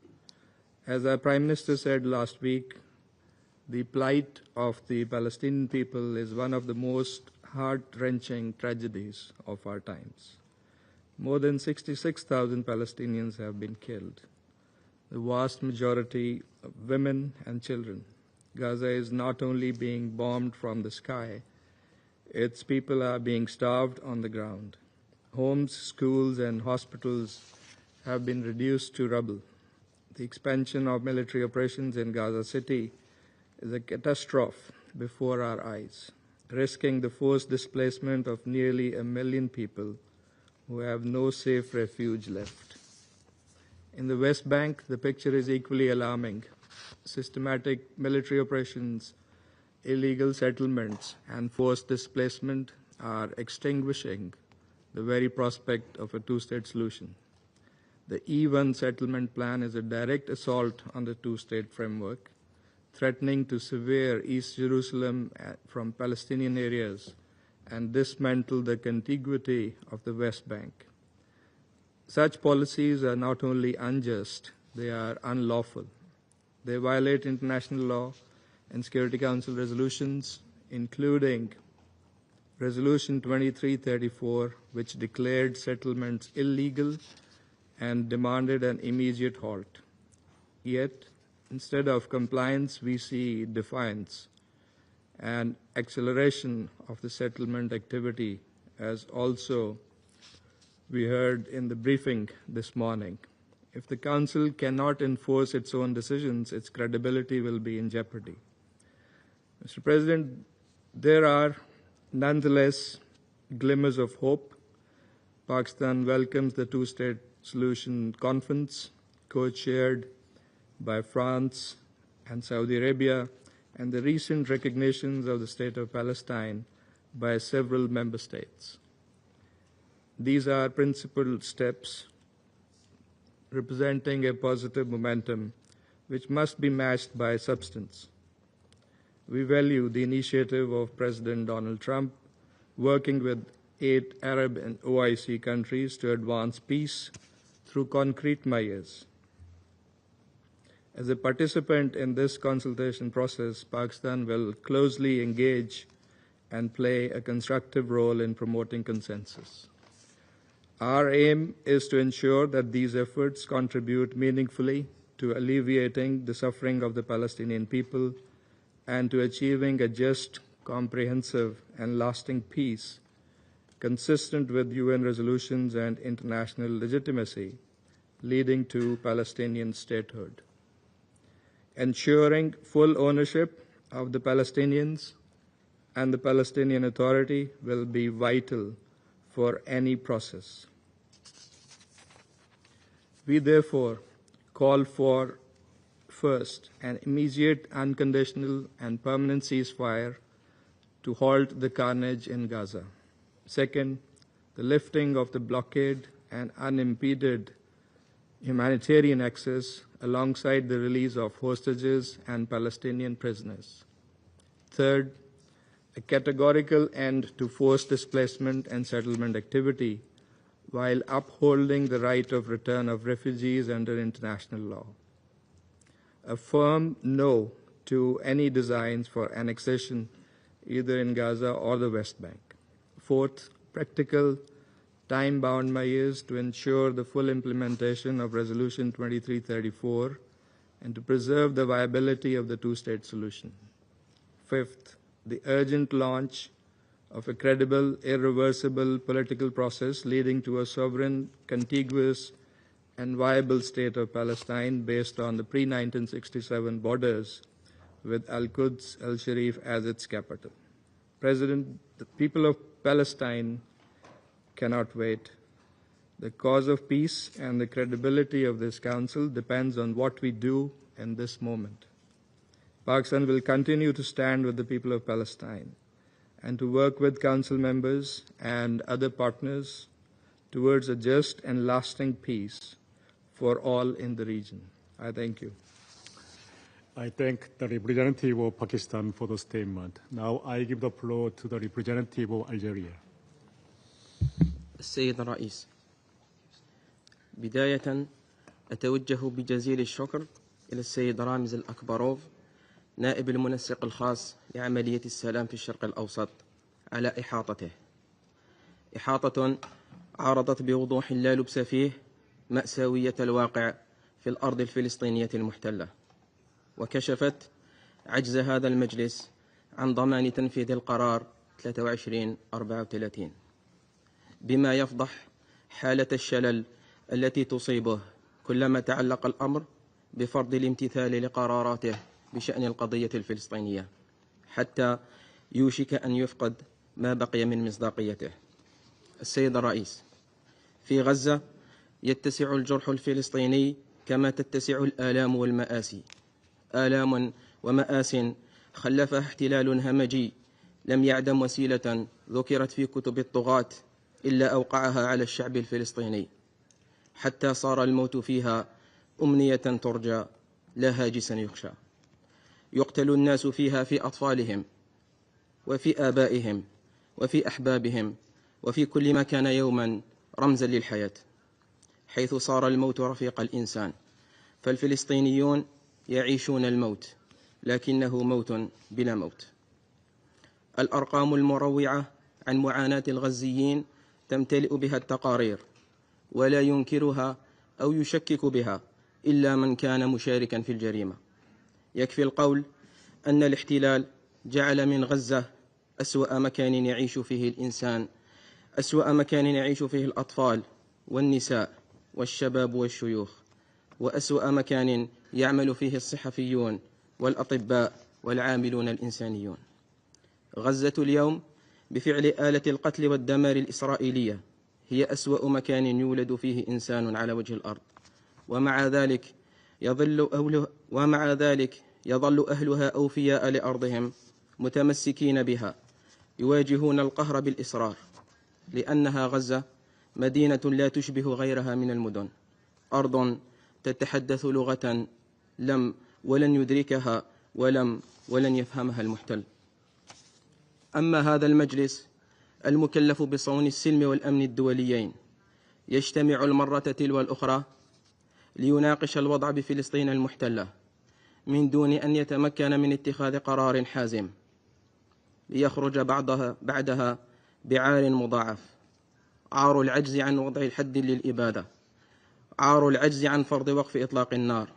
As our Prime Minister said last week, the plight of the Palestinian people is one of the most heart-wrenching tragedies of our times. More than 66,000 Palestinians have been killed, the vast majority of women and children. Gaza is not only being bombed from the sky, its people are being starved on the ground. Homes, schools, and hospitals have been reduced to rubble. The expansion of military operations in Gaza City is a catastrophe before our eyes, risking the forced displacement of nearly 1 million people who have no safe refuge left. In the West Bank, the picture is equally alarming. Systematic military operations, illegal settlements, and forced displacement are extinguishing the very prospect of a two-state solution. The E1 settlement plan is a direct assault on the two-state framework, threatening to sever East Jerusalem from Palestinian areas and dismantle the contiguity of the West Bank. Such policies are not only unjust, they are unlawful. They violate international law and Security Council resolutions, including Resolution 2334, which declared settlements illegal and demanded an immediate halt. Yet, Instead of compliance, we see defiance and acceleration of the settlement activity, as also we heard in the briefing this morning. If the Council cannot enforce its own decisions, its credibility will be in jeopardy. Mr. President, there are nonetheless glimmers of hope. Pakistan welcomes the two-state solution conference, co-chaired by France and Saudi Arabia, and the recent recognitions of the State of Palestine by several member states. These are principled steps representing a positive momentum which must be matched by substance. We value the initiative of President Donald Trump working with 8 Arab and OIC countries to advance peace through concrete measures. As a participant in this consultation process, Pakistan will closely engage and play a constructive role in promoting consensus. Our aim is to ensure that these efforts contribute meaningfully to alleviating the suffering of the Palestinian people and to achieving a just, comprehensive, and lasting peace consistent with UN resolutions and international legitimacy, leading to Palestinian statehood. Ensuring full ownership of the Palestinians and the Palestinian Authority will be vital for any process. We therefore call for, first, an immediate, unconditional, and permanent ceasefire to halt the carnage in Gaza. Second, the lifting of the blockade and unimpeded humanitarian access alongside the release of hostages and Palestinian prisoners. Third, a categorical end to forced displacement and settlement activity while upholding the right of return of refugees under international law. A firm no to any designs for annexation either in Gaza or the West Bank. Fourth, practical, time-bound measures to ensure the full implementation of Resolution 2334 and to preserve the viability of the two-state solution. Fifth, the urgent launch of a credible, irreversible political process leading to a sovereign, contiguous, and viable state of Palestine based on the pre-1967 borders with Al-Quds, Al-Sharif as its capital. President, the people of Palestine cannot wait. The cause of peace and the credibility of this Council depends on what we do in this moment. Pakistan will continue to stand with the people of Palestine and to work with Council members and other partners towards a just and lasting peace for all in the region. I thank you. I thank the representative of Pakistan for the statement. Now I give the floor to the representative of Algeria. السيد الرئيس، بداية أتوجه بجزيل الشكر إلى السيد رامز الأكبروف نائب المنسق الخاص لعملية السلام في الشرق الأوسط على إحاطة عارضت بوضوح لا لبس فيه مأساوية الواقع في الأرض الفلسطينية المحتلة، وكشفت عجز هذا المجلس عن ضمان تنفيذ القرار 2334 بما يفضح حالة الشلل التي تصيبه كلما تعلق الأمر بفرض الامتثال لقراراته بشأن القضية الفلسطينية حتى يوشك أن يفقد ما بقي من مصداقيته. السيد الرئيس، في غزة يتسع الجرح الفلسطيني كما تتسع الآلام والمآسي، آلام ومآس خلفها احتلال همجي لم يعدم وسيلة ذكرت في كتب الطغاة إلا أوقعها على الشعب الفلسطيني حتى صار الموت فيها أمنية ترجى لا هاجسا يخشى. يقتل الناس فيها في أطفالهم وفي آبائهم وفي أحبابهم وفي كل ما كان يوما رمزا للحياة، حيث صار الموت رفيق الإنسان. فالفلسطينيون يعيشون الموت لكنه موت بلا موت. الأرقام المروعة عن معاناة الغزيين تمتلئ بها التقارير، ولا ينكرها أو يشكك بها إلا من كان مشاركا في الجريمة. يكفي القول أن الاحتلال جعل من غزة أسوأ مكان يعيش فيه الإنسان، أسوأ مكان يعيش فيه الأطفال والنساء والشباب والشيوخ، وأسوأ مكان يعمل فيه الصحفيون والأطباء والعاملون الإنسانيون. غزة اليوم بفعل آلة القتل والدمار الإسرائيلية هي أسوأ مكان يولد فيه إنسان على وجه الأرض، ومع ذلك يظل أهلها أوفياء لأرضهم متمسكين بها، يواجهون القهر بالإصرار، لأنها غزة مدينة لا تشبه غيرها من المدن، أرض تتحدث لغة ولن يدركها ولن يفهمها المحتل. أما هذا المجلس المكلف بصون السلم والأمن الدوليين يجتمع المرة تلو الأخرى ليناقش الوضع بفلسطين المحتلة من دون أن يتمكن من اتخاذ قرار حازم، ليخرج بعدها بعار مضاعف: عار العجز عن وضع الحد للإبادة، عار العجز عن فرض وقف إطلاق النار،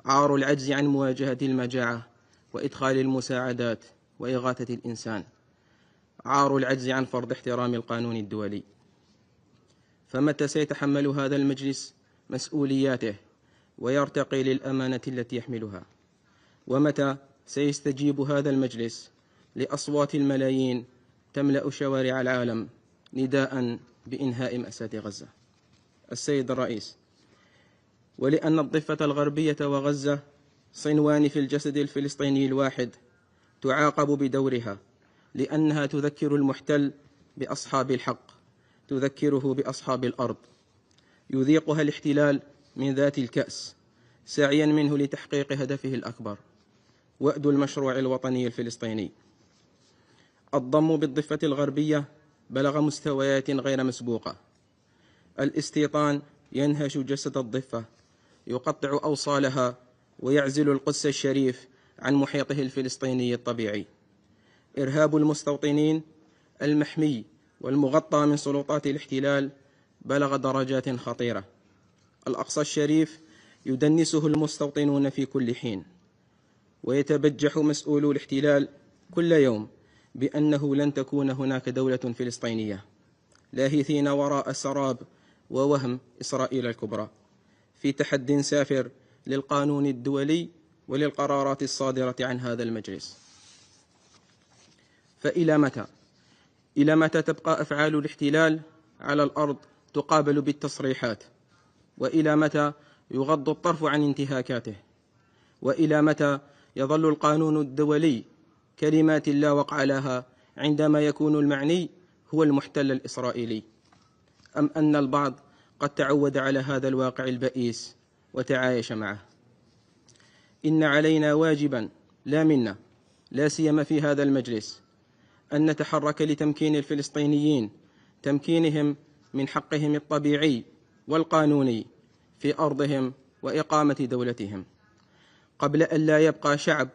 عار العجز عن مواجهة المجاعة وإدخال المساعدات وإغاثة الإنسان، عار العجز عن فرض احترام القانون الدولي. فمتى سيتحمل هذا المجلس مسؤولياته ويرتقي للأمانة التي يحملها؟ ومتى سيستجيب هذا المجلس لأصوات الملايين تملأ شوارع العالم نداء بإنهاء مأساة غزة؟ السيد الرئيس، ولأن الضفة الغربية وغزة صنوان في الجسد الفلسطيني الواحد، تعاقب بدورها لأنها تذكر المحتل بأصحاب الحق، تذكره بأصحاب الأرض، يذيقها الاحتلال من ذات الكأس سعيا منه لتحقيق هدفه الأكبر: وأد المشروع الوطني الفلسطيني. الضم بالضفة الغربية بلغ مستويات غير مسبوقة. الاستيطان ينهش جسد الضفة، يقطع أوصالها ويعزل القدس الشريف عن محيطه الفلسطيني الطبيعي. إرهاب المستوطنين المحمي والمغطى من سلطات الاحتلال بلغ درجات خطيرة. الأقصى الشريف يدنسه المستوطنون في كل حين، ويتبجح مسؤولو الاحتلال كل يوم بأنه لن تكون هناك دولة فلسطينية، لاهثين وراء سراب ووهم إسرائيل الكبرى، في تحد سافر للقانون الدولي وللقرارات الصادرة عن هذا المجلس. فإلى متى؟ إلى متى تبقى أفعال الاحتلال على الأرض تقابل بالتصريحات؟ وإلى متى يغض الطرف عن انتهاكاته؟ وإلى متى يظل القانون الدولي كلمات لا وقع لها عندما يكون المعني هو المحتل الإسرائيلي؟ أم أن البعض قد تعود على هذا الواقع البئيس وتعايش معه؟ إن علينا واجبا لا منا، لا سيما في هذا المجلس، أن نتحرك لتمكين الفلسطينيين، تمكينهم من حقهم الطبيعي والقانوني في أرضهم وإقامة دولتهم، قبل أن لا يبقى شعب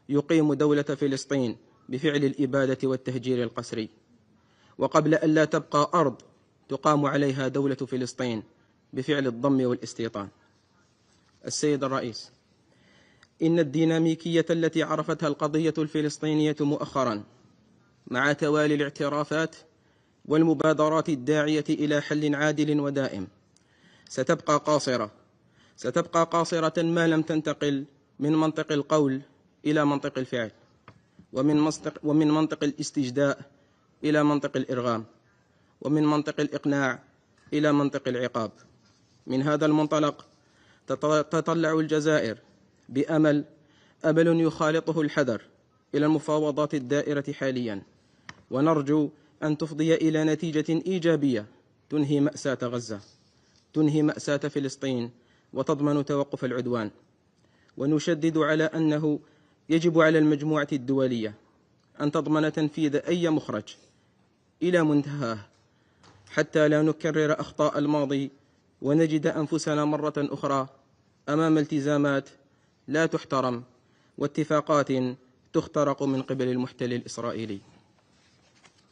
يقيم دولة فلسطين بفعل الإبادة والتهجير القسري، وقبل أن لا تبقى أرض تقام عليها دولة فلسطين بفعل الضم والاستيطان. السيد الرئيس، إن الديناميكية التي عرفتها القضية الفلسطينية مؤخرا مع توالي الاعترافات والمبادرات الداعية إلى حل عادل ودائم ستبقى قاصرة ما لم تنتقل من منطق القول إلى منطق الفعل، ومن منطق الاستجداء إلى منطق الإرغام، ومن منطق الإقناع إلى منطق العقاب. من هذا المنطلق تطلع الجزائر بأمل يخالطه الحذر إلى المفاوضات الدائرة حاليا، ونرجو أن تفضي إلى نتيجة إيجابية تنهي مأساة غزة، تنهي مأساة فلسطين، وتضمن توقف العدوان. ونشدد على أنه يجب على المجموعة الدولية أن تضمن تنفيذ أي مخرج إلى منتهاه، حتى لا نكرر أخطاء الماضي ونجد أنفسنا مرة أخرى أمام التزامات لا تحترم واتفاقات تخترق من قبل المحتل الإسرائيلي.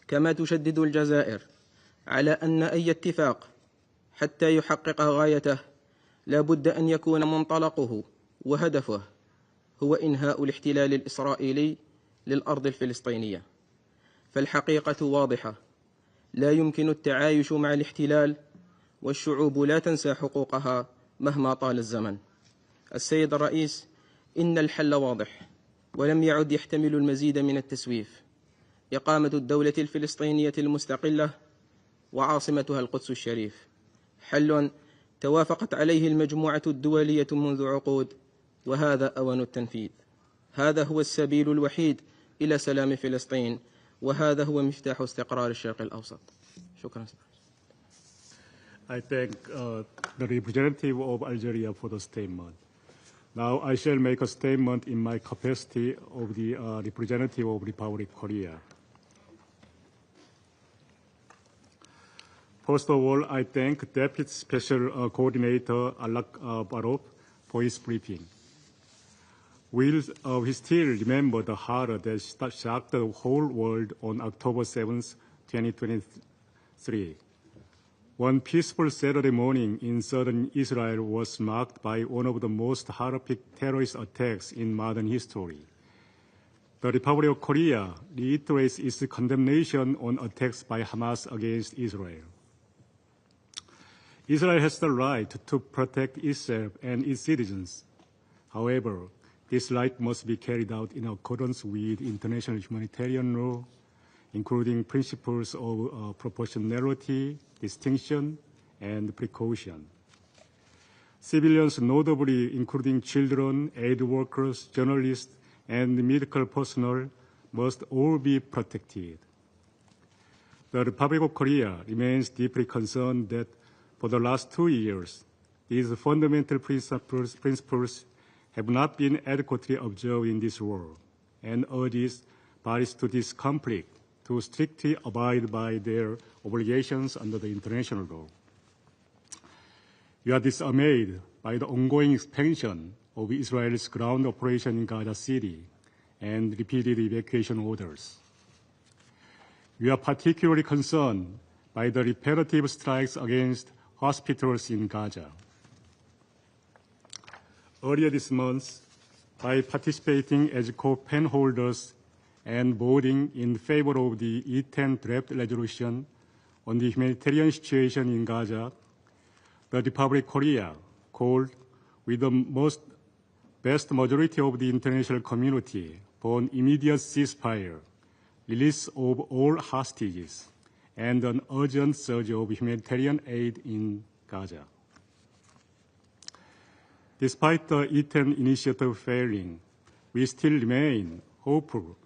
كما تشدد الجزائر على أن أي اتفاق حتى يحقق غايته لا بد أن يكون منطلقه وهدفه هو إنهاء الاحتلال الإسرائيلي للأرض الفلسطينية. فالحقيقة واضحة، لا يمكن التعايش مع الاحتلال، والشعوب لا تنسى حقوقها مهما طال الزمن. السيد الرئيس، إن الحل واضح ولم يعد يحتمل المزيد من التسويف: إقامة الدولة الفلسطينية المستقلة وعاصمتها القدس الشريف. حل توافقت عليه المجموعة الدولية منذ عقود، وهذا أوان التنفيذ. هذا هو السبيل الوحيد إلى سلام فلسطين، وهذا هو مفتاح استقرار الشرق الأوسط. شكرا. I thank the representative of Algeria for the statement. Now I shall make a statement in my capacity of the representative of Republic of Korea. First of all, I thank Deputy Special Coordinator Alak Barov for his briefing. We still remember the horror that shocked the whole world on October 7th, 2023. One peaceful Saturday morning in southern Israel was marked by one of the most horrific terrorist attacks in modern history. The Republic of Korea reiterates its condemnation on attacks by Hamas against Israel. Israel has the right to protect itself and its citizens. However, this right must be carried out in accordance with international humanitarian law, including principles of proportionality, distinction, and precaution. Civilians, notably including children, aid workers, journalists, and medical personnel, must all be protected. The Republic of Korea remains deeply concerned that for the last 2 years, these fundamental principles have not been adequately observed in this war, and urges parties to this conflict to strictly abide by their obligations under the international law. We are dismayed by the ongoing expansion of Israel's ground operation in Gaza City and repeated evacuation orders. We are particularly concerned by the repetitive strikes against hospitals in Gaza. Earlier this month, by participating as co-pen holders and voting in favor of the E10 draft resolution on the humanitarian situation in Gaza, the Republic of Korea called with the vast majority of the international community for an immediate ceasefire, release of all hostages, and an urgent surge of humanitarian aid in Gaza. Despite the E10 initiative failing, we still remain hopeful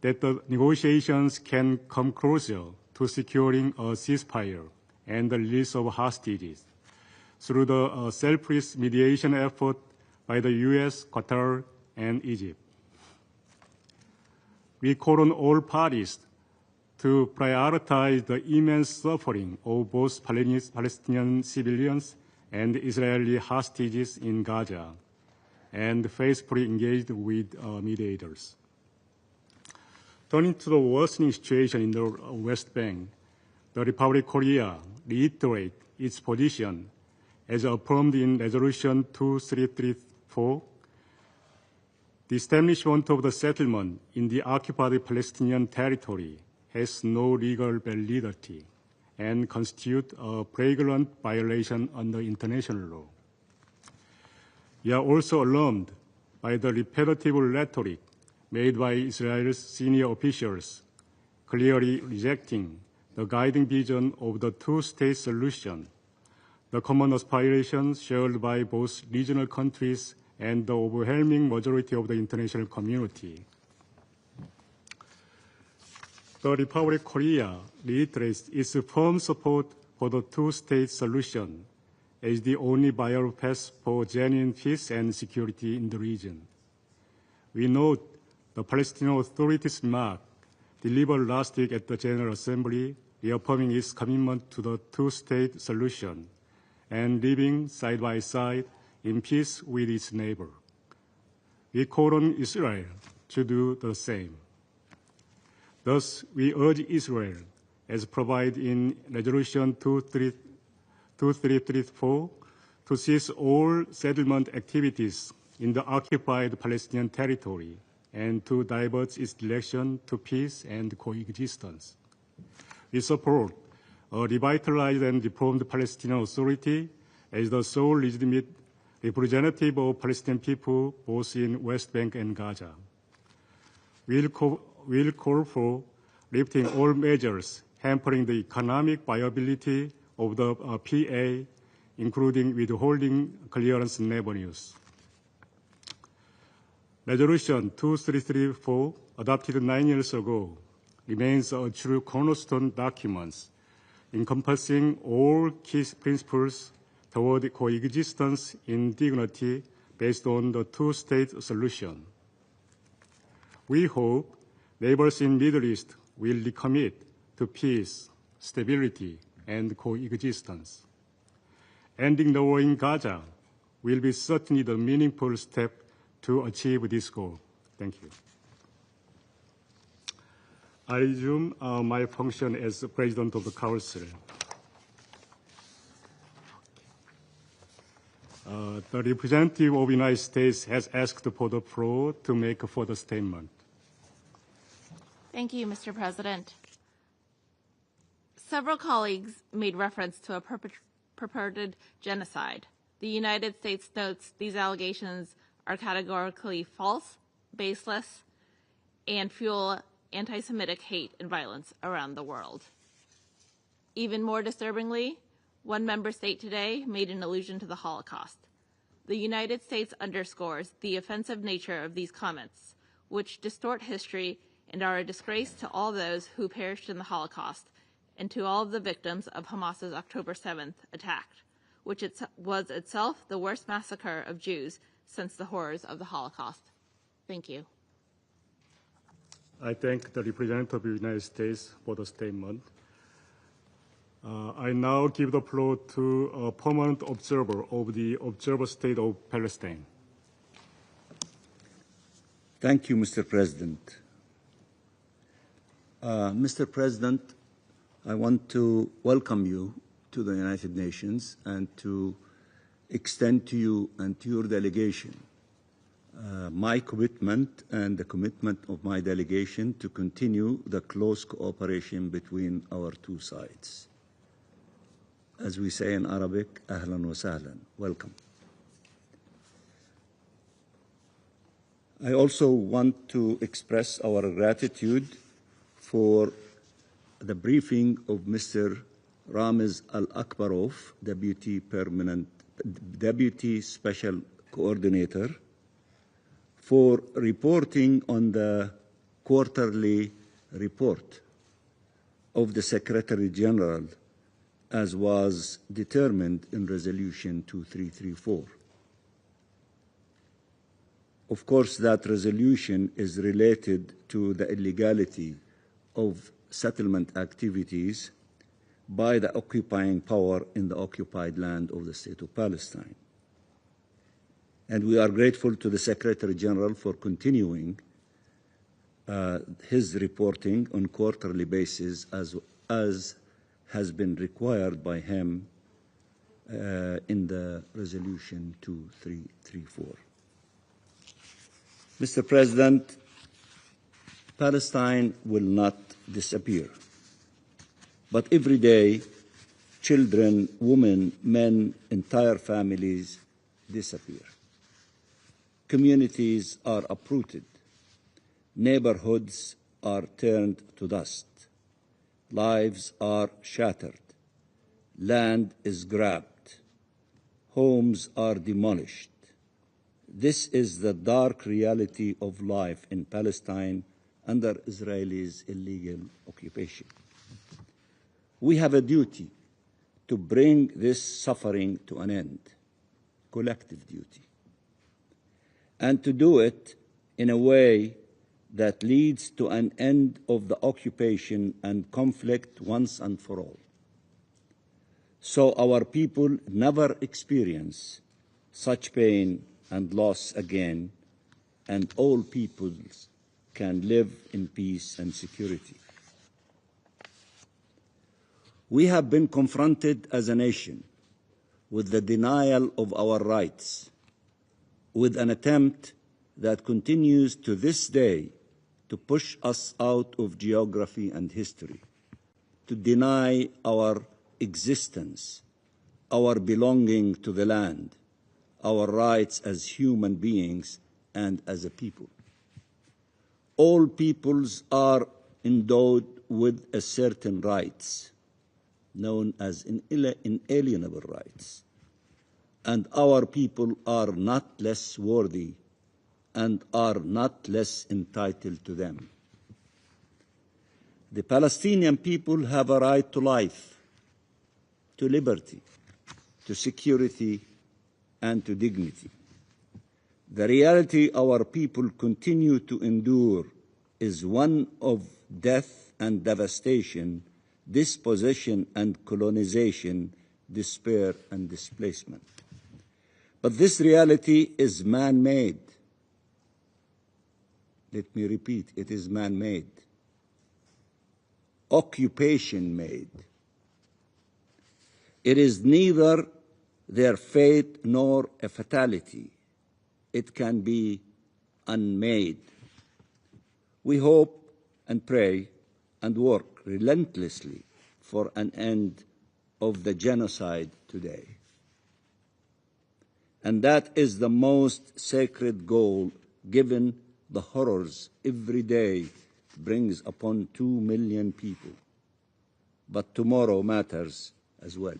that the negotiations can come closer to securing a ceasefire and the release of hostages through the selfless mediation effort by the U.S., Qatar, and Egypt. We call on all parties to prioritize the immense suffering of both Palestinian civilians and Israeli hostages in Gaza, and faithfully engaged with mediators. Turning to the worsening situation in the West Bank, the Republic of Korea reiterates its position as affirmed in Resolution 2334. The establishment of the settlement in the occupied Palestinian territory has no legal validity and constitute a flagrant violation under international law. We are also alarmed by the repetitive rhetoric made by Israel's senior officials, clearly rejecting the guiding vision of the two-state solution, the common aspirations shared by both regional countries and the overwhelming majority of the international community. The Republic of Korea reiterates its firm support for the two-state solution as the only viable path for genuine peace and security in the region. We note the Palestinian Authority's remark delivered last week at the General Assembly, reaffirming its commitment to the two-state solution and living side by side in peace with its neighbor. We call on Israel to do the same. Thus, we urge Israel, as provided in Resolution 2334, to cease all settlement activities in the occupied Palestinian territory and to divert its direction to peace and coexistence. We support a revitalized and reformed Palestinian Authority as the sole legitimate representative of Palestinian people both in West Bank and Gaza. We'll call for lifting all measures hampering the economic viability of the PA, including withholding clearance revenues. Resolution 2334, adopted 9 years ago, remains a true cornerstone document encompassing all key principles toward coexistence in dignity based on the two-state solution. We hope neighbors in the Middle East will recommit to peace, stability, and coexistence. Ending the war in Gaza will be certainly the meaningful step to achieve this goal. Thank you. I resume my function as President of the Council. The representative of the United States has asked for the floor to make a further statement. Thank you, Mr. President. Several colleagues made reference to a purported genocide. The United States notes these allegations are categorically false, baseless, and fuel anti-Semitic hate and violence around the world. Even more disturbingly, one member state today made an allusion to the Holocaust. The United States underscores the offensive nature of these comments, which distort history and are a disgrace to all those who perished in the Holocaust and to all of the victims of Hamas's October 7th attack, which was itself the worst massacre of Jews since the horrors of the Holocaust. Thank you. I thank the representative of the United States for the statement. I now give the floor to a permanent observer of the Observer State of Palestine. Thank you, Mr. President. Mr. President, I want to welcome you to the United Nations and to extend to you and to your delegation my commitment and the commitment of my delegation to continue the close cooperation between our two sides. As we say in Arabic, ahlan wa sahlan, welcome. I also want to express our gratitude for the briefing of Mr. Ramiz Al-Akbarov, Deputy Special Coordinator, for reporting on the quarterly report of the Secretary General as was determined in Resolution 2334. Of course, that resolution is related to the illegality of settlement activities by the occupying power in the occupied land of the State of Palestine. And we are grateful to the Secretary General for continuing his reporting on quarterly basis as has been required by him in the Resolution 2334. Mr. President, Palestine will not disappear. But every day, children, women, men, entire families disappear. Communities are uprooted. Neighborhoods are turned to dust. Lives are shattered. Land is grabbed. Homes are demolished. This is the dark reality of life in Palestine under Israel's illegal occupation. We have a duty to bring this suffering to an end, collective duty, and to do it in a way that leads to an end of the occupation and conflict once and for all, so our people never experience such pain and loss again, and all peoples can live in peace and security. We have been confronted as a nation with the denial of our rights, with an attempt that continues to this day to push us out of geography and history, to deny our existence, our belonging to the land, our rights as human beings and as a people. All peoples are endowed with a certain rights, known as inalienable rights, and our people are not less worthy and are not less entitled to them. The Palestinian people have a right to life, to liberty, to security, and to dignity. The reality our people continue to endure is one of death and devastation, dispossession and colonization, despair and displacement. But this reality is man-made. Let me repeat, it is man-made. Occupation-made. It is neither their fate nor a fatality. It can be unmade. We hope and pray and work relentlessly for an end of the genocide today. And that is the most sacred goal, given the horrors every day brings upon 2 million people. But tomorrow matters as well.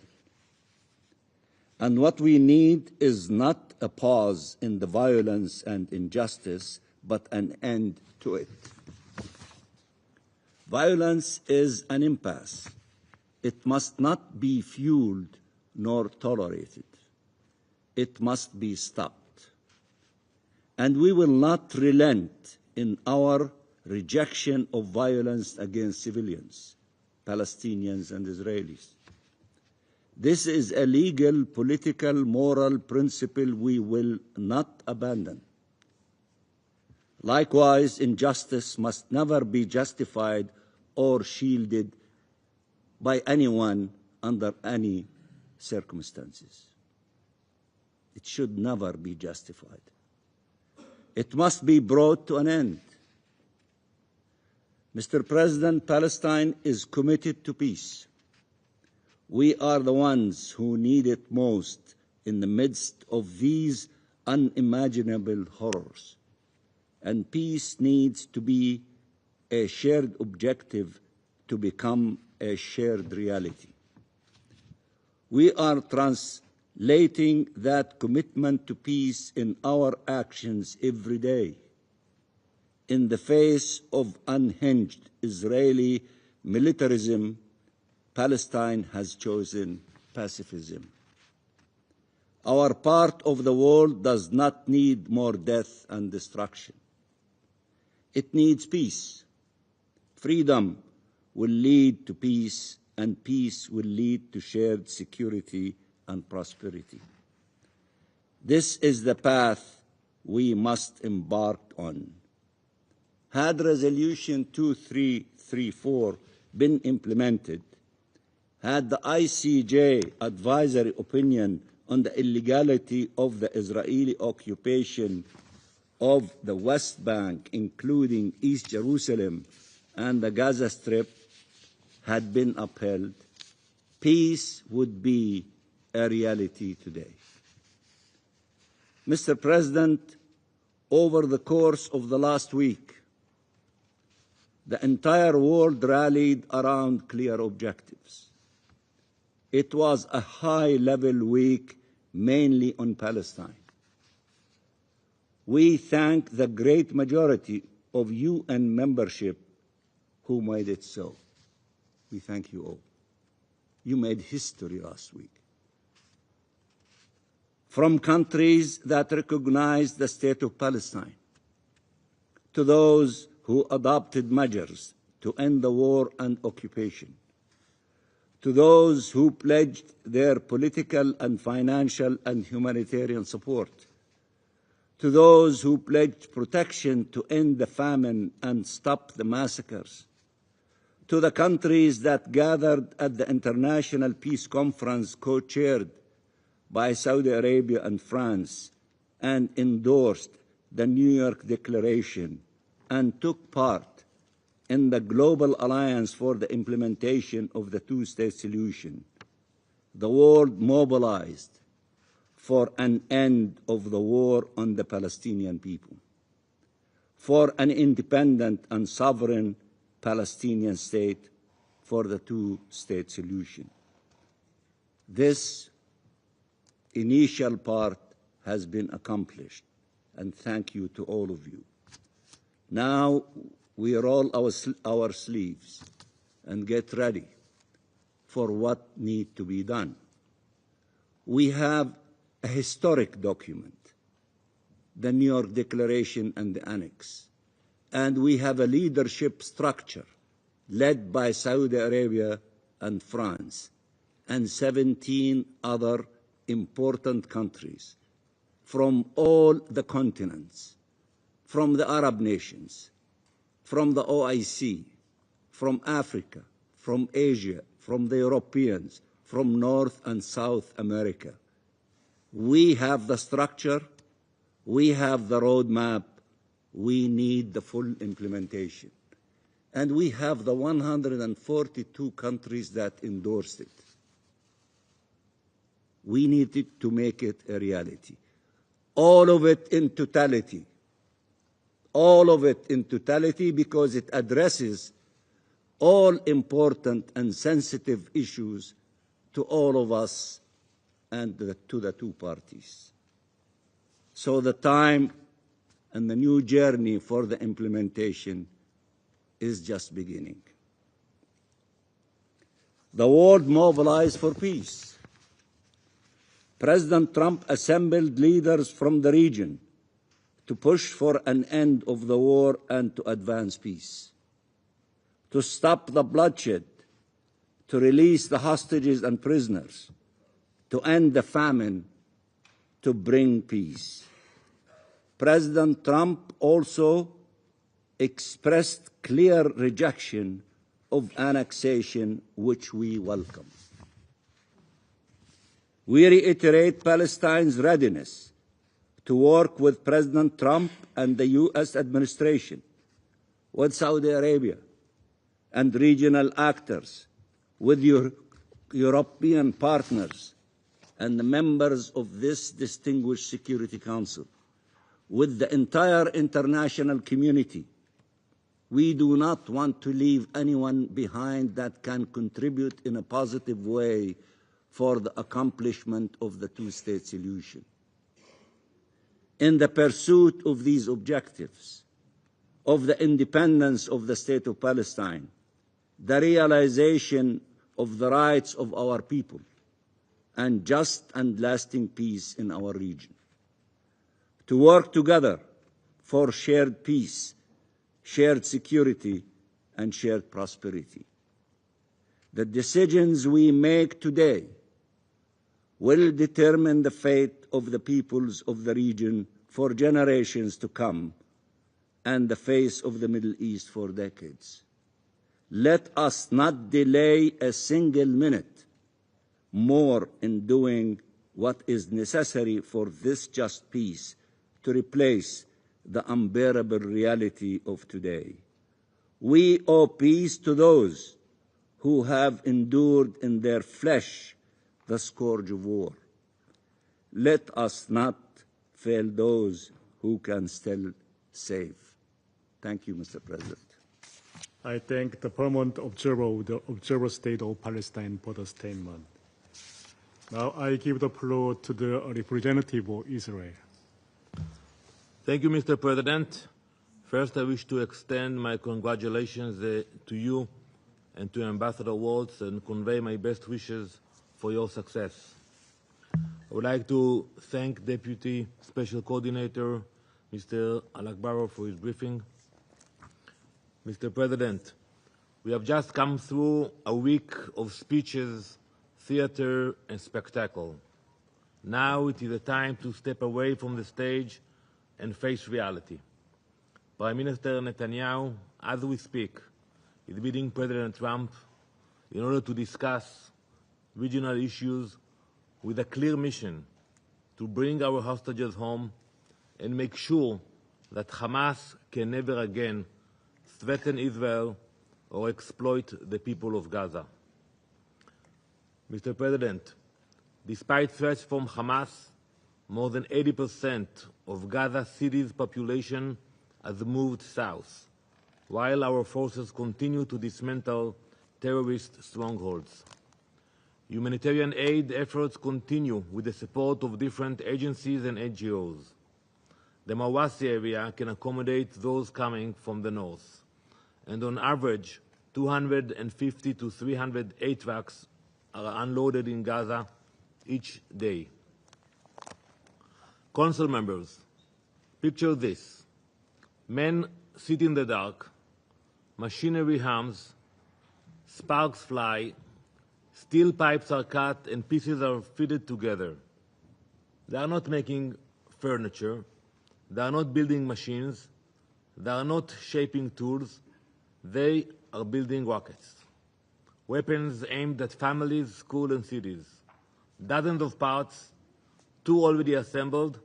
And what we need is not a pause in the violence and injustice, but an end to it. Violence is an impasse. It must not be fueled nor tolerated. It must be stopped. And we will not relent in our rejection of violence against civilians, Palestinians and Israelis. This is a legal, political, moral principle we will not abandon. Likewise, injustice must never be justified or shielded by anyone under any circumstances. It should never be justified. It must be brought to an end. Mr. President, Palestine is committed to peace. We are the ones who need it most in the midst of these unimaginable horrors. And peace needs to be a shared objective to become a shared reality. We are translating that commitment to peace in our actions every day. In the face of unhinged Israeli militarism, Palestine has chosen pacifism. Our part of the world does not need more death and destruction. It needs peace. Freedom will lead to peace, and peace will lead to shared security and prosperity. This is the path we must embark on. Had Resolution 2334 been implemented, had the ICJ advisory opinion on the illegality of the Israeli occupation of the West Bank, including East Jerusalem and the Gaza Strip, had been upheld, peace would be a reality today. Mr. President, over the course of the last week, the entire world rallied around clear objectives. It was a high-level week, mainly on Palestine. We thank the great majority of UN membership who made it so. We thank you all. You made history last week. From countries that recognized the state of Palestine, to those who adopted measures to end the war and occupation, to those who pledged their political and financial and humanitarian support, to those who pledged protection to end the famine and stop the massacres, to the countries that gathered at the International Peace Conference co-chaired by Saudi Arabia and France, and endorsed the New York Declaration and took part in the Global Alliance for the Implementation of the Two-State Solution, the world mobilized for an end of the war on the Palestinian people, for an independent and sovereign Palestinian state, for the two-state solution. This initial part has been accomplished, and thank you to all of you. Now we roll our sleeves and get ready for what needs to be done. We have a historic document, the New York Declaration and the Annex, and we have a leadership structure led by Saudi Arabia and France and 17 other important countries from all the continents, from the Arab nations, from the OIC, from Africa, from Asia, from the Europeans, from North and South America. We have the structure, we have the roadmap, we need the full implementation. And we have the 142 countries that endorsed it. We needed to make it a reality. All of it in totality. All of it in totality, because it addresses all important and sensitive issues to all of us and to the two parties. So the time and the new journey for the implementation is just beginning. The world mobilized for peace. President Trump assembled leaders from the region to push for an end of the war and to advance peace, to stop the bloodshed, to release the hostages and prisoners, to end the famine, to bring peace. President Trump also expressed clear rejection of annexation, which we welcome. We reiterate Palestine's readiness to work with President Trump and the U.S. administration, with Saudi Arabia and regional actors, with European partners and the members of this distinguished Security Council, with the entire international community. We do not want to leave anyone behind that can contribute in a positive way for the accomplishment of the two-state solution. In the pursuit of these objectives, of the independence of the State of Palestine, the realization of the rights of our people, and just and lasting peace in our region. To work together for shared peace, shared security, and shared prosperity. The decisions we make today will determine the fate of the peoples of the region for generations to come and the face of the Middle East for decades. Let us not delay a single minute more in doing what is necessary for this just peace to replace the unbearable reality of today. We owe peace to those who have endured in their flesh the scourge of war. Let us not fail those who can still save. Thank you, Mr. President. I thank the permanent observer of the Observer State of Palestine for the statement. Now I give the floor to the representative of Israel. Thank you, Mr. President. First, I wish to extend my congratulations to you and to Ambassador Waltz and convey my best wishes for your success. I would like to thank Deputy Special Coordinator, Mr. Alakbarov, for his briefing. Mr. President, we have just come through a week of speeches, theater, and spectacle. Now it is a time to step away from the stage and face reality. Prime Minister Netanyahu, as we speak, is meeting President Trump in order to discuss regional issues with a clear mission to bring our hostages home and make sure that Hamas can never again threaten Israel or exploit the people of Gaza. Mr. President, despite threats from Hamas, more than 80% of Gaza City's population has moved south, while our forces continue to dismantle terrorist strongholds. Humanitarian aid efforts continue with the support of different agencies and NGOs. The Mawasi area can accommodate those coming from the north, and on average, 250 to 300 aid trucks are unloaded in Gaza each day. Council members, picture this. Men sit in the dark, machinery hums, sparks fly, steel pipes are cut and pieces are fitted together. They are not making furniture, they are not building machines, they are not shaping tools, they are building rockets. Weapons aimed at families, schools and cities. Dozens of parts, 2 already assembled,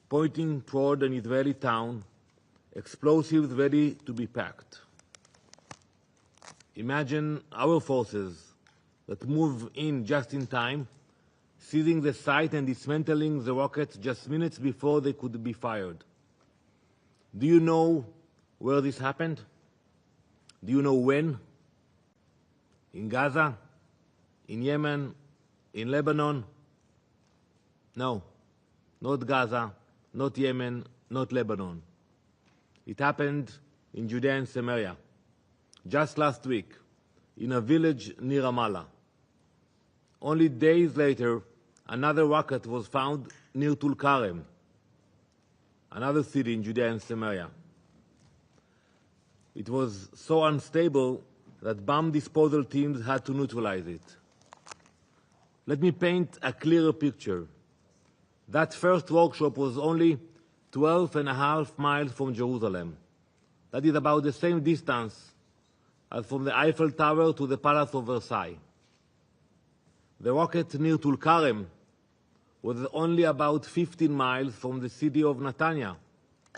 pointing toward an Israeli town, explosives ready to be packed. Imagine our forces that move in just in time, seizing the site and dismantling the rockets just minutes before they could be fired. Do you know where this happened? Do you know when? In Gaza? In Yemen? In Lebanon? No, not Gaza, not Yemen, not Lebanon. It happened in Judea and Samaria, just last week, in a village near Ramallah. Only days later, another rocket was found near Tulkarem, another city in Judea and Samaria. It was so unstable that bomb disposal teams had to neutralize it. Let me paint a clearer picture. That first workshop was only 12.5 miles from Jerusalem. That is about the same distance as from the Eiffel Tower to the Palace of Versailles. The rocket near Tulkarem was only about 15 miles from the city of Netanya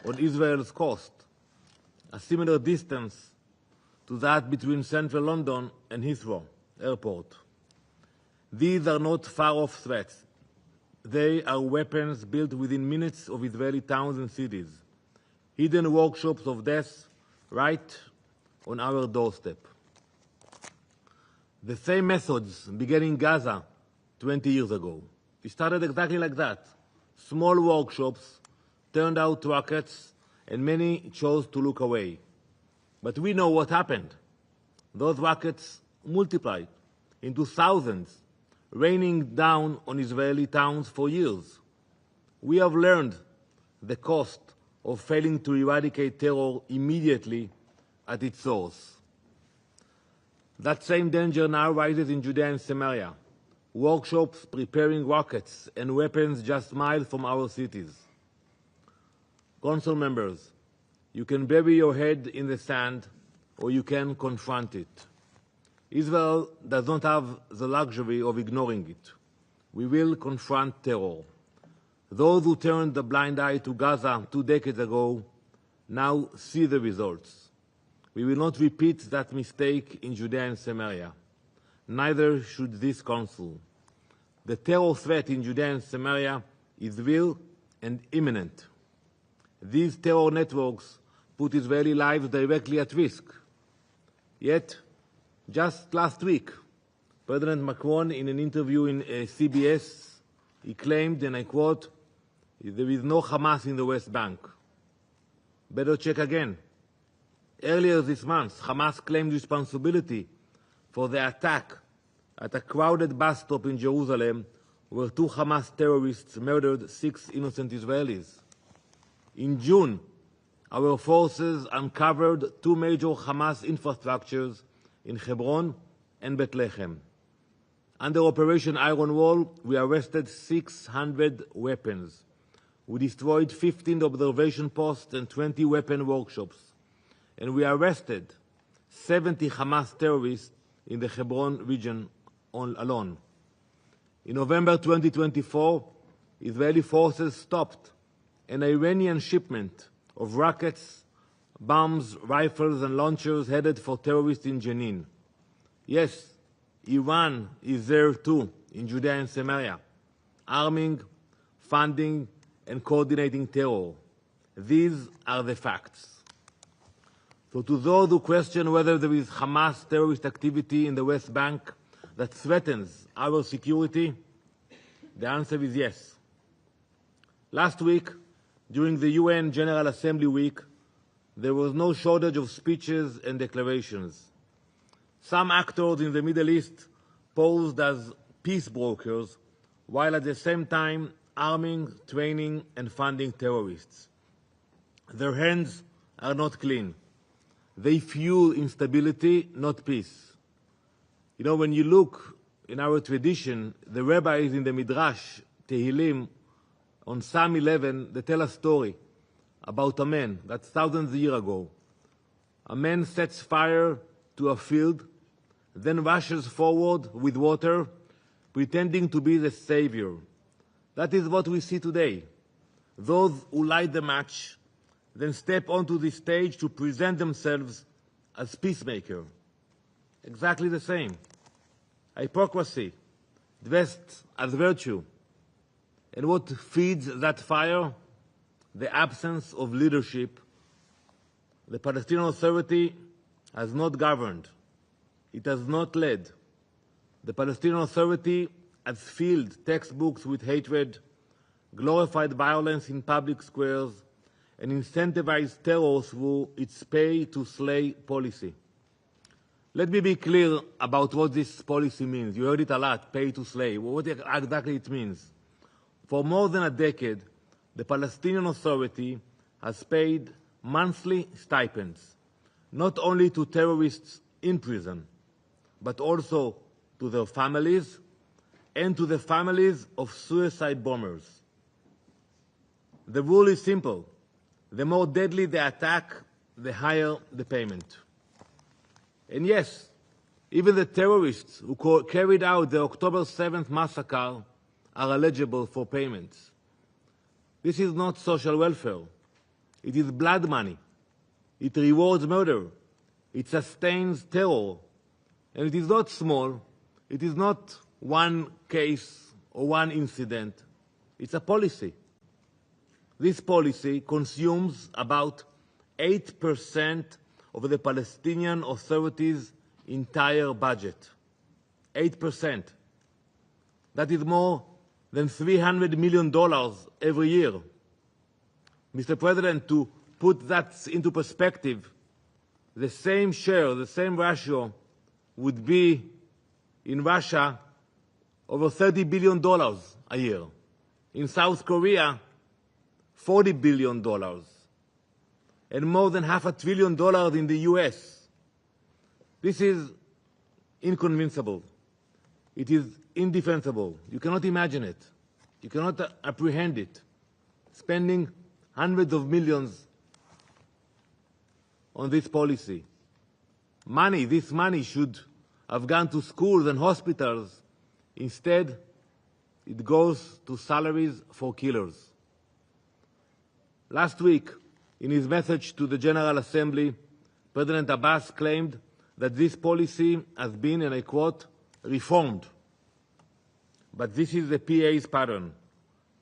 on Israel's coast, a similar distance to that between central London and Heathrow Airport. These are not far-off threats. They are weapons built within minutes of Israeli towns and cities, hidden workshops of death right on our doorstep. The same methods began in Gaza 20 years ago. It started exactly like that. Small workshops turned out rockets, and many chose to look away. But we know what happened. Those rockets multiplied into thousands, raining down on Israeli towns for years. We have learned the cost of failing to eradicate terror immediately at its source. That same danger now rises in Judea and Samaria, workshops preparing rockets and weapons just miles from our cities. Council members, you can bury your head in the sand or you can confront it. Israel does not have the luxury of ignoring it. We will confront terror. Those who turned a blind eye to Gaza 2 decades ago now see the results. We will not repeat that mistake in Judea and Samaria. Neither should this council. The terror threat in Judea and Samaria is real and imminent. These terror networks put Israeli lives directly at risk. Yet, just last week, President Macron, in an interview in CBS, he claimed, and I quote, "There is no Hamas in the West Bank." Better check again. Earlier this month, Hamas claimed responsibility for the attack at a crowded bus stop in Jerusalem where 2 Hamas terrorists murdered 6 innocent Israelis. In June, our forces uncovered 2 major Hamas infrastructures in Hebron and Bethlehem. Under Operation Iron Wall, we arrested 600 weapons. We destroyed 15 observation posts and 20 weapon workshops. And we arrested 70 Hamas terrorists in the Hebron region alone. In November 2024, Israeli forces stopped an Iranian shipment of rockets, bombs, rifles, and launchers headed for terrorists in Jenin. Yes, Iran is there too, in Judea and Samaria, arming, funding, and coordinating terror. These are the facts. So to those who question whether there is Hamas terrorist activity in the West Bank that threatens our security, the answer is yes. Last week, during the UN General Assembly week, there was no shortage of speeches and declarations. Some actors in the Middle East posed as peace brokers, while at the same time arming, training, and funding terrorists. Their hands are not clean. They fuel instability, not peace. You know, when you look in our tradition, the rabbis in the Midrash, Tehillim, on Psalm 11, they tell a story about a man, that's thousands of years ago. A man sets fire to a field, then rushes forward with water, pretending to be the savior. That is what we see today. Those who light the match, then step onto the stage to present themselves as peacemaker. Exactly the same. Hypocrisy, dressed as virtue. And what feeds that fire? The absence of leadership. The Palestinian Authority has not governed. It has not led. The Palestinian Authority has filled textbooks with hatred, glorified violence in public squares, and incentivized terror through its pay-to-slay policy. Let me be clear about what this policy means. You heard it a lot, pay-to-slay. What exactly it means? For more than a decade, the Palestinian Authority has paid monthly stipends, not only to terrorists in prison, but also to their families and to the families of suicide bombers. The rule is simple. The more deadly the attack, the higher the payment. And yes, even the terrorists who carried out the October 7th massacre are eligible for payments. This is not social welfare. It is blood money. It rewards murder. It sustains terror. And it is not small. It is not one case or one incident. It's a policy. This policy consumes about 8% of the Palestinian Authority's entire budget. 8%. That is more than $300 million every year. Mr. President, to put that into perspective, the same share, the same ratio would be in Russia over $30 billion a year. In South Korea, $40 billion. And more than $500 billion in the US. This is inconceivable. It is indefensible. You cannot imagine it. You cannot apprehend it. Spending hundreds of millions on this policy. This money should have gone to schools and hospitals. Instead, it goes to salaries for killers. Last week, in his message to the General Assembly, President Abbas claimed that this policy has been, and I quote, reformed. But this is the PA's pattern.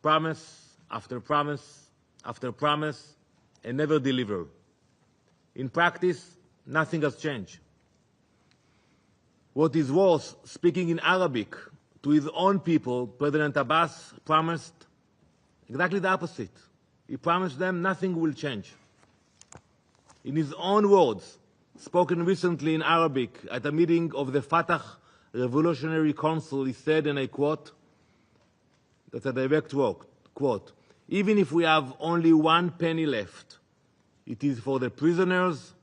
Promise after promise after promise, and never deliver. In practice, nothing has changed. What is worse, speaking in Arabic to his own people, President Abbas promised exactly the opposite. He promised them nothing will change. In his own words, spoken recently in Arabic at a meeting of the Fatah Revolutionary Council, he said, and I quote, that's a direct quote, even if we have only 1 penny left, it is for the prisoners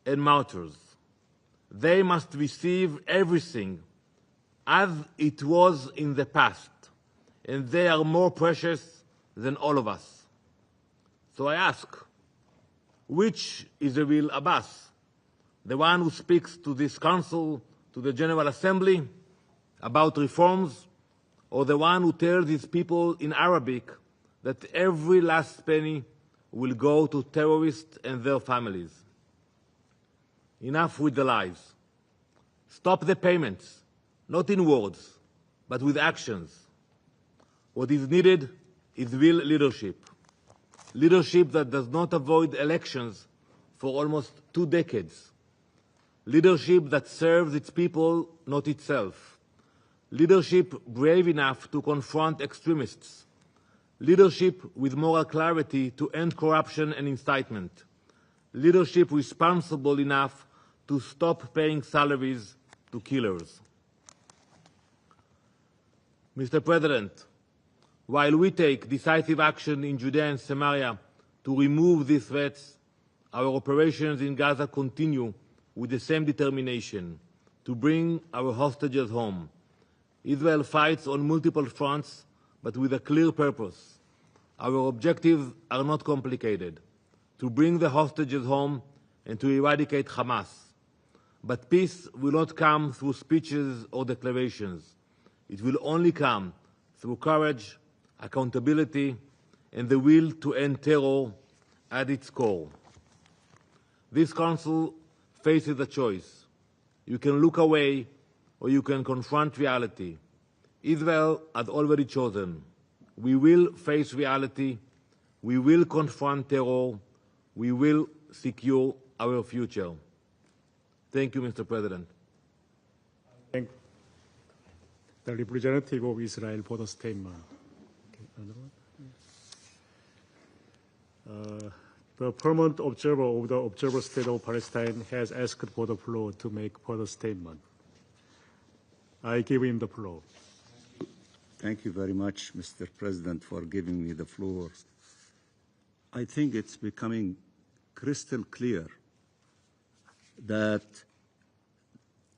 and martyrs. They must receive everything as it was in the past, and they are more precious than all of us. So I ask, which is the real Abbas? The one who speaks to this council, to the General Assembly, about reforms, or the one who tells his people in Arabic that every last penny will go to terrorists and their families. Enough with the lies. Stop the payments, not in words, but with actions. What is needed is real leadership. Leadership that does not avoid elections for almost 2 decades. Leadership that serves its people, not itself. Leadership brave enough to confront extremists. Leadership with moral clarity to end corruption and incitement. Leadership responsible enough to stop paying salaries to killers. Mr. President, while we take decisive action in Judea and Samaria to remove these threats, our operations in Gaza continue with the same determination to bring our hostages home. Israel fights on multiple fronts, but with a clear purpose. Our objectives are not complicated: to bring the hostages home and to eradicate Hamas. But peace will not come through speeches or declarations. It will only come through courage, accountability, and the will to end terror at its core. This Council faces a choice. You can look away or you can confront reality. Israel has already chosen. We will face reality. We will confront terror. We will secure our future. Thank you, Mr. President. Thank the representative of Israel for the statement. The permanent observer of the Observer State of Palestine has asked for the floor to make further statement. I give him the floor. Thank you very much, Mr. President, for giving me the floor. I think it's becoming crystal clear that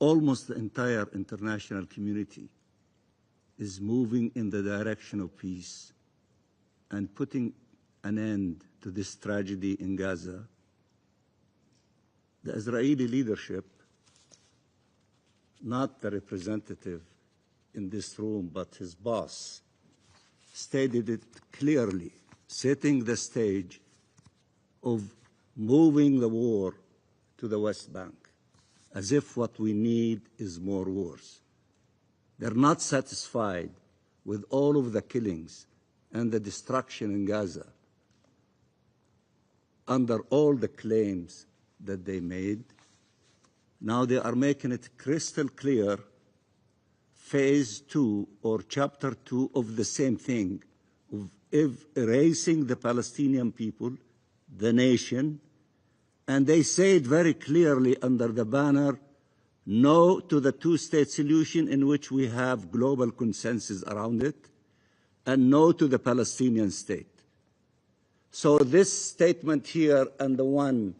almost the entire international community is moving in the direction of peace and putting an end to this tragedy in Gaza. The Israeli leadership, not the representative in this room, but his boss, stated it clearly, setting the stage of moving the war to the West Bank, as if what we need is more wars. They're not satisfied with all of the killings and the destruction in Gaza under all the claims that they made. Now they are making it crystal clear, phase 2 or chapter 2 of the same thing, of erasing the Palestinian people, the nation, and they say it very clearly under the banner, no to the two-state solution in which we have global consensus around it, and no to the Palestinian state. So this statement here and the one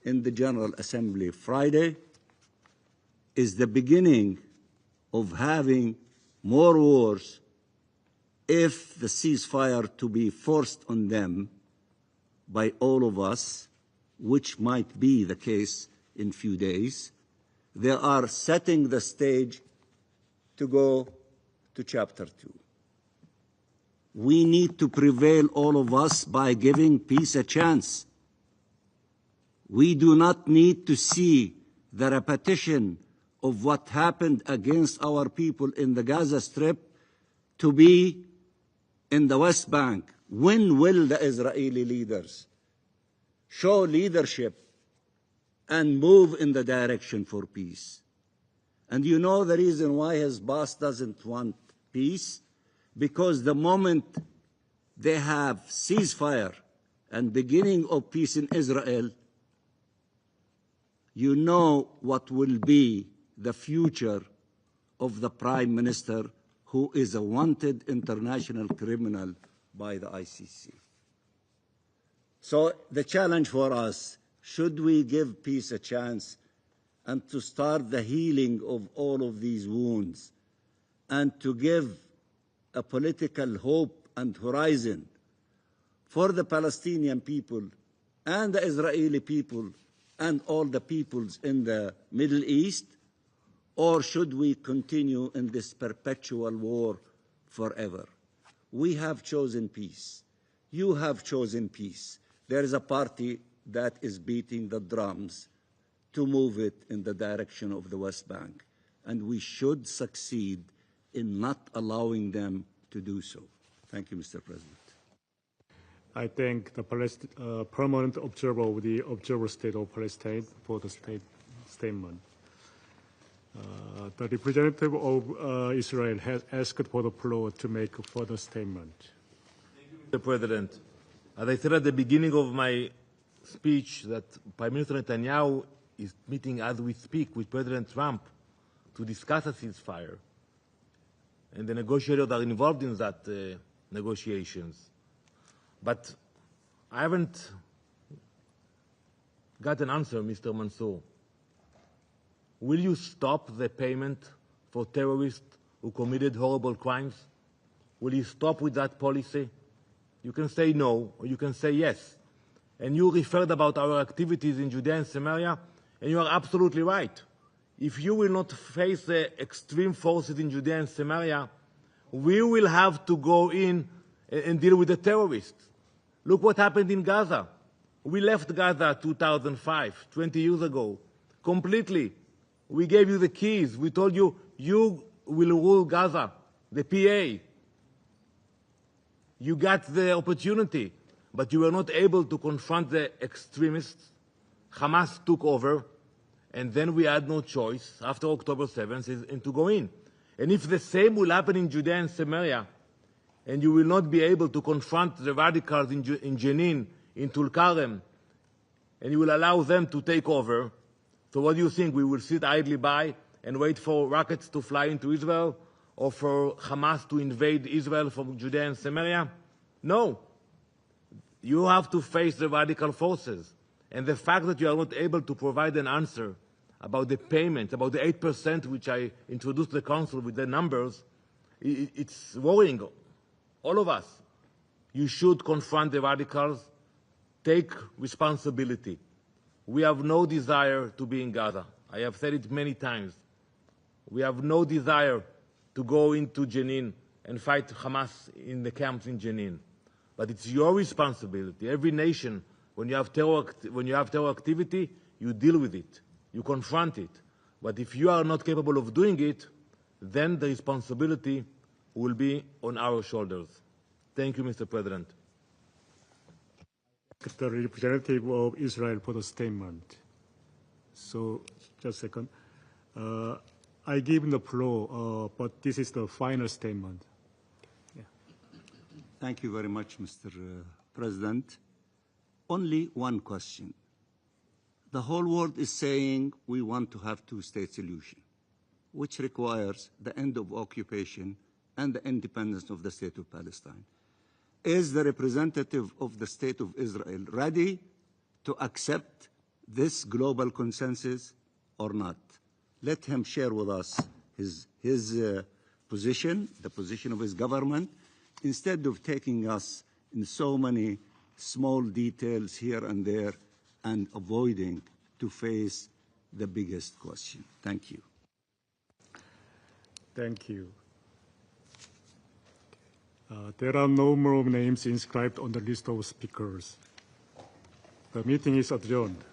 in the General Assembly Friday is the beginning of having more wars if the ceasefire to be forced on them by all of us, which might be the case in few days. They are setting the stage to go to chapter 2. We need to prevail, all of us, by giving peace a chance. We do not need to see the repetition of what happened against our people in the Gaza Strip to be in the West Bank. When will the Israeli leaders show leadership and move in the direction for peace? And you know the reason why his boss doesn't want peace? Because the moment they have ceasefire and beginning of peace in Israel, you know what will be the future of the Prime Minister, who is a wanted international criminal by the ICC. So the challenge for us, should we give peace a chance and to start the healing of all of these wounds and to give a political hope and horizon for the Palestinian people and the Israeli people and all the peoples in the Middle East? Or should we continue in this perpetual war forever? We have chosen peace. You have chosen peace. There is a party that is beating the drums to move it in the direction of the West Bank, and we should succeed in not allowing them to do so. Thank you, Mr. President. I thank the permanent observer of the Observer State of Palestine for the statement. The representative of Israel has asked for the floor to make a further statement. Mr. President, as I said at the beginning of my speech, that Prime Minister Netanyahu is meeting as we speak with President Trump to discuss a ceasefire. And the negotiators are involved in that negotiations. But I haven't got an answer, Mr. Mansour. Will you stop the payment for terrorists who committed horrible crimes? Will you stop with that policy? You can say no, or you can say yes. And you referred about our activities in Judea and Samaria, and you are absolutely right. If you will not face the extreme forces in Judea and Samaria, we will have to go in and deal with the terrorists. Look what happened in Gaza. We left Gaza 2005, 20 years ago, completely. We gave you the keys. We told you, you will rule Gaza, the PA. You got the opportunity, but you were not able to confront the extremists. Hamas took over, and then we had no choice after October 7th to go in. And if the same will happen in Judea and Samaria, and you will not be able to confront the radicals in Jenin, in Tulkarem, and you will allow them to take over, so what do you think? We will sit idly by and wait for rockets to fly into Israel, or for Hamas to invade Israel from Judea and Samaria? No. You have to face the radical forces. And the fact that you are not able to provide an answer about the payment, about the 8% which I introduced the Council with the numbers, it's worrying all of us. You should confront the radicals, take responsibility. We have no desire to be in Gaza. I have said it many times. We have no desire to go into Jenin and fight Hamas in the camps in Jenin. But it's your responsibility. Every nation, when you have terror activity, you deal with it. You confront it. But if you are not capable of doing it, then the responsibility will be on our shoulders. Thank you, Mr. President. The representative of Israel for the statement. So, just a second. I give him the floor, but this is the final statement. Yeah. Thank you very much, Mr. President. Only one question. The whole world is saying we want to have two-state solution, which requires the end of occupation and the independence of the state of Palestine. Is the representative of the state of Israel ready to accept this global consensus or not? Let him share with us his position, the position of his government, instead of taking us in so many small details here and there and avoiding to face the biggest question. Thank you. Thank you. There are no more names inscribed on the list of speakers. The meeting is adjourned.